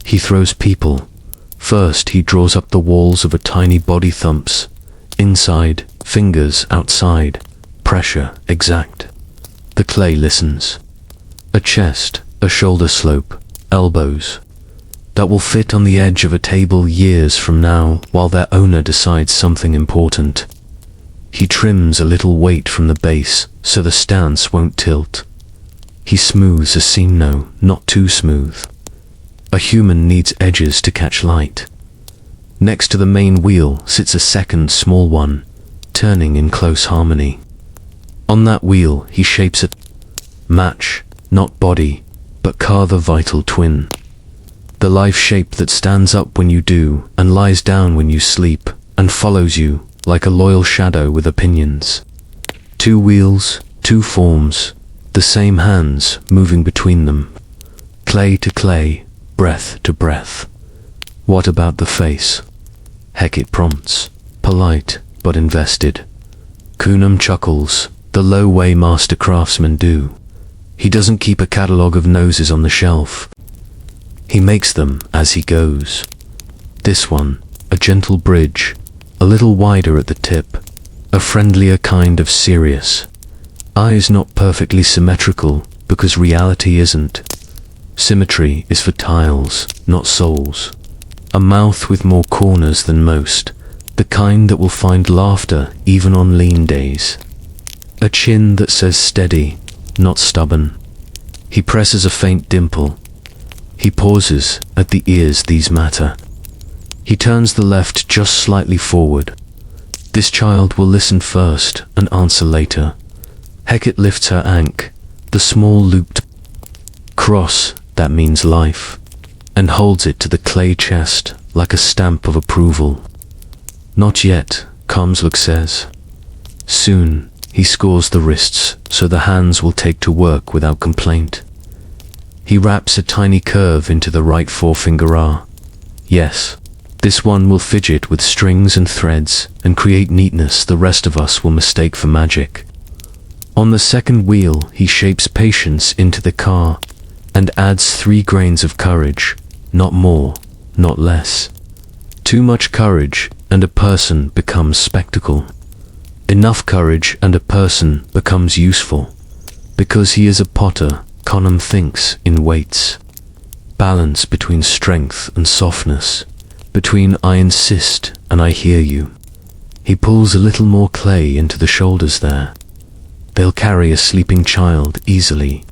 He throws people. First he draws up the walls of a tiny body thumps. Inside, fingers outside, pressure exact. The clay listens. A chest, a shoulder slope, elbows. That will fit on the edge of a table years from now while their owner decides something important. He trims a little weight from the base so the stance won't tilt. He smooths a seam, no, not too smooth. A human needs edges to catch light. Next to the main wheel sits a second small one, turning in close harmony. On that wheel he shapes a match, not body, but carve a vital twin. The life shape that stands up when you do and lies down when you sleep and follows you like a loyal shadow with opinions. Two wheels, two forms, the same hands moving between them. Clay to clay, breath to breath. What about the face? Hecate prompts, polite but invested. Khinum chuckles, the low-way master craftsmen do. He doesn't keep a catalogue of noses on the shelf. He makes them as he goes. This one, a gentle bridge, a little wider at the tip, a friendlier kind of serious. Eyes not perfectly symmetrical because reality isn't. Symmetry is for tiles, not souls. A mouth with more corners than most, the kind that will find laughter even on lean days. A chin that says steady, not stubborn. He presses a faint dimple. He pauses at the ears these matter. He turns the left just slightly forward. This child will listen first and answer later. Hecate lifts her ankh, the small looped cross that means life, and holds it to the clay chest like a stamp of approval. Not yet, Kamsluk says. Soon, he scores the wrists so the hands will take to work without complaint. He wraps a tiny curve into the right forefinger. Yes, this one will fidget with strings and threads and create neatness the rest of us will mistake for magic. On the second wheel, he shapes patience into the car and adds 3 grains of courage, not more, not less. Too much courage and a person becomes spectacle. Enough courage and a person becomes useful. Because he is a potter, Khinum thinks in weights. Balance between strength and softness, between I insist and I hear you. He pulls a little more clay into the shoulders there. They'll carry a sleeping child easily.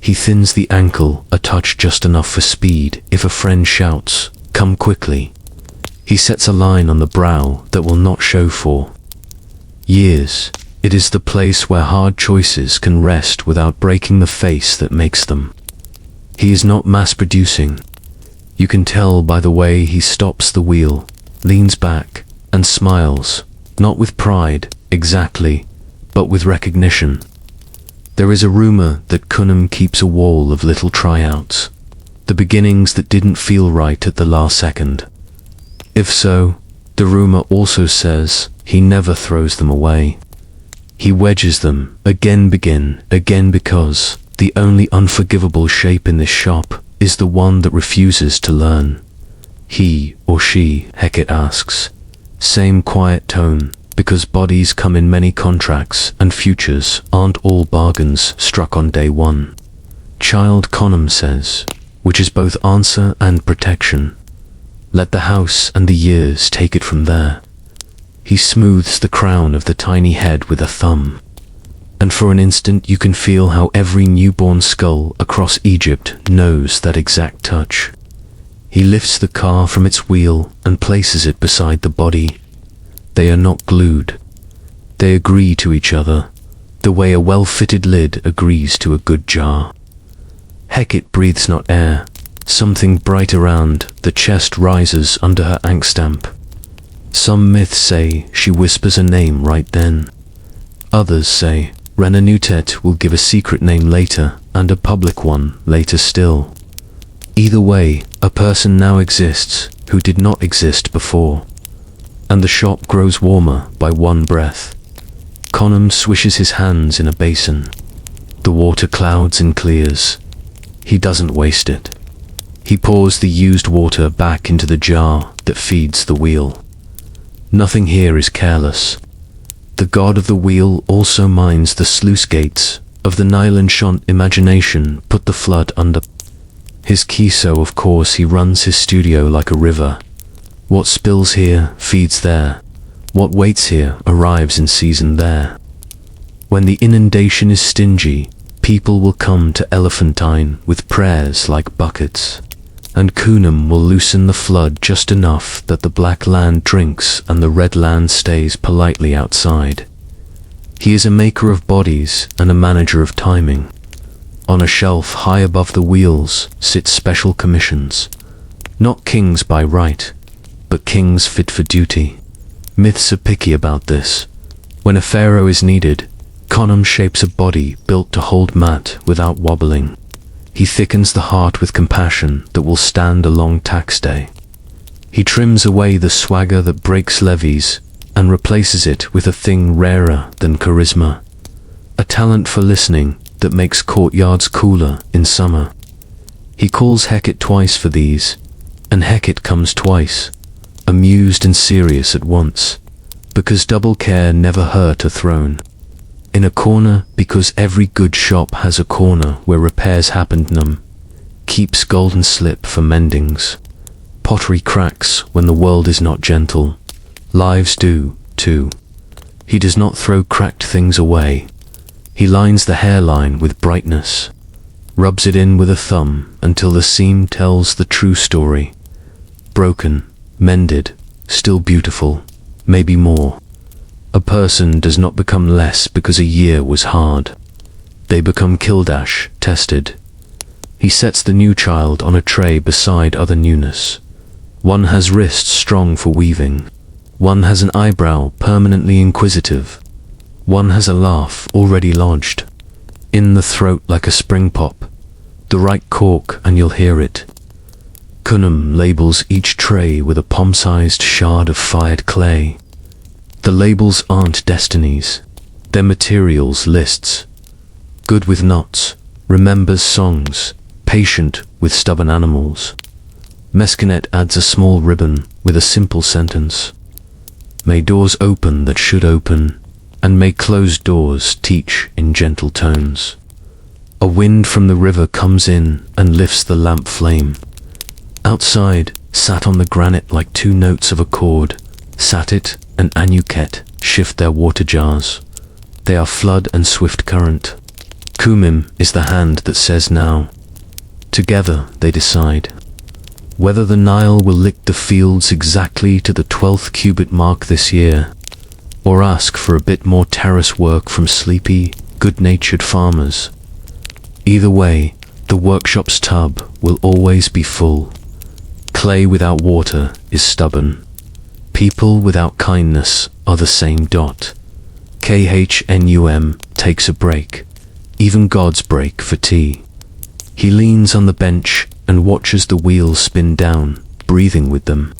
He thins the ankle a touch just enough for speed if a friend shouts, come quickly. He sets a line on the brow that will not show for years, It is the place where hard choices can rest without breaking the face that makes them. He is not mass-producing. You can tell by the way he stops the wheel, leans back, and smiles, not with pride, exactly, but with recognition. There is a rumor that Khunnum keeps a wall of little tryouts, the beginnings that didn't feel right at the last second. If so, the rumor also says he never throws them away. He wedges them, again because the only unforgivable shape in this shop is the one that refuses to learn. He or she, Hecate asks. Same quiet tone, because bodies come in many contracts and futures aren't all bargains struck on day one. Child Khunnum says, which is both answer and protection. Let the house and the years take it from there. He smooths the crown of the tiny head with a thumb. And for an instant you can feel how every newborn skull across Egypt knows that exact touch. He lifts the car from its wheel and places it beside the body. They are not glued. They agree to each other, the way a well-fitted lid agrees to a good jar. Hecate breathes not air. Something bright around the chest rises under her ink stamp. Some myths say she whispers a name right then. Others say Renanutet will give a secret name later and a public one later still. Either way, a person now exists who did not exist before. And the shop grows warmer by one breath. Khunnum swishes his hands in a basin. The water clouds and clears. He doesn't waste it. He pours the used water back into the jar that feeds the wheel. Nothing here is careless. The god of the wheel also minds the sluice gates of the Nile and Shant imagination put the flood under. His Kiso, of course, he runs his studio like a river. What spills here feeds there. What waits here arrives in season there. When the inundation is stingy, people will come to Elephantine with prayers like buckets. And Khunnum will loosen the flood just enough that the black land drinks and the red land stays politely outside. He is a maker of bodies and a manager of timing. On a shelf high above the wheels sit special commissions. Not kings by right, but kings fit for duty. Myths are picky about this. When a pharaoh is needed, Khunnum shapes a body built to hold Mat without wobbling. He thickens the heart with compassion that will stand a long tax day. He trims away the swagger that breaks levees and replaces it with a thing rarer than charisma. A talent for listening that makes courtyards cooler in summer. He calls Hecate twice for these, and Hecate comes twice, amused and serious at once, because double care never hurt a throne. In a corner, because every good shop has a corner where repairs happen. Keeps golden slip for mendings. Pottery cracks when the world is not gentle. Lives do, too. He does not throw cracked things away. He lines the hairline with brightness, rubs it in with a thumb until the seam tells the true story. Broken, mended, still beautiful, maybe more. A person does not become less because a year was hard. They become Kildash, tested. He sets the new child on a tray beside other newness. One has wrists strong for weaving. One has an eyebrow permanently inquisitive. One has a laugh already lodged. In the throat like a spring pop. The right cork and you'll hear it. Khunnum labels each tray with a palm-sized shard of fired clay. The labels aren't destinies, they're materials lists. Good with knots, remembers songs, patient with stubborn animals. Mesquinet adds a small ribbon with a simple sentence. May doors open that should open, and may closed doors teach in gentle tones. A wind from the river comes in and lifts the lamp flame. Outside, sat on the granite like two notes of a chord, Satit and Anuket shift their water jars. They are flood and swift current. Kumim is the hand that says now. Together they decide whether the Nile will lick the fields exactly to the 12th cubit mark this year. or ask for a bit more terrace work from sleepy, good-natured farmers. Either way, the workshop's tub will always be full. Clay without water is stubborn. People without kindness are the same dot. KHNUM takes a break, even gods break for tea. He leans on the bench and watches the wheels spin down, breathing with them.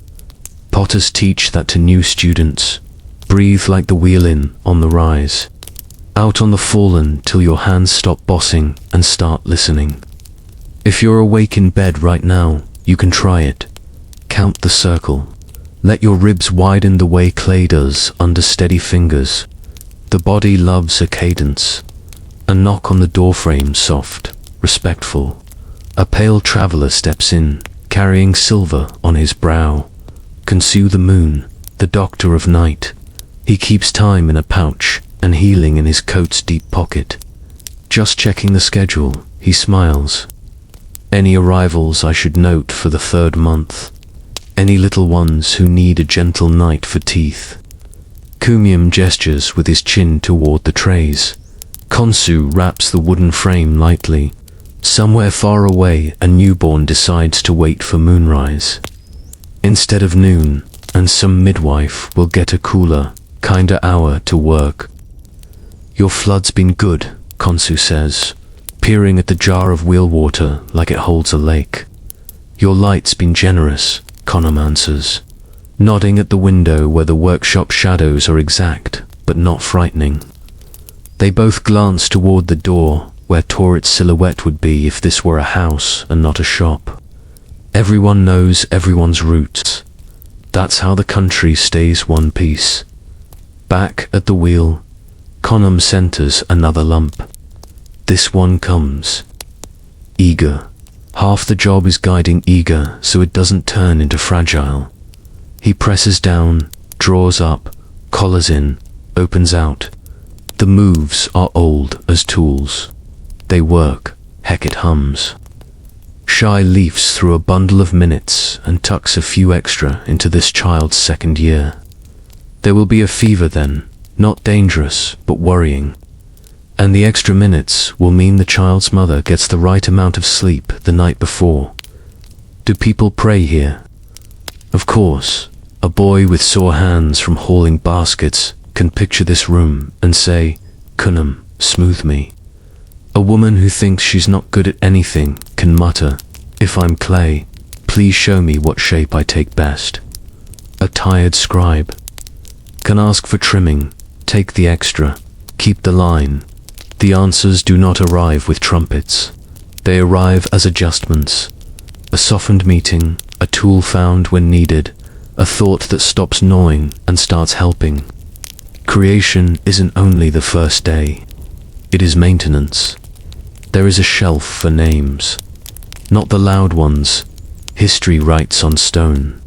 Potters teach that to new students. Breathe like the wheel in on the rise. Out on the fallen till your hands stop bossing and start listening. If you're awake in bed right now, you can try it. Count the circle. Let your ribs widen the way clay does under steady fingers. The body loves a cadence. A knock on the doorframe, soft, respectful. A pale traveler steps in, carrying silver on his brow. Conceal the moon, the doctor of night. He keeps time in a pouch and healing in his coat's deep pocket. Just checking the schedule, he smiles. Any arrivals I should note for the 3rd month? Any little ones who need a gentle night for teeth? Kumium gestures with his chin toward the trays. Konsu wraps the wooden frame lightly. Somewhere far away, a newborn decides to wait for moonrise. Instead of noon, and some midwife will get a cooler, kinder hour to work. Your flood's been good, Konsu says, peering at the jar of wheel water like it holds a lake. Your light's been generous, Konam answers, nodding at the window where the workshop shadows are exact, but not frightening. They both glance toward the door, where Torit's silhouette would be if this were a house and not a shop. Everyone knows everyone's roots. That's how the country stays one piece. Back at the wheel, Konam centers another lump. This one comes. Eager. Half the job is guiding eager so it doesn't turn into fragile. He presses down, draws up, collars in, opens out. The moves are old as tools. They work, heck it hums. Shy leafs through a bundle of minutes and tucks a few extra into this child's 2nd year. There will be a fever then, not dangerous, but worrying. And the extra minutes will mean the child's mother gets the right amount of sleep the night before. Do people pray here? Of course, a boy with sore hands from hauling baskets can picture this room and say, Kunam, smooth me. A woman who thinks she's not good at anything can mutter, if I'm clay, please show me what shape I take best. A tired scribe can ask for trimming, take the extra, keep the line. The answers do not arrive with trumpets. They arrive as adjustments. A softened meeting, a tool found when needed, a thought that stops gnawing and starts helping. Creation isn't only the first day. It is maintenance. There is a shelf for names. Not the loud ones. History writes on stone.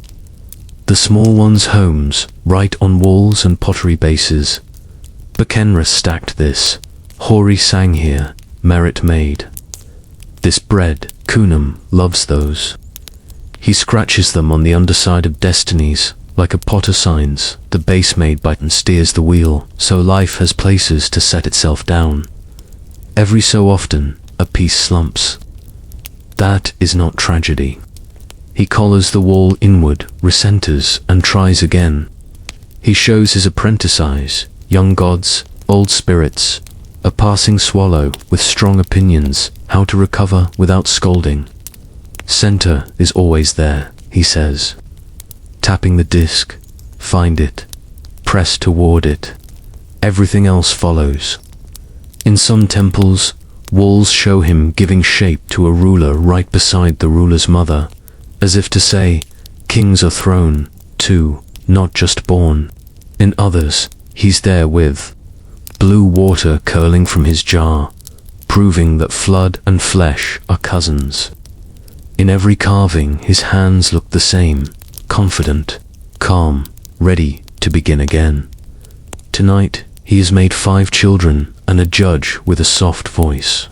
The small ones' homes write on walls and pottery bases. Bekenra stacked this. Hori sang here, merit made. This bread, Kunam, loves those. He scratches them on the underside of destinies, like a potter signs, the base made by and steers the wheel, so life has places to set itself down. Every so often, a piece slumps. That is not tragedy. He collars the wall inward, recenters, and tries again. He shows his apprentice eyes, young gods, old spirits, a passing swallow with strong opinions, how to recover without scolding. Center is always there, he says. Tapping the disc, find it, press toward it. Everything else follows. In some temples, walls show him giving shape to a ruler right beside the ruler's mother, as if to say, kings are thrown, too, not just born. In others, he's there with blue water curling from his jar, proving that flood and flesh are cousins. In every carving, his hands look the same, confident, calm, ready to begin again. Tonight, he has made 5 children and a judge with a soft voice.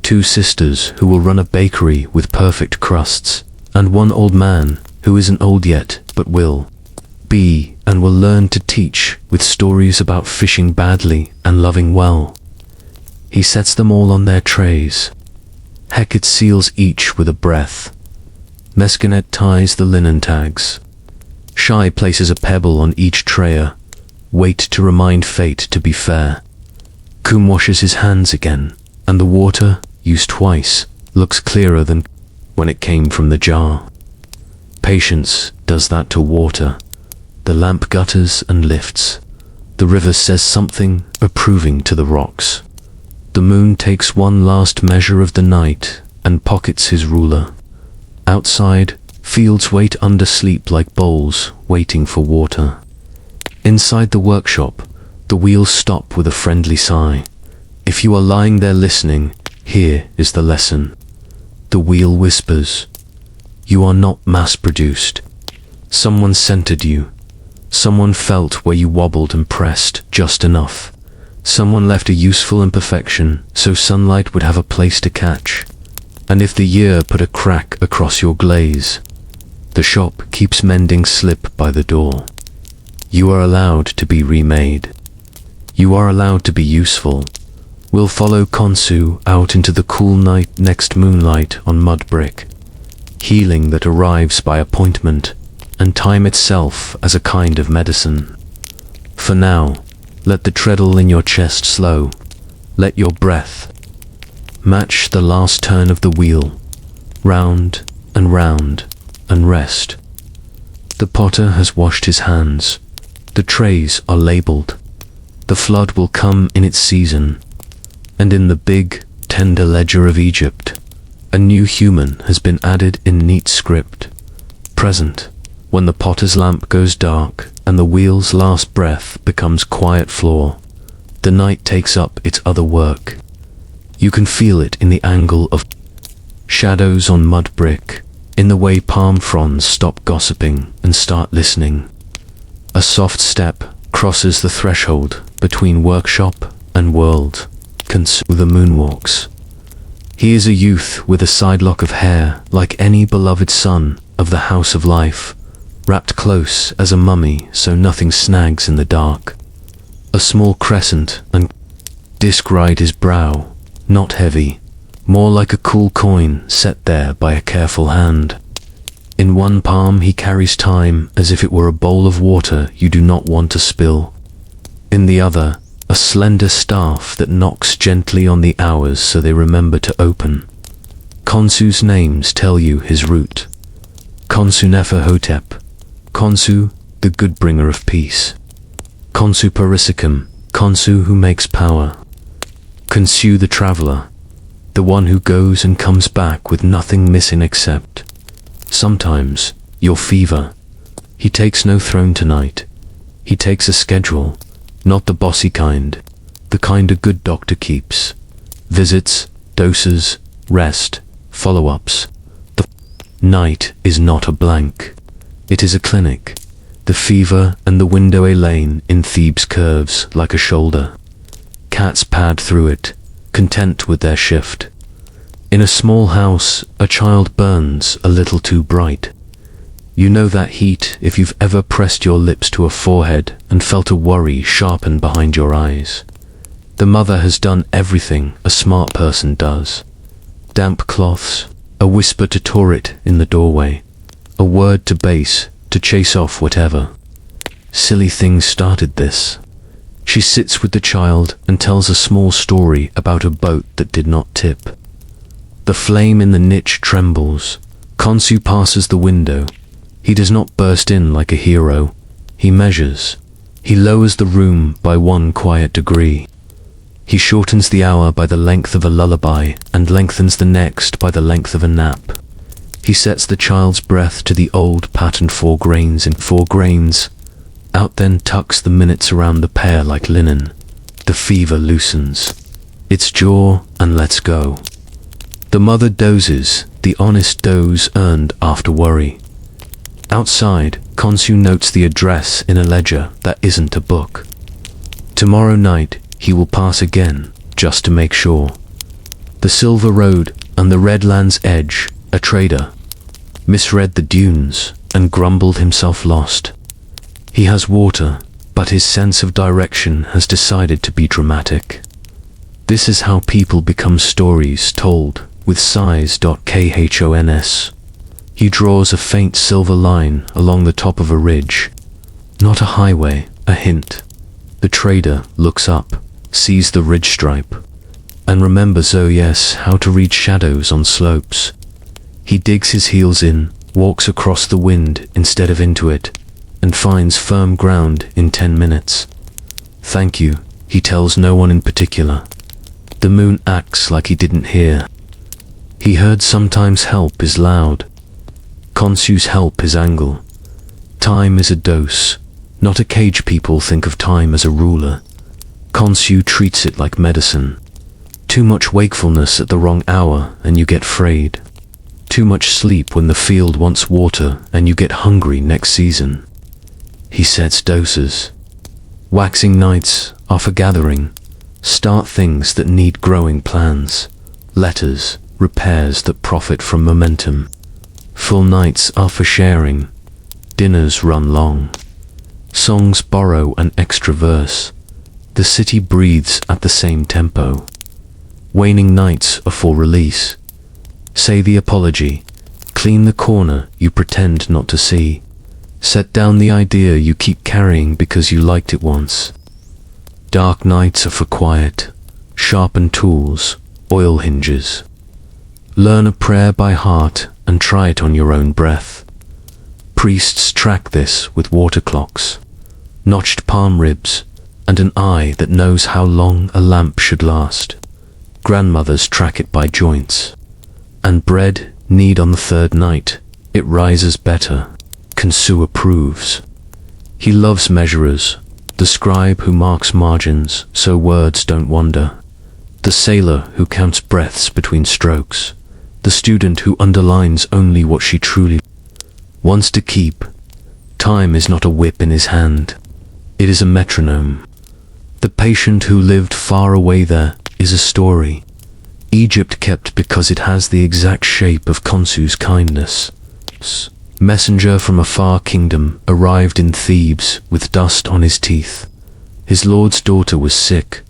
2 sisters who will run a bakery with perfect crusts, and 1 old man who isn't old yet but will. be and will learn to teach with stories about fishing badly and loving well. He sets them all on their trays. Hecate seals each with a breath. Mescanet ties the linen tags. Shai places a pebble on each trayer, weight to remind fate to be fair. Kum washes his hands again, and the water, used twice, looks clearer than when it came from the jar. Patience does that to water. The lamp gutters and lifts. The river says something approving to the rocks. The moon takes one last measure of the night and pockets his ruler. Outside, fields wait under sleep like bowls waiting for water. Inside the workshop, the wheels stop with a friendly sigh. If you are lying there listening, here is the lesson. The wheel whispers, you are not mass-produced. Someone centered you. Someone felt where you wobbled and pressed just enough. Someone left a useful imperfection so sunlight would have a place to catch. And if the year put a crack across your glaze, the shop keeps mending slip by the door. You are allowed to be remade. You are allowed to be useful. We'll follow Khonsu out into the cool night next moonlight on mud brick. Healing that arrives by appointment, and time itself as a kind of medicine. For now, let the treadle in your chest slow. Let your breath match the last turn of the wheel, round and round, and rest. The potter has washed his hands. The trays are labeled. The flood will come in its season. And in the big, tender ledger of Egypt, a new human has been added in neat script. Present, when the potter's lamp goes dark and the wheel's last breath becomes quiet floor, the night takes up its other work. You can feel it in the angle of shadows on mud brick, in the way palm fronds stop gossiping and start listening. A soft step crosses the threshold between workshop and world. Khonsu the moon walks. He is a youth with a side lock of hair like any beloved son of the house of life, wrapped close as a mummy so nothing snags in the dark. A small crescent and disc ride his brow, not heavy, more like a cool coin set there by a careful hand. In one palm he carries time as if it were a bowl of water you do not want to spill. In the other, a slender staff that knocks gently on the hours so they remember to open. Khonsu's names tell you his route. Khonsu Neferhotep, Khonsu, the good bringer of peace. Khonsu Parisicum, Khonsu who makes power. Khonsu the traveler, the one who goes and comes back with nothing missing except, sometimes, your fever. He takes no throne tonight. He takes a schedule, not the bossy kind, the kind a good doctor keeps. Visits, doses, rest, follow-ups. The night is not a blank. It is a clinic. The fever and the window a lane in Thebes curves like a shoulder. Cats pad through it, content with their shift. In a small house, a child burns a little too bright. You know that heat if you've ever pressed your lips to a forehead and felt a worry sharpen behind your eyes. The mother has done everything a smart person does. Damp cloths, a whisper to Torit in the doorway, a word to Base to chase off whatever. Silly things started this. She sits with the child and tells a small story about a boat that did not tip. The flame in the niche trembles. Khonsu passes the window. He does not burst in like a hero. He measures. He lowers the room by 1 quiet degree. He shortens the hour by the length of a lullaby and lengthens the next by the length of a nap. He sets the child's breath to the old patterned 4 grains in 4 grains. Out then tucks the minutes around the pair like linen. The fever loosens its jaw and lets go. The mother dozes, the honest doze earned after worry. Outside, Khonsu notes the address in a ledger that isn't a book. Tomorrow night, he will pass again, just to make sure. The silver road and the red land's edge, a trader, misread the dunes and grumbled himself lost. He has water, but his sense of direction has decided to be dramatic. This is how people become stories told, with sighs.khons. He draws a faint silver line along the top of a ridge. Not a highway, a hint. The trader looks up, sees the ridge stripe, and remembers, oh yes, how to read shadows on slopes. He digs his heels in, walks across the wind instead of into it, and finds firm ground in 10 minutes. Thank you, he tells no one in particular. The moon acts like he didn't hear. He heard sometimes help is loud. Khonsu's help is angle. Time is a dose, not a cage. People think of time as a ruler. Khonsu treats it like medicine. Too much wakefulness at the wrong hour and you get frayed. Too much sleep when the field wants water and you get hungry next season. He sets doses. Waxing nights are for gathering. Start things that need growing plans. Letters, repairs that profit from momentum. Full nights are for sharing. Dinners run long. Songs borrow an extra verse. The city breathes at the same tempo. Waning nights are for release. Say the apology. Clean the corner you pretend not to see. Set down the idea you keep carrying because you liked it once. Dark nights are for quiet. Sharpen tools, oil hinges. Learn a prayer by heart and try it on your own breath. Priests track this with water clocks, notched palm ribs, and an eye that knows how long a lamp should last. Grandmothers track it by joints. And bread knead on the third night, it rises better. Khonsu approves. He loves measurers, the scribe who marks margins so words don't wander, the sailor who counts breaths between strokes, the student who underlines only what she truly wants to keep. Time is not a whip in his hand, it is a metronome. The patient who lived far away there is a story. Egypt kept because it has the exact shape of Khonsu's kindness. Messenger from a far kingdom arrived in Thebes with dust on his teeth. His lord's daughter was sick,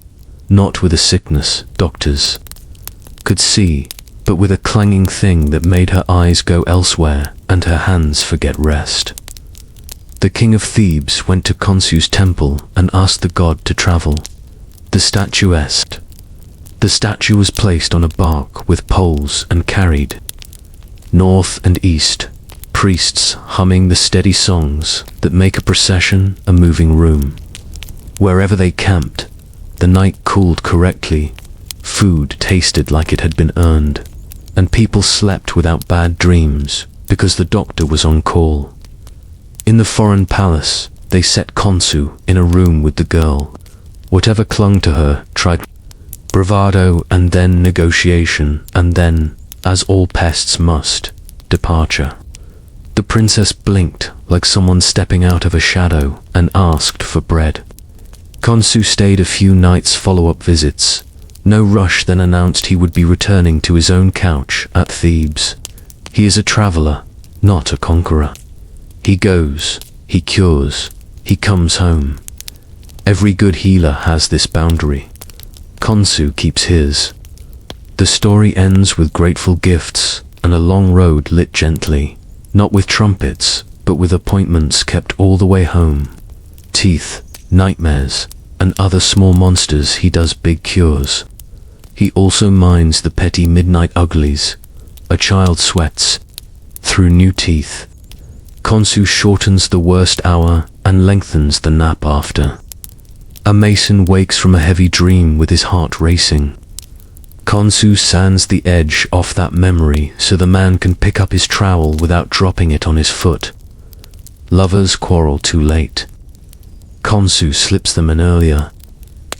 not with a sickness doctors could see, but with a clanging thing that made her eyes go elsewhere and her hands forget rest. The king of Thebes went to Khonsu's temple and asked the god to travel. The statuette. The statue was placed on a bark with poles and carried north and east, priests humming the steady songs that make a procession a moving room. Wherever they camped, the night cooled correctly, food tasted like it had been earned, and people slept without bad dreams because the doctor was on call. In the foreign palace, they set Khonsu in a room with the girl. Whatever clung to her tried bravado and then negotiation and then, as all pests must, departure. The princess blinked like someone stepping out of a shadow and asked for bread. Khonsu stayed a few nights follow-up visits. No rush, then announced he would be returning to his own couch at Thebes. He is a traveler, not a conqueror. He goes, he cures, he comes home. Every good healer has this boundary. Khonsu keeps his. The story ends with grateful gifts and a long road lit gently, not with trumpets, but with appointments kept all the way home. Teeth, nightmares, and other small monsters, he does big cures. He also minds the petty midnight uglies. A child sweats through new teeth. Khonsu shortens the worst hour and lengthens the nap after. A mason wakes from a heavy dream with his heart racing. Khonsu sands the edge off that memory so the man can pick up his trowel without dropping it on his foot. Lovers quarrel too late. Khonsu slips them in earlier.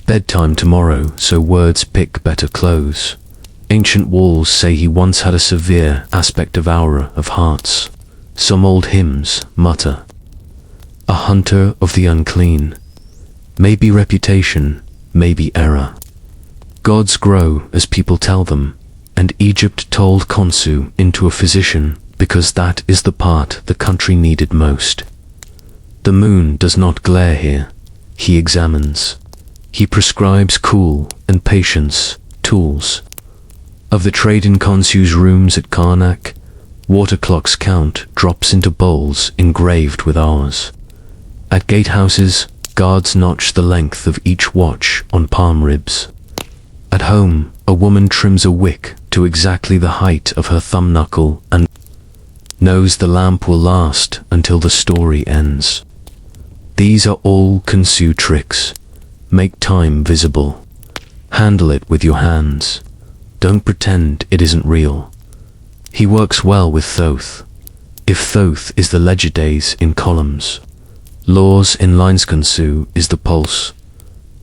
Bedtime tomorrow, so words pick better clothes. Ancient walls say he once had a severe aspect of aura of hearts. Some old hymns mutter. A hunter of the unclean. Maybe reputation, maybe error. Gods grow as people tell them, and Egypt told Khonsu into a physician because that is the part the country needed most. The moon does not glare here. He examines. He prescribes cool and patience tools. Of the trade in Khonsu's rooms at Karnak, water clocks count drops into bowls engraved with hours. At gatehouses, guards notch the length of each watch on palm ribs. At home, a woman trims a wick to exactly the height of her thumb knuckle and knows the lamp will last until the story ends. These are all Khonsu tricks. Make time visible. Handle it with your hands. Don't pretend it isn't real. He works well with Thoth. If Thoth is the ledger days in columns, laws in lines, Khonsu is the pulse.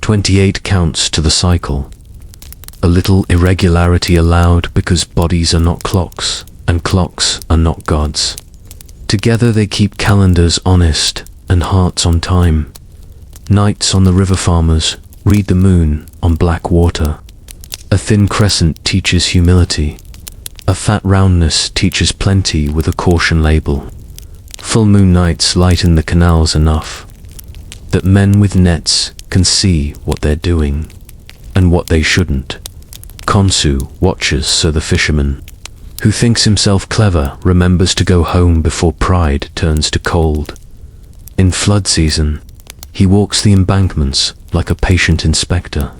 28 counts to the cycle. A little irregularity allowed because bodies are not clocks, and clocks are not gods. Together they keep calendars honest and hearts on time. Nights on the river, farmers read the moon on black water. A thin crescent teaches humility. A fat roundness teaches plenty with a caution label. Full moon nights lighten the canals enough that men with nets can see what they're doing and what they shouldn't. Khonsu watches so the fisherman, who thinks himself clever, remembers to go home before pride turns to cold. In flood season, he walks the embankments like a patient inspector.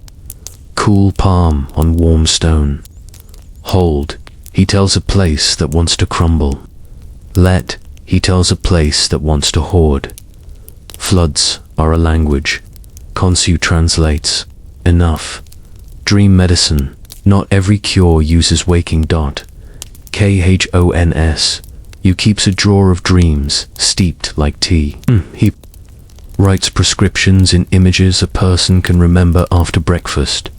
Cool palm on warm stone. Hold, he tells a place that wants to crumble. Let, he tells a place that wants to hoard. Floods are a language. Khonsu translates. Enough. Dream medicine. Not every cure uses waking dot. Khons. You keeps a drawer of dreams, steeped like tea. He writes prescriptions in images a person can remember after breakfast.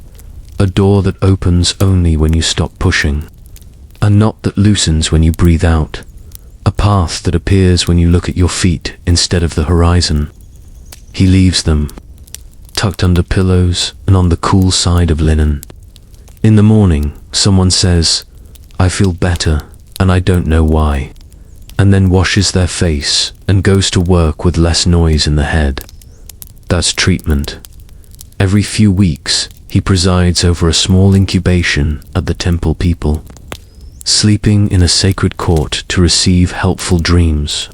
A door that opens only when you stop pushing. A knot that loosens when you breathe out. A path that appears when you look at your feet instead of the horizon. He leaves them, tucked under pillows and on the cool side of linen. In the morning, someone says, "I feel better, and I don't know why," and then washes their face and goes to work with less noise in the head. That's treatment. Every few weeks, he presides over a small incubation at the temple people, sleeping in a sacred court to receive helpful dreams.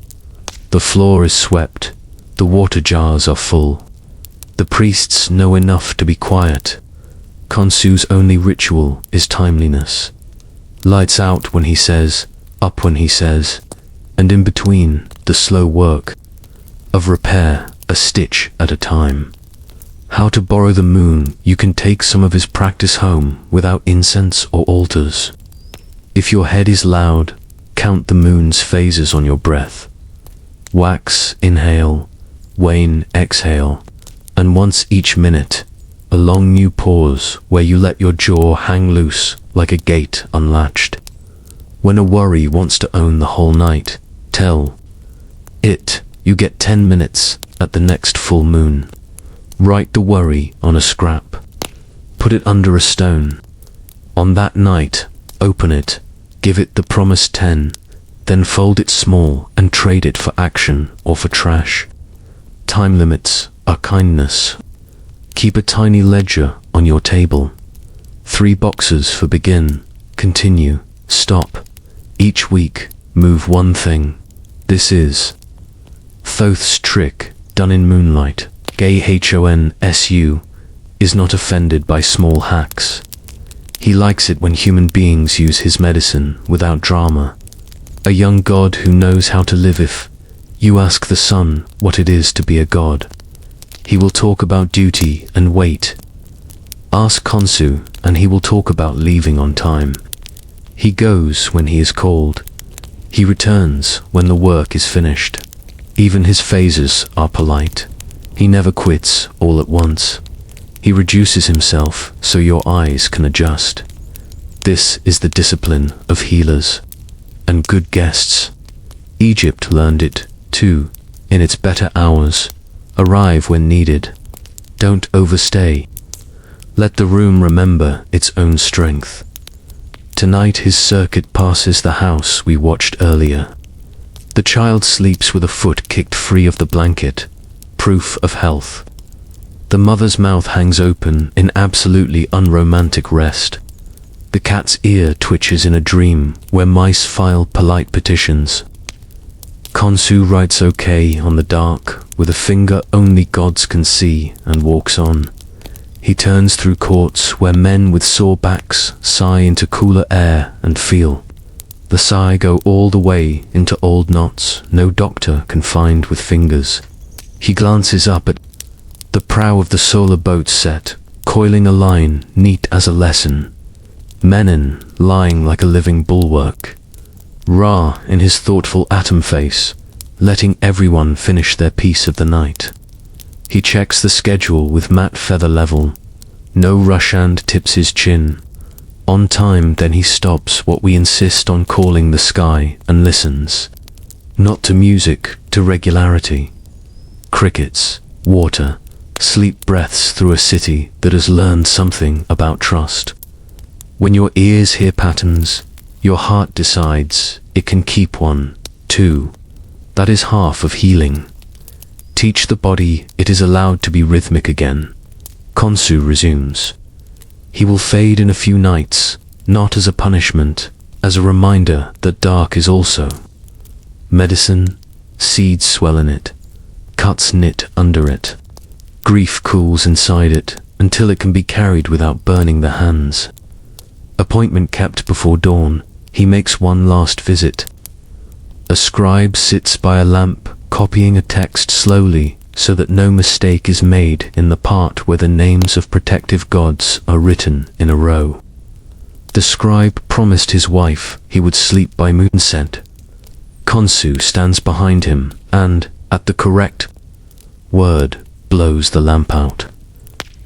The floor is swept, the water jars are full. The priests know enough to be quiet. Khonsu's only ritual is timeliness. Lights out when he says, up when he says, and in between, the slow work of repair, a stitch at a time. How to borrow the moon, you can take some of his practice home without incense or altars. If your head is loud, count the moon's phases on your breath. Wax, inhale, wane, exhale, and once each minute, a long new pause where you let your jaw hang loose like a gate unlatched. When a worry wants to own the whole night, tell it you get 10 minutes at the next full moon. Write the worry on a scrap. Put it under a stone. On that night, open it, give it the promised 10, then fold it small and trade it for action or for trash. Time limits are kindness. Keep a tiny ledger on your table. 3 boxes for begin, continue, stop. Each week, move one thing. This is Thoth's trick, done in moonlight. Khonsu is not offended by small hacks. He likes it when human beings use his medicine without drama. A young god who knows how to live. If you ask the sun what it is to be a god, he will talk about duty and weight. Ask Khonsu and he will talk about leaving on time. He goes when he is called. He returns when the work is finished. Even his phases are polite. He never quits all at once. He reduces himself so your eyes can adjust. This is the discipline of healers and good guests. Egypt learned it, too, in its better hours. Arrive when needed. Don't overstay. Let the room remember its own strength. Tonight his circuit passes the house we watched earlier. The child sleeps with a foot kicked free of the blanket, proof of health. The mother's mouth hangs open in absolutely unromantic rest. The cat's ear twitches in a dream where mice file polite petitions. Khonsu writes okay on the dark with a finger only gods can see and walks on. He turns through courts where men with sore backs sigh into cooler air and feel. The sigh go all the way into old knots no doctor can find with fingers. He glances up at the prow of the solar boat set, coiling a line neat as a lesson. Menon lying like a living bulwark. Ra in his thoughtful atom face, letting everyone finish their piece of the night. He checks the schedule with matte feather level. No rush and tips his chin. On time, then he stops what we insist on calling the sky and listens. Not to music, to regularity. Crickets, water, sleep breaths through a city that has learned something about trust. When your ears hear patterns, your heart decides it can keep one, too. That is half of healing. Teach the body it is allowed to be rhythmic again. Khonsu resumes. He will fade in a few nights, not as a punishment, as a reminder that dark is also medicine. Seeds swell in it, cuts knit under it. Grief cools inside it until it can be carried without burning the hands. Appointment kept before dawn, he makes one last visit. A scribe sits by a lamp, copying a text slowly, so that no mistake is made in the part where the names of protective gods are written in a row. The scribe promised his wife he would sleep by moonset. Khonsu stands behind him and, at the correct word, blows the lamp out.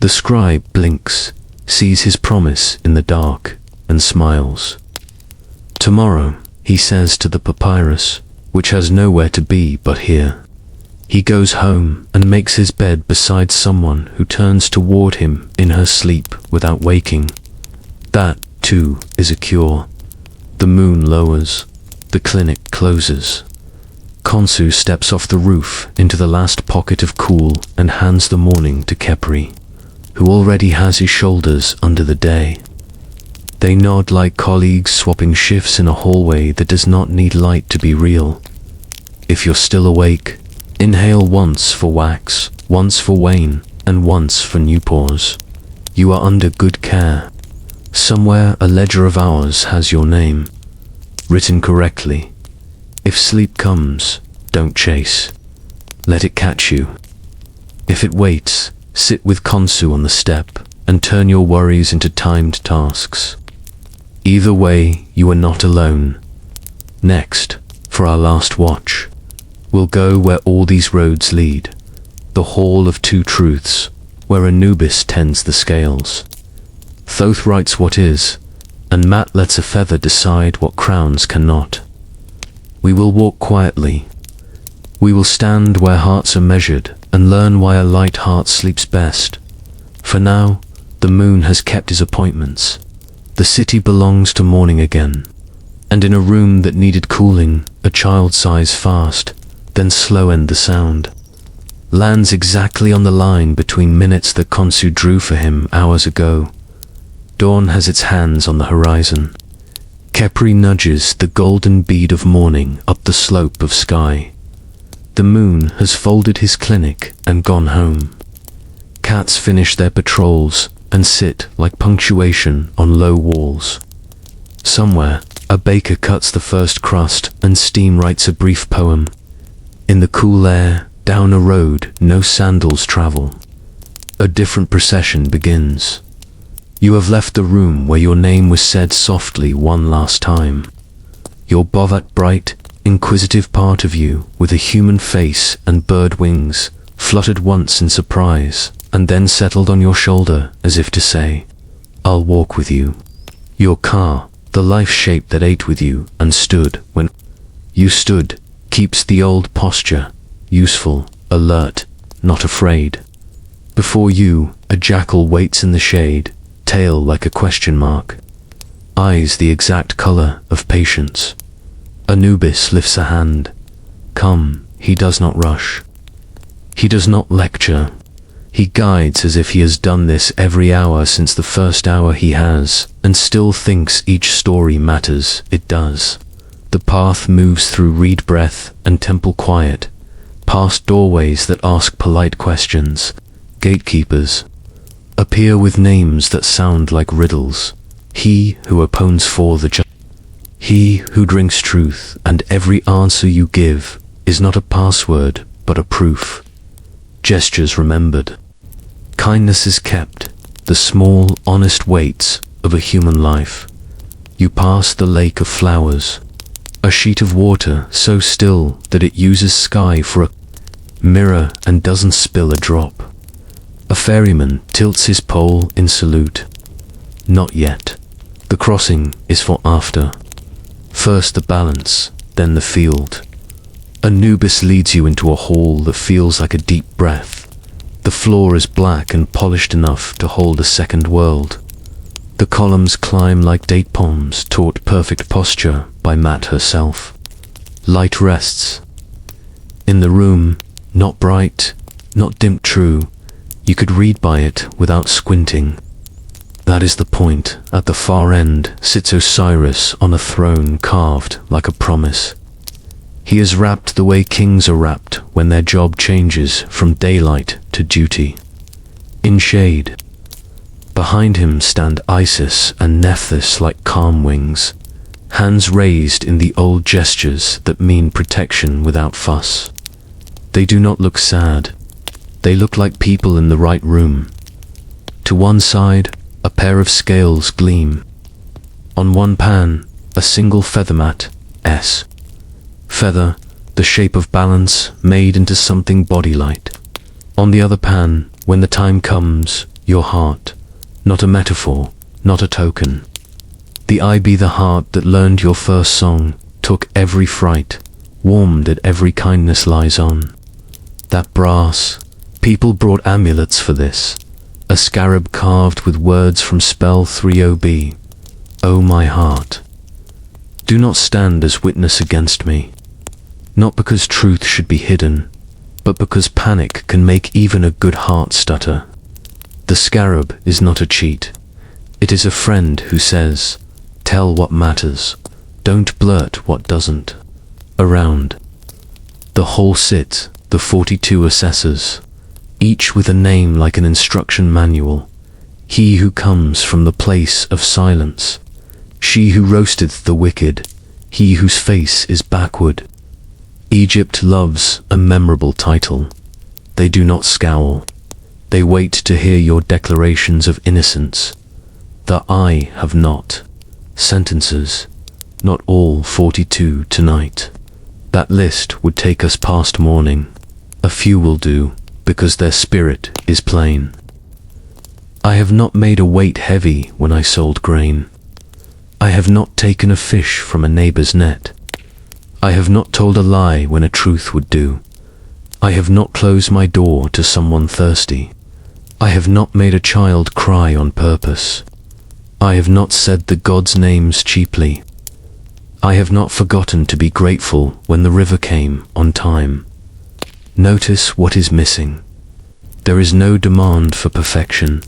The scribe blinks, sees his promise in the dark, and smiles. Tomorrow, he says to the papyrus, which has nowhere to be but here. He goes home and makes his bed beside someone who turns toward him in her sleep without waking. That, too, is a cure. The moon lowers. The clinic closes. Khonsu steps off the roof into the last pocket of cool and hands the morning to Khepri, who already has his shoulders under the day. They nod like colleagues swapping shifts in a hallway that does not need light to be real. If you're still awake, inhale once for wax, once for Wayne, and once for new pores. You are under good care. Somewhere a ledger of hours has your name, written correctly. If sleep comes, don't chase. Let it catch you. If it waits, sit with Khonsu on the step and turn your worries into timed tasks. Either way, you are not alone. Next, for our last watch, we'll go where all these roads lead. The Hall of Two Truths, where Anubis tends the scales. Thoth writes what is, and Matt lets a feather decide what crowns cannot. We will walk quietly. We will stand where hearts are measured and learn why a light heart sleeps best. For now, the moon has kept his appointments. The city belongs to morning again. And in a room that needed cooling, a child sighs fast, then slow end the sound. Lands exactly on the line between minutes that Khonsu drew for him hours ago. Dawn has its hands on the horizon. Khepri nudges the golden bead of morning up the slope of sky. The moon has folded his clinic and gone home. Cats finish their patrols and sit like punctuation on low walls. Somewhere, a baker cuts the first crust and steam writes a brief poem. In the cool air, down a road no sandals travel. A different procession begins. You have left the room where your name was said softly one last time. Your Bovat bright, inquisitive part of you, with a human face and bird wings, fluttered once in surprise, and then settled on your shoulder as if to say, I'll walk with you. Your car, the life shape that ate with you and stood when you stood, keeps the old posture, useful, alert, not afraid. Before you, a jackal waits in the shade, tail like a question mark, eyes the exact color of patience. Anubis lifts a hand. come, he does not rush. He does not lecture. He guides as if he has done this every hour since the first hour he has, and still thinks each story matters. It does. The path moves through reed breath and temple quiet, past doorways that ask polite questions. Gatekeepers appear with names that sound like riddles. He who oppones for the just. He who drinks truth, and every answer you give is not a password, but a proof. Gestures remembered. Kindness is kept, the small, honest weights of a human life. You pass the lake of flowers, a sheet of water so still that it uses sky for a mirror and doesn't spill a drop. A ferryman tilts his pole in salute. Not yet. The crossing is for after. First the balance, then the field. Anubis leads you into a hall that feels like a deep breath. The floor is black and polished enough to hold a second world. The columns climb like date palms taught perfect posture by Mat herself. Light rests. In the room, not bright, not dimmed true, you could read by it without squinting. That is the point. At the far end sits Osiris on a throne carved like a promise. He is wrapped the way kings are wrapped when their job changes from daylight to duty. In shade. Behind him stand Isis and Nephthys like calm wings, hands raised in the old gestures that mean protection without fuss. They do not look sad. They look like people in the right room. To one side, a pair of scales gleam. On one pan, a single feather mat, S. Feather, the shape of balance made into something body-light. On the other pan, when the time comes, your heart, not a metaphor, not a token. The I be the heart that learned your first song, took every fright, warmed at every kindness lies on. That brass, people brought amulets for this, a scarab carved with words from spell 30b. O my heart, do not stand as witness against me. Not because truth should be hidden, but because panic can make even a good heart stutter. The scarab is not a cheat. It is a friend who says, tell what matters, don't blurt what doesn't. Around the whole sit the 42 assessors, each with a name like an instruction manual. He who comes from the place of silence, she who roasteth the wicked, he whose face is backward. Egypt loves a memorable title. They do not scowl. They wait to hear your declarations of innocence. The I have not. Sentences. Not all 42 tonight. That list would take us past morning. A few will do, because their spirit is plain. I have not made a weight heavy when I sold grain. I have not taken a fish from a neighbor's net. I have not told a lie when a truth would do. I have not closed my door to someone thirsty. I have not made a child cry on purpose. I have not said the gods' names cheaply. I have not forgotten to be grateful when the river came on time. Notice what is missing. There is no demand for perfection.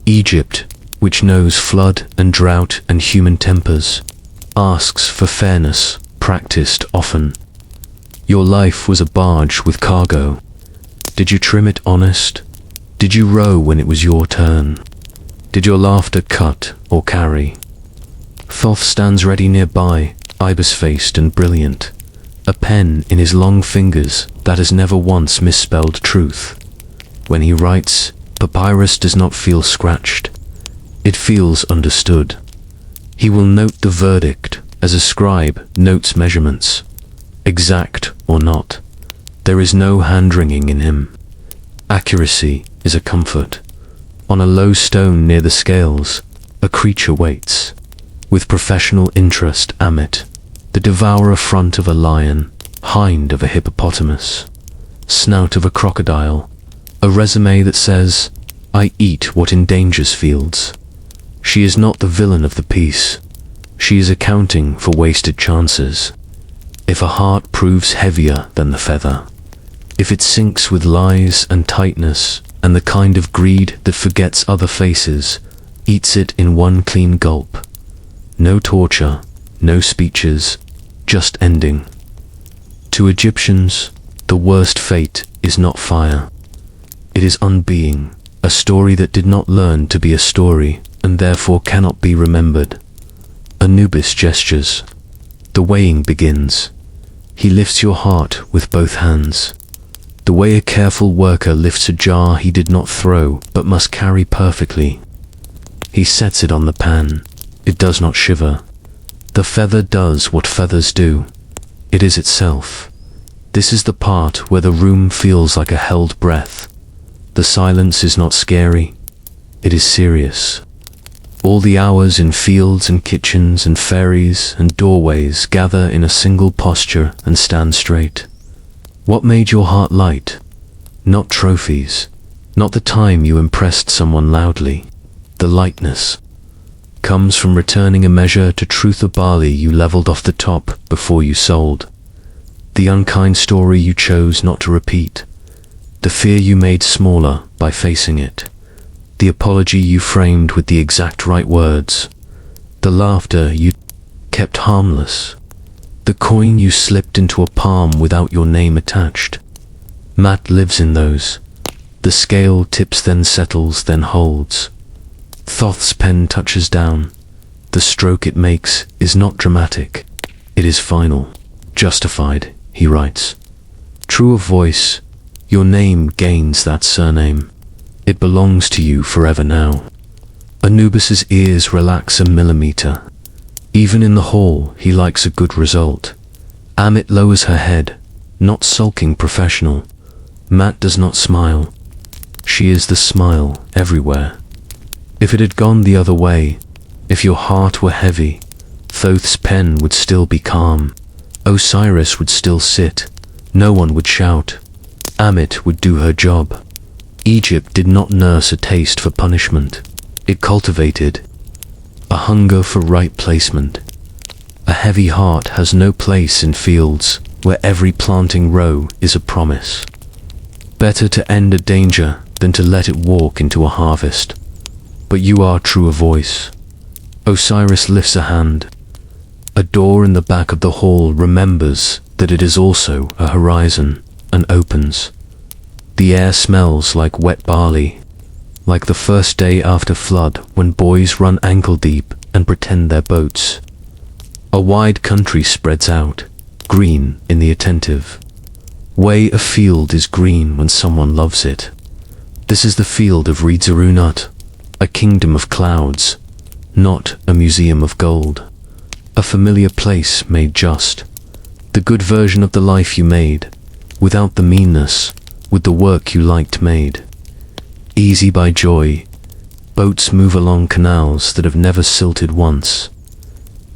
Egypt, which knows flood and drought and human tempers, asks for fairness, practiced often. Your life was a barge with cargo. Did you trim it honest? Did you row when it was your turn? Did your laughter cut or carry? Thoth stands ready nearby, ibis-faced and brilliant, a pen in his long fingers that has never once misspelled truth. When he writes, papyrus does not feel scratched. It feels understood. He will note the verdict as a scribe notes measurements, exact or not. There is no hand-wringing in him. Accuracy is a comfort. On a low stone near the scales, a creature waits. With professional interest, Amit, the devourer front of a lion, hind of a hippopotamus, snout of a crocodile, a resume that says, I eat what endangers fields. She is not the villain of the piece. She is accounting for wasted chances. if a heart proves heavier than the feather, if it sinks with lies and tightness, and the kind of greed that forgets other faces, eats it in one clean gulp. No torture, no speeches, just ending. To Egyptians, the worst fate is not fire. It is unbeing, a story that did not learn to be a story, and therefore cannot be remembered. Anubis gestures. The weighing begins. He lifts your heart with both hands. The way a careful worker lifts a jar he did not throw, but must carry perfectly. He sets it on the pan. It does not shiver. The feather does what feathers do. It is itself. This is the part where the room feels like a held breath. The silence is not scary. It is serious. All the hours in fields and kitchens and ferries and doorways gather in a single posture and stand straight. What made your heart light? Not trophies. Not the time you impressed someone loudly. The lightness comes from returning a measure to truth of barley you leveled off the top before you sold. The unkind story you chose not to repeat. The fear you made smaller by facing it. The apology you framed with the exact right words. The laughter you kept harmless. The coin you slipped into a palm without your name attached. Matt lives in those. The scale tips, then settles, then holds. Thoth's pen touches down. The stroke it makes is not dramatic. It is final. Justified, he writes. True of voice, your name gains that surname. It belongs to you forever now. Anubis's ears relax a millimeter. Even in the hall, he likes a good result. Amit lowers her head, not sulking professional. Matt does not smile. She is the smile everywhere. If it had gone the other way, if your heart were heavy, Thoth's pen would still be calm. Osiris would still sit. No one would shout. Amit would do her job. Egypt did not nurse a taste for punishment. It cultivated a hunger for right placement. A heavy heart has no place in fields where every planting row is a promise. Better to end a danger than to let it walk into a harvest. But you are true of voice. Osiris lifts a hand. A door in the back of the hall remembers that it is also a horizon and opens. The air smells like wet barley, like the first day after flood when boys run ankle deep and pretend they're boats. A wide country spreads out, green in the attentive. Way a field is green when someone loves it. This is the field of reeds Arunut, a kingdom of clouds, not a museum of gold. A familiar place made just. The good version of the life you made, without the meanness, with the work you liked made. Easy by joy, boats move along canals that have never silted once.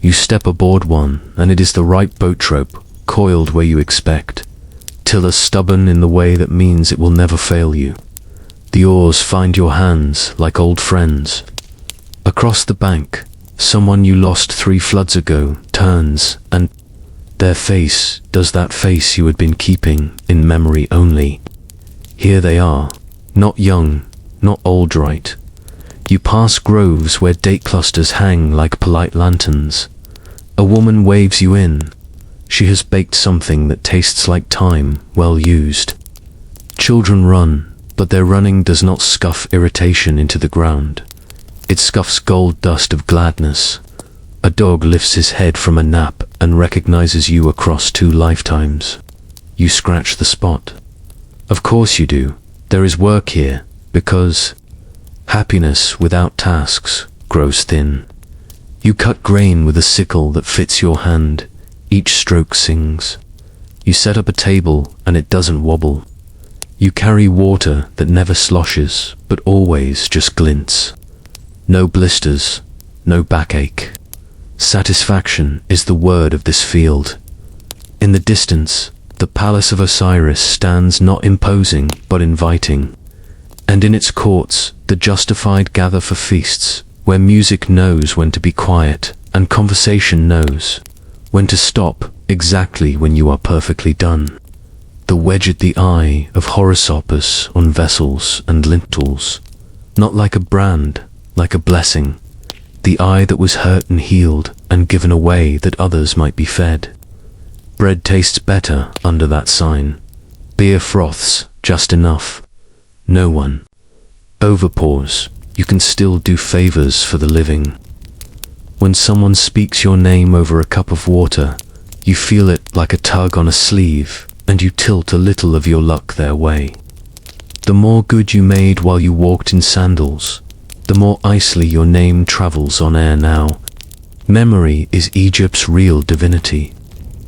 You step aboard one, and it is the right boat rope, coiled where you expect. Tiller stubborn in the way that means it will never fail you. The oars find your hands like old friends. Across the bank, someone you lost 3 floods ago turns, and their face does that face you had been keeping in memory only. Here they are, not young, not old right. You pass groves where date clusters hang like polite lanterns. A woman waves you in. She has baked something that tastes like time, well used. Children run, but their running does not scuff irritation into the ground. It scuffs gold dust of gladness. A dog lifts his head from a nap and recognizes you across 2 lifetimes. You scratch the spot. Of course you do. There is work here, because happiness without tasks grows thin. You cut grain with a sickle that fits your hand. Each stroke sings. You set up a table and it doesn't wobble. You carry water that never sloshes, but always just glints. No blisters, no backache. Satisfaction is the word of this field. In the distance, the palace of Osiris stands not imposing but inviting, and in its courts the justified gather for feasts, where music knows when to be quiet and conversation knows when to stop exactly when you are perfectly done. The wedge at the eye of Osiris on vessels and lintels, not like a brand, like a blessing, the eye that was hurt and healed and given away that others might be fed. Bread tastes better under that sign. Beer froths just enough. No one overpours. You can still do favors for the living. When someone speaks your name over a cup of water, you feel it like a tug on a sleeve, and you tilt a little of your luck their way. The more good you made while you walked in sandals, the more icily your name travels on air now. Memory is Egypt's real divinity.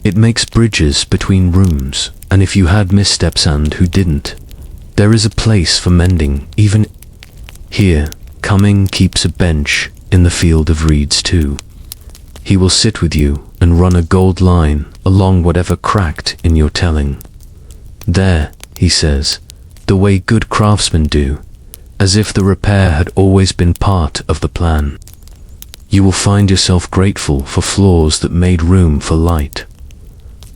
It makes bridges between rooms, and if you had missteps and who didn't, there is a place for mending, even here. Coming keeps a bench in the field of reeds too. He will sit with you and run a gold line along whatever cracked in your telling. There, he says, the way good craftsmen do, as if the repair had always been part of the plan. You will find yourself grateful for flaws that made room for light.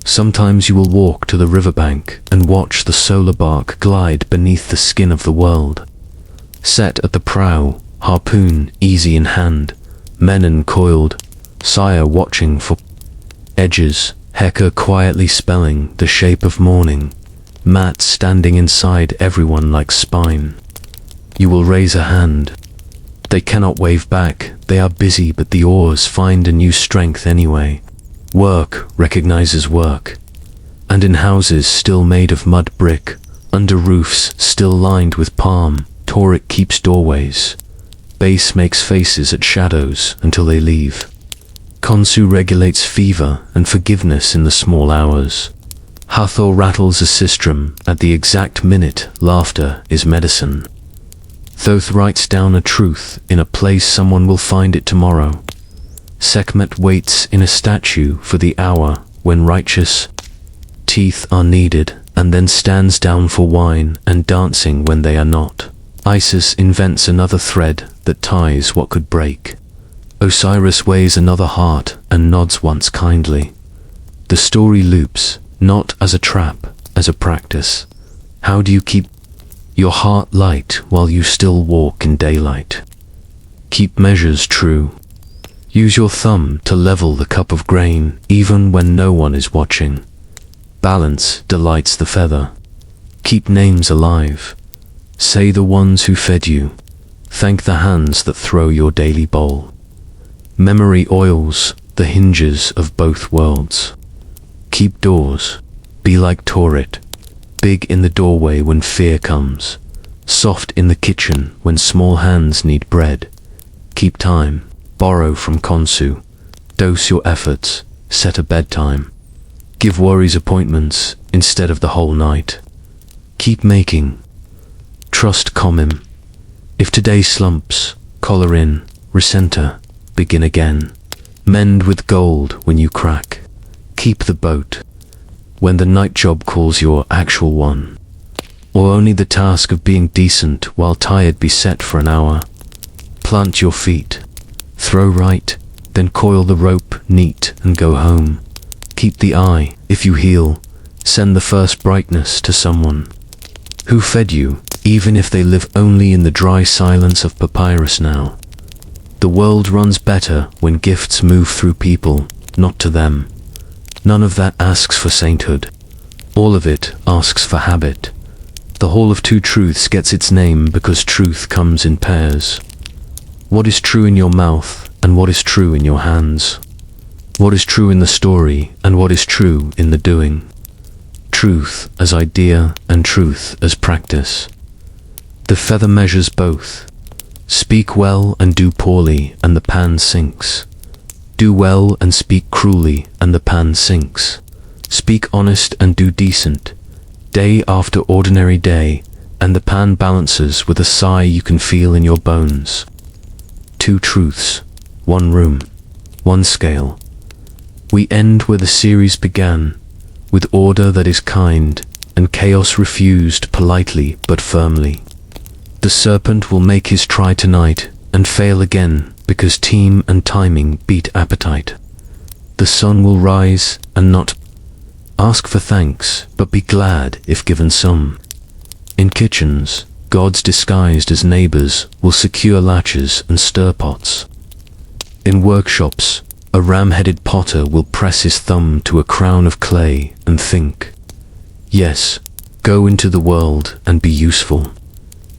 Sometimes you will walk to the riverbank and watch the solar bark glide beneath the skin of the world. Set at the prow, harpoon easy in hand, menon coiled, sire watching for edges, Heka quietly spelling the shape of morning, Mat standing inside everyone like spine. You will raise a hand. They cannot wave back, they are busy, but the oars find a new strength anyway. Work recognizes work. And in houses still made of mud brick, under roofs still lined with palm, Toric keeps doorways. Base makes faces at shadows until they leave. Khonsu regulates fever and forgiveness in the small hours. Hathor rattles a sistrum at the exact minute. Laughter is medicine. Thoth writes down a truth in a place someone will find it tomorrow. Sekhmet waits in a statue for the hour when righteous teeth are needed, and then stands down for wine and dancing when they are not. Isis invents another thread that ties what could break. Osiris weighs another heart and nods once kindly. The story loops, not as a trap, as a practice. How do you keep your heart light while you still walk in daylight? Keep measures true. Use your thumb to level the cup of grain even when no one is watching. Balance delights the feather. Keep names alive. Say the ones who fed you. Thank the hands that throw your daily bowl. Memory oils the hinges of both worlds. Keep doors. Be like Torit. Big in the doorway when fear comes. Soft in the kitchen when small hands need bread. Keep time. Borrow from Khonsu. Dose your efforts. Set a bedtime. Give worries appointments instead of the whole night. Keep making. Trust Komim. If today slumps, collar in, recenter, begin again. Mend with gold when you crack. Keep the boat. When the night job calls your actual one. Or only the task of being decent while tired be set for an hour. Plant your feet. Throw right, then coil the rope neat and go home. Keep the eye, if you heal, send the first brightness to someone who fed you, even if they live only in the dry silence of papyrus now. The world runs better when gifts move through people, not to them. None of that asks for sainthood. All of it asks for habit. The Hall of Two Truths gets its name because truth comes in pairs. What is true in your mouth and what is true in your hands? What is true in the story and what is true in the doing? Truth as idea and truth as practice. The feather measures both. Speak well and do poorly and the pan sinks. Do well and speak cruelly and the pan sinks. Speak honest and do decent, day after ordinary day, and the pan balances with a sigh you can feel in your bones. Two truths, one room, one scale. We end where the series began, with order that is kind, and chaos refused politely but firmly. The serpent will make his try tonight, and fail again, because team and timing beat appetite. The sun will rise and not ask for thanks, but be glad if given some. In kitchens, gods disguised as neighbors will secure latches and stir pots. In workshops, a ram-headed potter will press his thumb to a crown of clay and think, yes, go into the world and be useful.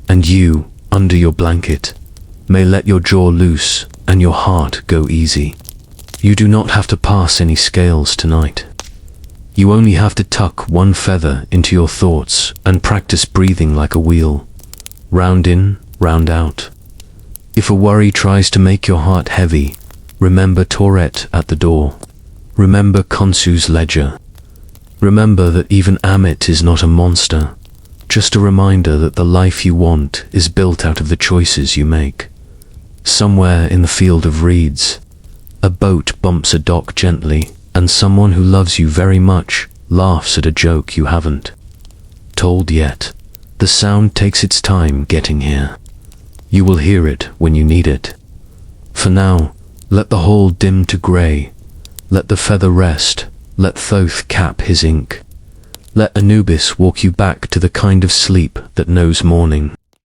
And you, under your blanket, may let your jaw loose and your heart go easy. You do not have to pass any scales tonight. You only have to tuck one feather into your thoughts and practice breathing like a wheel. Round in, round out. If a worry tries to make your heart heavy, remember Tourette at the door. Remember Khonsu's ledger. Remember that even Amit is not a monster, just a reminder that the life you want is built out of the choices you make. Somewhere in the field of reeds, a boat bumps a dock gently, and someone who loves you very much laughs at a joke you haven't told yet. The sound takes its time getting here. You will hear it when you need it. For now, let the whole dim to grey. Let the feather rest. Let Thoth cap his ink. Let Anubis walk you back to the kind of sleep that knows morning.